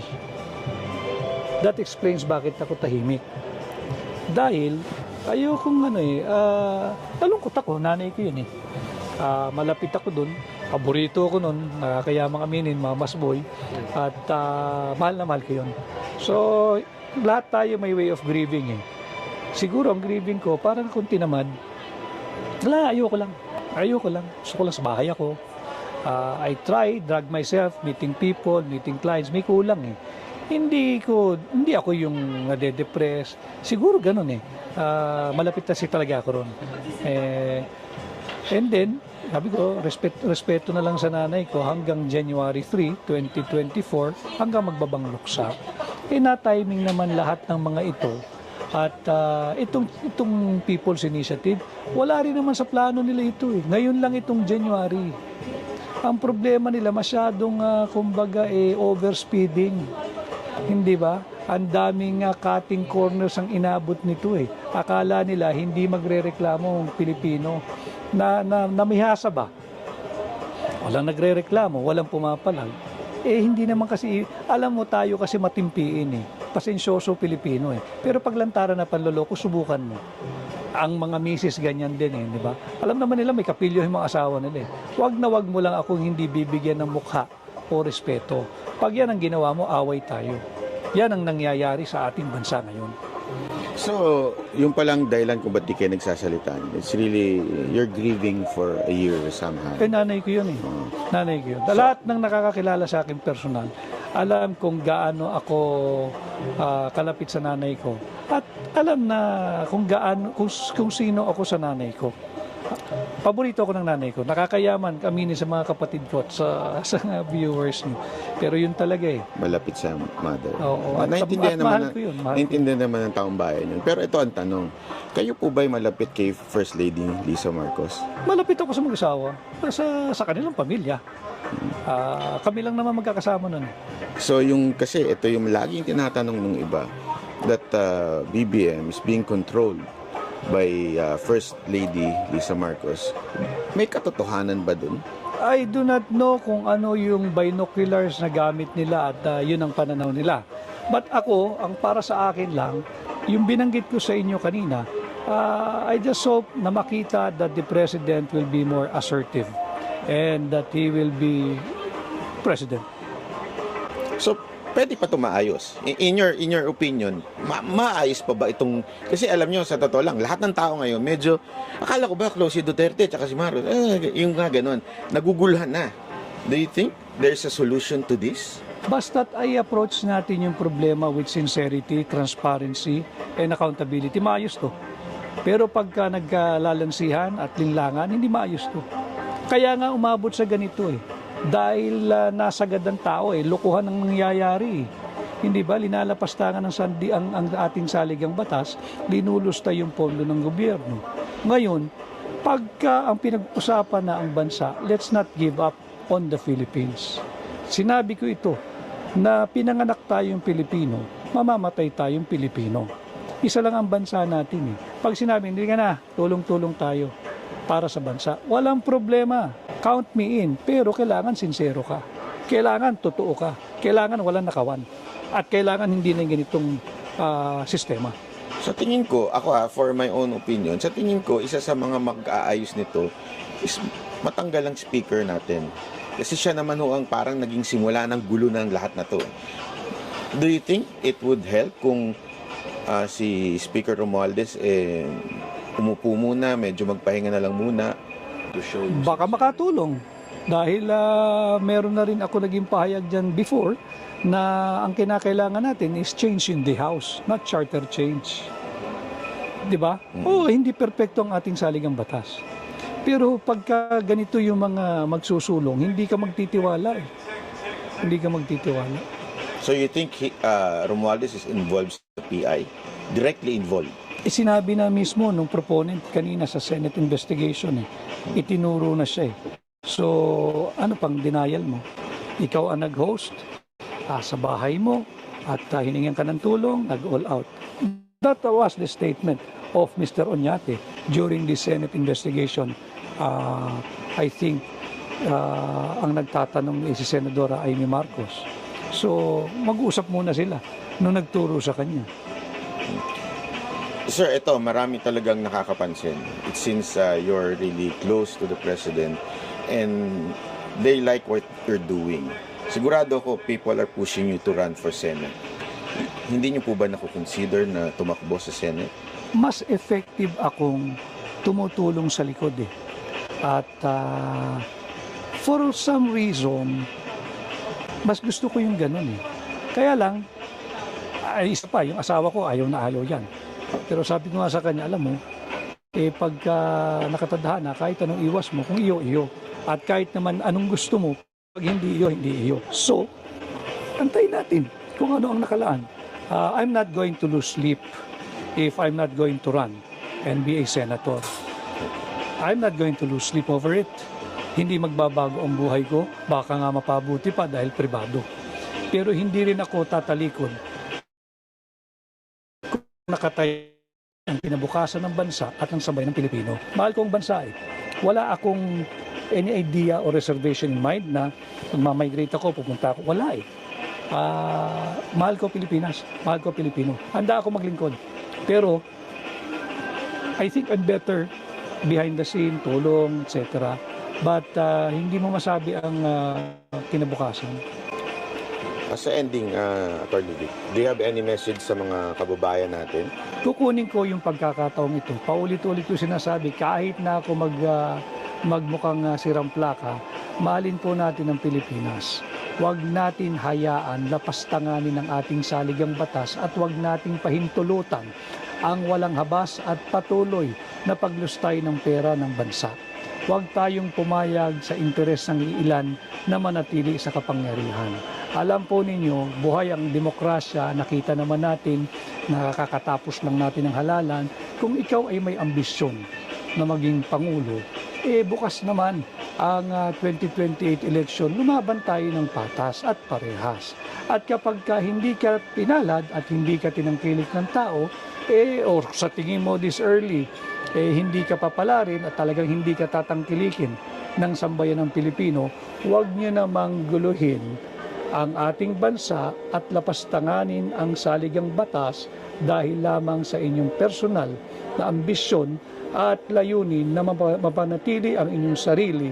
That explains bakit ako tahimik. Dahil, ayokong nalungkot ako, nanay ko yun malapit ako dun, paborito ko nun, kaya mga aminin, mga masboy, at mahal na mahal ko yun. So, lahat tayo may way of grieving Siguro ang grieving ko, parang kung tinamad, ayoko lang. Gusto ko lang sa bahay ako. I try, drag myself, meeting people, meeting clients, may kulang Hindi ako yung nade-depress. Siguro ganun malapit na talaga ako ron. And then, sabi ko, respeto na lang sa nanay ko hanggang January 3, 2024, hanggang magbabang luksa. Na-timing naman lahat ng mga ito At itong People's Initiative, wala rin naman sa plano nila ito eh. Ngayon lang itong January. Ang problema nila masyadong kumbaga overspeeding. Hindi ba? Ang daming cutting corners ang inabot nito eh. Akala nila hindi magrereklamo ang Pilipino. Namihasa ba? Walang nagrereklamo, walang pumapalag. Hindi naman kasi, alam mo tayo kasi matimpiin eh. Pasensyoso Pilipino eh. Pero paglantaran na panloloko, subukan mo. Ang mga misis ganyan din eh, di ba? Alam naman nila may kapilyo yung mga asawa nila eh. Wag mo lang akong hindi bibigyan ng mukha o respeto. Pag yan ang ginawa mo, away tayo. Yan ang nangyayari sa ating bansa ngayon. So, yung palang dahilan kung ba't di kayo nagsasalita, it's really, you're grieving for a year somehow. Nanay ko yun eh. Nanay ko yun. Lahat ng nakakakilala sa akin personal, alam kung gaano ako kalapit sa nanay ko. At alam na kung gaano, kung sino ako sa nanay ko. Paborito ako ng nanay ko. Nakakayaman kami sa mga kapatid ko at sa viewers niyo. Pero yun talaga eh. Malapit sa mother. Oo. At Naintindihan mahal ko yun. Naintindihan naman ng taong bayan yun. Pero ito ang tanong, kayo po ba'y malapit kay First Lady Lisa Marcos? Malapit ako sa mag-asawa. Sa kanilang pamilya. Kami lang naman magkakasama nun. So kasi ito yung laging tinatanong ng iba, that BBM is being controlled by First Lady Lisa Marcos. May katotohanan ba dun? I do not know kung ano yung binoculars na gamit nila at yun ang pananaw nila. But ako, ang para sa akin lang, yung binanggit ko sa inyo kanina, I just hope na makita that the President will be more assertive and that he will be President. So, pwede pa ito maayos. In your opinion, maayos pa ba itong... Kasi alam nyo, sa totoo lang, lahat ng tao ngayon, medyo, akala ko ba close si Duterte at si Marcos, yung nga ganun, naguguluhan na. Do you think there's a solution to this? Basta't ay approach natin yung problema with sincerity, transparency, and accountability, maayos to. Pero pagka nagkalalansihan at linlangan, hindi maayos to. Kaya nga umabot sa ganito eh. Dahil nasagad ang tao eh, lokohan ang nangyayari. Hindi ba, linalapastangan ang ating saligang batas, linulusta yung pondo ng gobyerno. Ngayon, pagka ang pinag-usapan na ang bansa, let's not give up on the Philippines. Sinabi ko ito, na pinanganak tayong Pilipino, mamamatay tayong Pilipino. Isa lang ang bansa natin eh. Pag sinabi, hindi ka na, tulong-tulong tayo para sa bansa, walang problema. Count me in, pero kailangan sincero ka. Kailangan totoo ka. Kailangan walang nakawan. At kailangan hindi na ganitong sistema. Sa tingin ko, ako for my own opinion, sa tingin ko, isa sa mga mag-aayos nito is matanggal ang speaker natin. Kasi siya naman ang parang naging simula ng gulo ng lahat na to. Do you think it would help kung si Speaker Romualdez umupo muna, medyo magpahinga na lang muna? Baka makatulong dahil meron na rin ako naging pahayag dyan before na ang kinakailangan natin is change in the house, not charter change. Di ba? Hindi perpekto ang ating saligang batas. Pero pagka ganito yung mga magsusulong, hindi ka magtitiwala eh. Hindi ka magtitiwala. So you think Romualdez is involved sa PI? Directly involved? Sinabi na mismo nung proponent kanina sa Senate investigation eh. Itinuro na siya eh. So, ano pang denial mo? Ikaw ang nag-host sa bahay mo at hiningan ka ng tulong, nag-all out. That was the statement of Mr. Oñate during the Senate investigation. I think ang nagtatanong si Senadora Amy Marcos. So, mag-usap muna sila nung nagturo sa kanya. Sir, ito, marami talagang nakakapansin. It seems you're really close to the President and they like what you're doing. Sigurado ko, people are pushing you to run for Senate. Hindi niyo po ba nakukonsider na tumakbo sa Senate? Mas effective akong tumutulong sa likod eh. At for some reason, mas gusto ko yung ganun eh. Kaya lang, isa pa, yung asawa ko ayaw na ayaw yan. Pero sabi ko nga sa kanya, alam mo, pagka nakatadhana, kahit anong iwas mo, kung iyo, iyo. At kahit naman anong gusto mo, pag hindi iyo, hindi iyo. So, antayin natin kung ano ang nakalaan. I'm not going to lose sleep if I'm not going to run and be a senator. I'm not going to lose sleep over it. Hindi magbabago ang buhay ko, baka nga mapabuti pa dahil pribado. Pero hindi rin ako tatalikod kung nakatay ang kinabukasan ng bansa at ng sambayan ng Pilipino. Mahal ko ang bansa eh. Wala akong any idea or reservation in mind na magmamigrate ako, pupunta ako. Wala eh. Mahal ko Pilipinas, mahal ko Pilipino. Handa ako maglingkod. Pero I think I'm better behind the scene, tulong, etc. But hindi mo masabi ang kinabukasan. Sa ending, Attorney Vic, do you have any message sa mga kababayan natin? Kukunin ko yung pagkakataong ito. Paulit-ulit ko sinasabi, kahit na ako magmukhang sirang plaka, mahalin po natin ang Pilipinas. Huwag natin hayaan lapastanganin ang ating saligang batas at huwag nating pahintulutan ang walang habas at patuloy na paglustay ng pera ng bansa. Huwag tayong pumayag sa interes ng ilan na manatili sa kapangyarihan. Alam po ninyo, buhay ang demokrasya, nakita naman natin, nakakatapos lang natin ang halalan. Kung ikaw ay may ambisyon na maging Pangulo, bukas naman ang 2028 election, lumaban tayo ng patas at parehas. At kapag hindi ka pinalad at hindi ka tinangkilik ng tao, or sa tingin mo this early, hindi ka papalarin at talagang hindi ka tatangkilikin ng sambayan ng Pilipino, huwag niyo namang guluhin ang ating bansa at lapastanganin ang saligang batas dahil lamang sa inyong personal na ambisyon at layunin na mapanatili ang inyong sarili,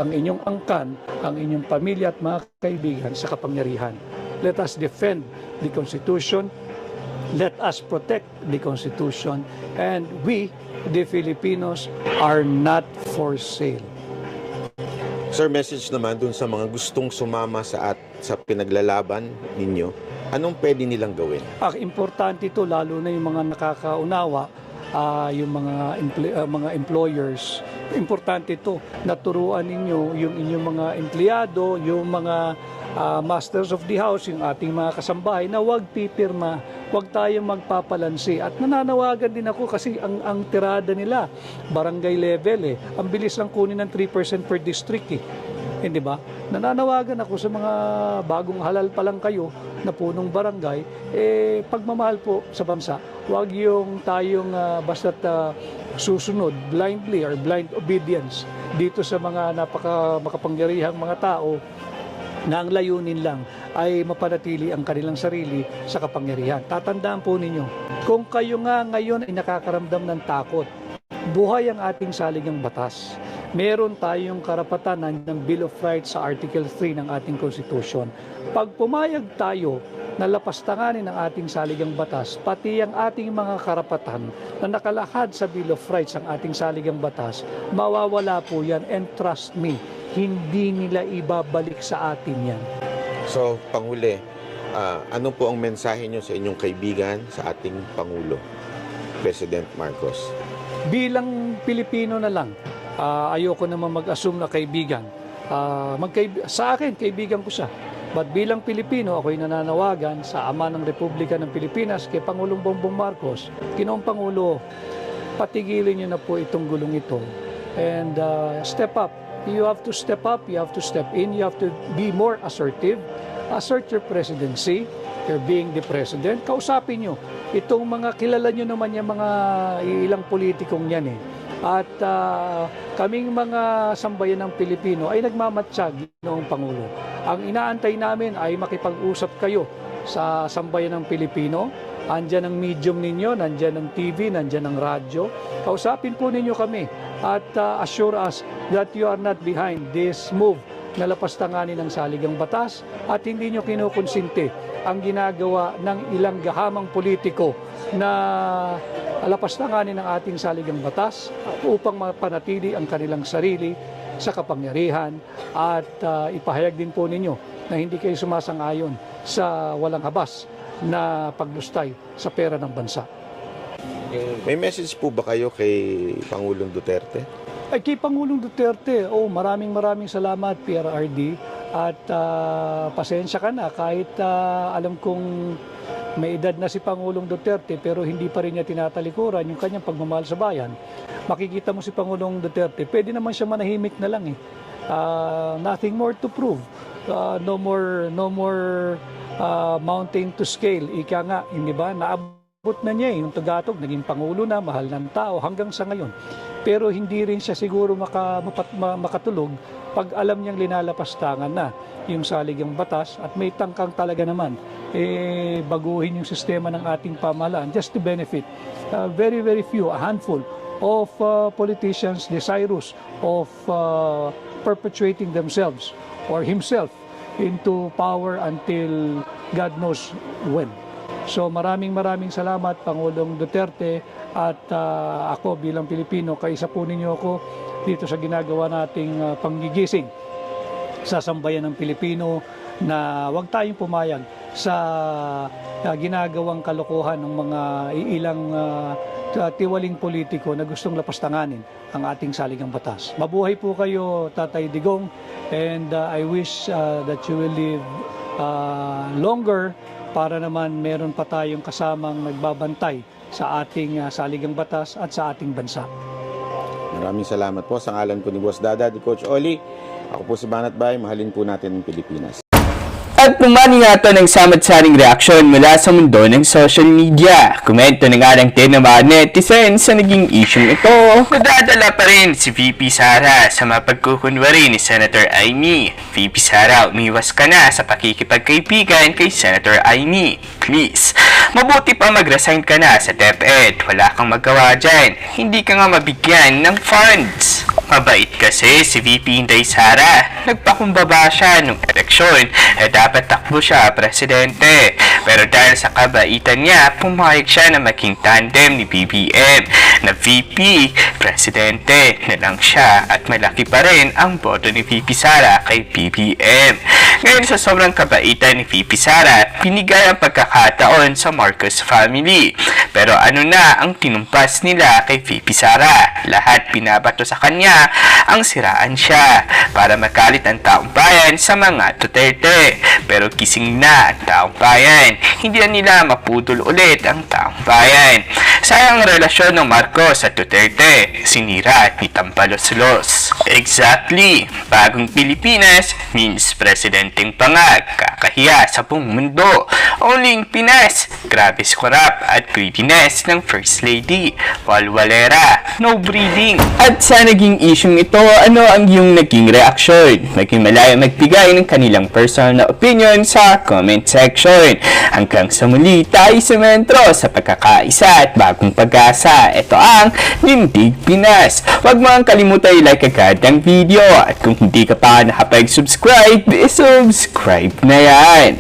ang inyong angkan, ang inyong pamilya at mga kaibigan sa kapangyarihan. Let us defend the Constitution. Let us protect the Constitution. And we, the Filipinos, are not for sale. Sir, message naman dun sa mga gustong sumama sa pinaglalaban ninyo, anong pwede nilang gawin? Importante ito, lalo na yung mga nakakaunawa, yung mga employers. Importante ito, naturuan ninyo yung inyong mga empleyado, yung mga masters of the house, yung ating mga kasambahay, na huwag pipirma, huwag tayong magpapalansi. At nananawagan din ako kasi ang tirada nila, barangay level Ang bilis lang kunin ng 3% per district Hindi ba? Nananawagan ako sa mga bagong halal pa lang kayo na punong barangay, pagmamahal po sa bansa. Huwag yung tayong basta't susunod blindly or blind obedience dito sa mga makapangyarihang mga tao na ang layunin lang ay mapanatili ang kanilang sarili sa kapangyarihan. Tatandaan po ninyo, kung kayo nga ngayon ay nakakaramdam ng takot, buhay ang ating saligang batas. Meron tayong karapatan ng Bill of Rights sa Article 3 ng ating Constitution. Pag pumayag tayo na lapastanganin ang ating saligang batas, pati ang ating mga karapatan na nakalahad sa Bill of Rights ang ating saligang batas, mawawala po yan, and trust me, hindi nila ibabalik sa atin yan. So, Panghuli, ano po ang mensahe nyo sa inyong kaibigan sa ating Pangulo, President Marcos? Bilang Pilipino na lang, ayoko naman mag-assume na kaibigan. Sa akin, kaibigan ko siya. But bilang Pilipino, ako'y nananawagan sa Ama ng Republika ng Pilipinas, kay Pangulong Bongbong Marcos, Ginoong Pangulo, patigilin niyo na po itong gulong ito. And step up. You have to step up, you have to step in, you have to be more assertive. Assert your presidency. You're being the president. Kausapin nyo. Itong mga kilala nyo naman yung mga ilang politikong yan At kaming mga sambayan ng Pilipino ay nagmamatsyag noong Pangulo. Ang inaantay namin ay makipag-usap kayo sa sambayan ng Pilipino. Andyan ang medium ninyo, nandyan ang TV, nandyan ang radyo. Kausapin po ninyo kami at assure us that you are not behind this move na lapastanganin ng saligang batas at hindi nyo kinukonsinte ang ginagawa ng ilang gahamang politiko na lapastanganin ang ating saligang batas upang mapanatili ang kanilang sarili sa kapangyarihan at ipahayag din po ninyo na hindi kayo sumasang-ayon sa walang habas na paglustay sa pera ng bansa. May message po ba kayo kay Pangulong Duterte? Ay, kay Pangulong Duterte, maraming salamat, PRRD. At pasensya ka na kahit alam kong may edad na si Pangulong Duterte pero hindi pa rin niya tinatalikuran yung kanyang pagmamahal sa bayan, makikita mo si Pangulong Duterte, pwede naman siya manahimik na lang eh. Nothing more to prove. No more mountain to scale. Ika nga, hindi ba? Naabot na niya yung Tugatog, naging Pangulo na, mahal ng tao hanggang sa ngayon. Pero hindi rin siya siguro makatulog pag alam niyang linalapastangan na yung saligang batas at may tangkang talaga naman baguhin yung sistema ng ating pamahalaan just to benefit very few, a handful of politicians desirous of perpetuating themselves or himself into power until God knows when. So maraming salamat Pangulong Duterte at ako bilang Pilipino, kaisa po ninyo ako dito sa ginagawa nating panggigising sa sambayan ng Pilipino na huwag tayong pumayag sa ginagawang kalokohan ng mga ilang tiwaling politiko na gustong lapastanganin ang ating saligang batas. Mabuhay po kayo, Tatay Digong, and I wish that you will live longer para naman meron pa tayong kasamang nagbabantay sa ating saligang batas at sa ating bansa. Maraming salamat po sa ngalan po ni Boss Dada, ni Coach Oli. Ako po si Banat Bay, mahalin po natin ang Pilipinas. At pumani nga ito ng samad-saring reaksyon mula sa mundo ng social media. Komento na nga ng mga netizens sa naging issue ito. Nadadala pa rin si VP Sara sa mapagkukunwari ni Senator Amy. VP Sara, umiwas ka na sa pakikipagkaibigan kay Senator Amy. Please, mabuti pa mag-resign ka na sa DepEd. Wala kang magawa dyan. Hindi ka nga mabigyan ng funds. Mabait kasi si VP Inday Sara. Nagpakumbaba siya nung eleksyon dapat takbo siya presidente. Pero dahil sa kabaitan niya, pumayag siya na maging tandem ni BBM na VP, presidente na lang siya at malaki pa rin ang boto ni VP Sara kay BBM. Ngayon sa sobrang kabaitan ni VP Sara, pinigay ang pagkakataon sa Marcos family. Pero ano na ang tinumpas nila kay VP Sara? Lahat binabato sa kanya ang siraan siya para makalit ang taong bayan sa mga Duterte. Pero kising na ang taong bayan. Hindi na nila maputol ulit ang taong bayan. Sayang ang relasyon ng Marcos at Duterte. Sinira at nitampalos-los. Exactly. Bagong Pilipinas means presidenteng pangag. Kakahiya sa buong mundo. Only in Pinas. Grabe corrupt at greediness ng First Lady. Walwalera. No breeding. At sa naging isyong ito, ano ang iyong naging reaksyon? Maging malaya magbigay ng kanilang personal na opinion sa comment section. Hanggang sa muli tayo sa mentro sa pagkakaisa at bagong pag-asa. Ito ang Lindig Pinas. Huwag mo ang kalimutan i-like agad ang video at kung hindi ka pa nakapag-subscribe, subscribe na yan.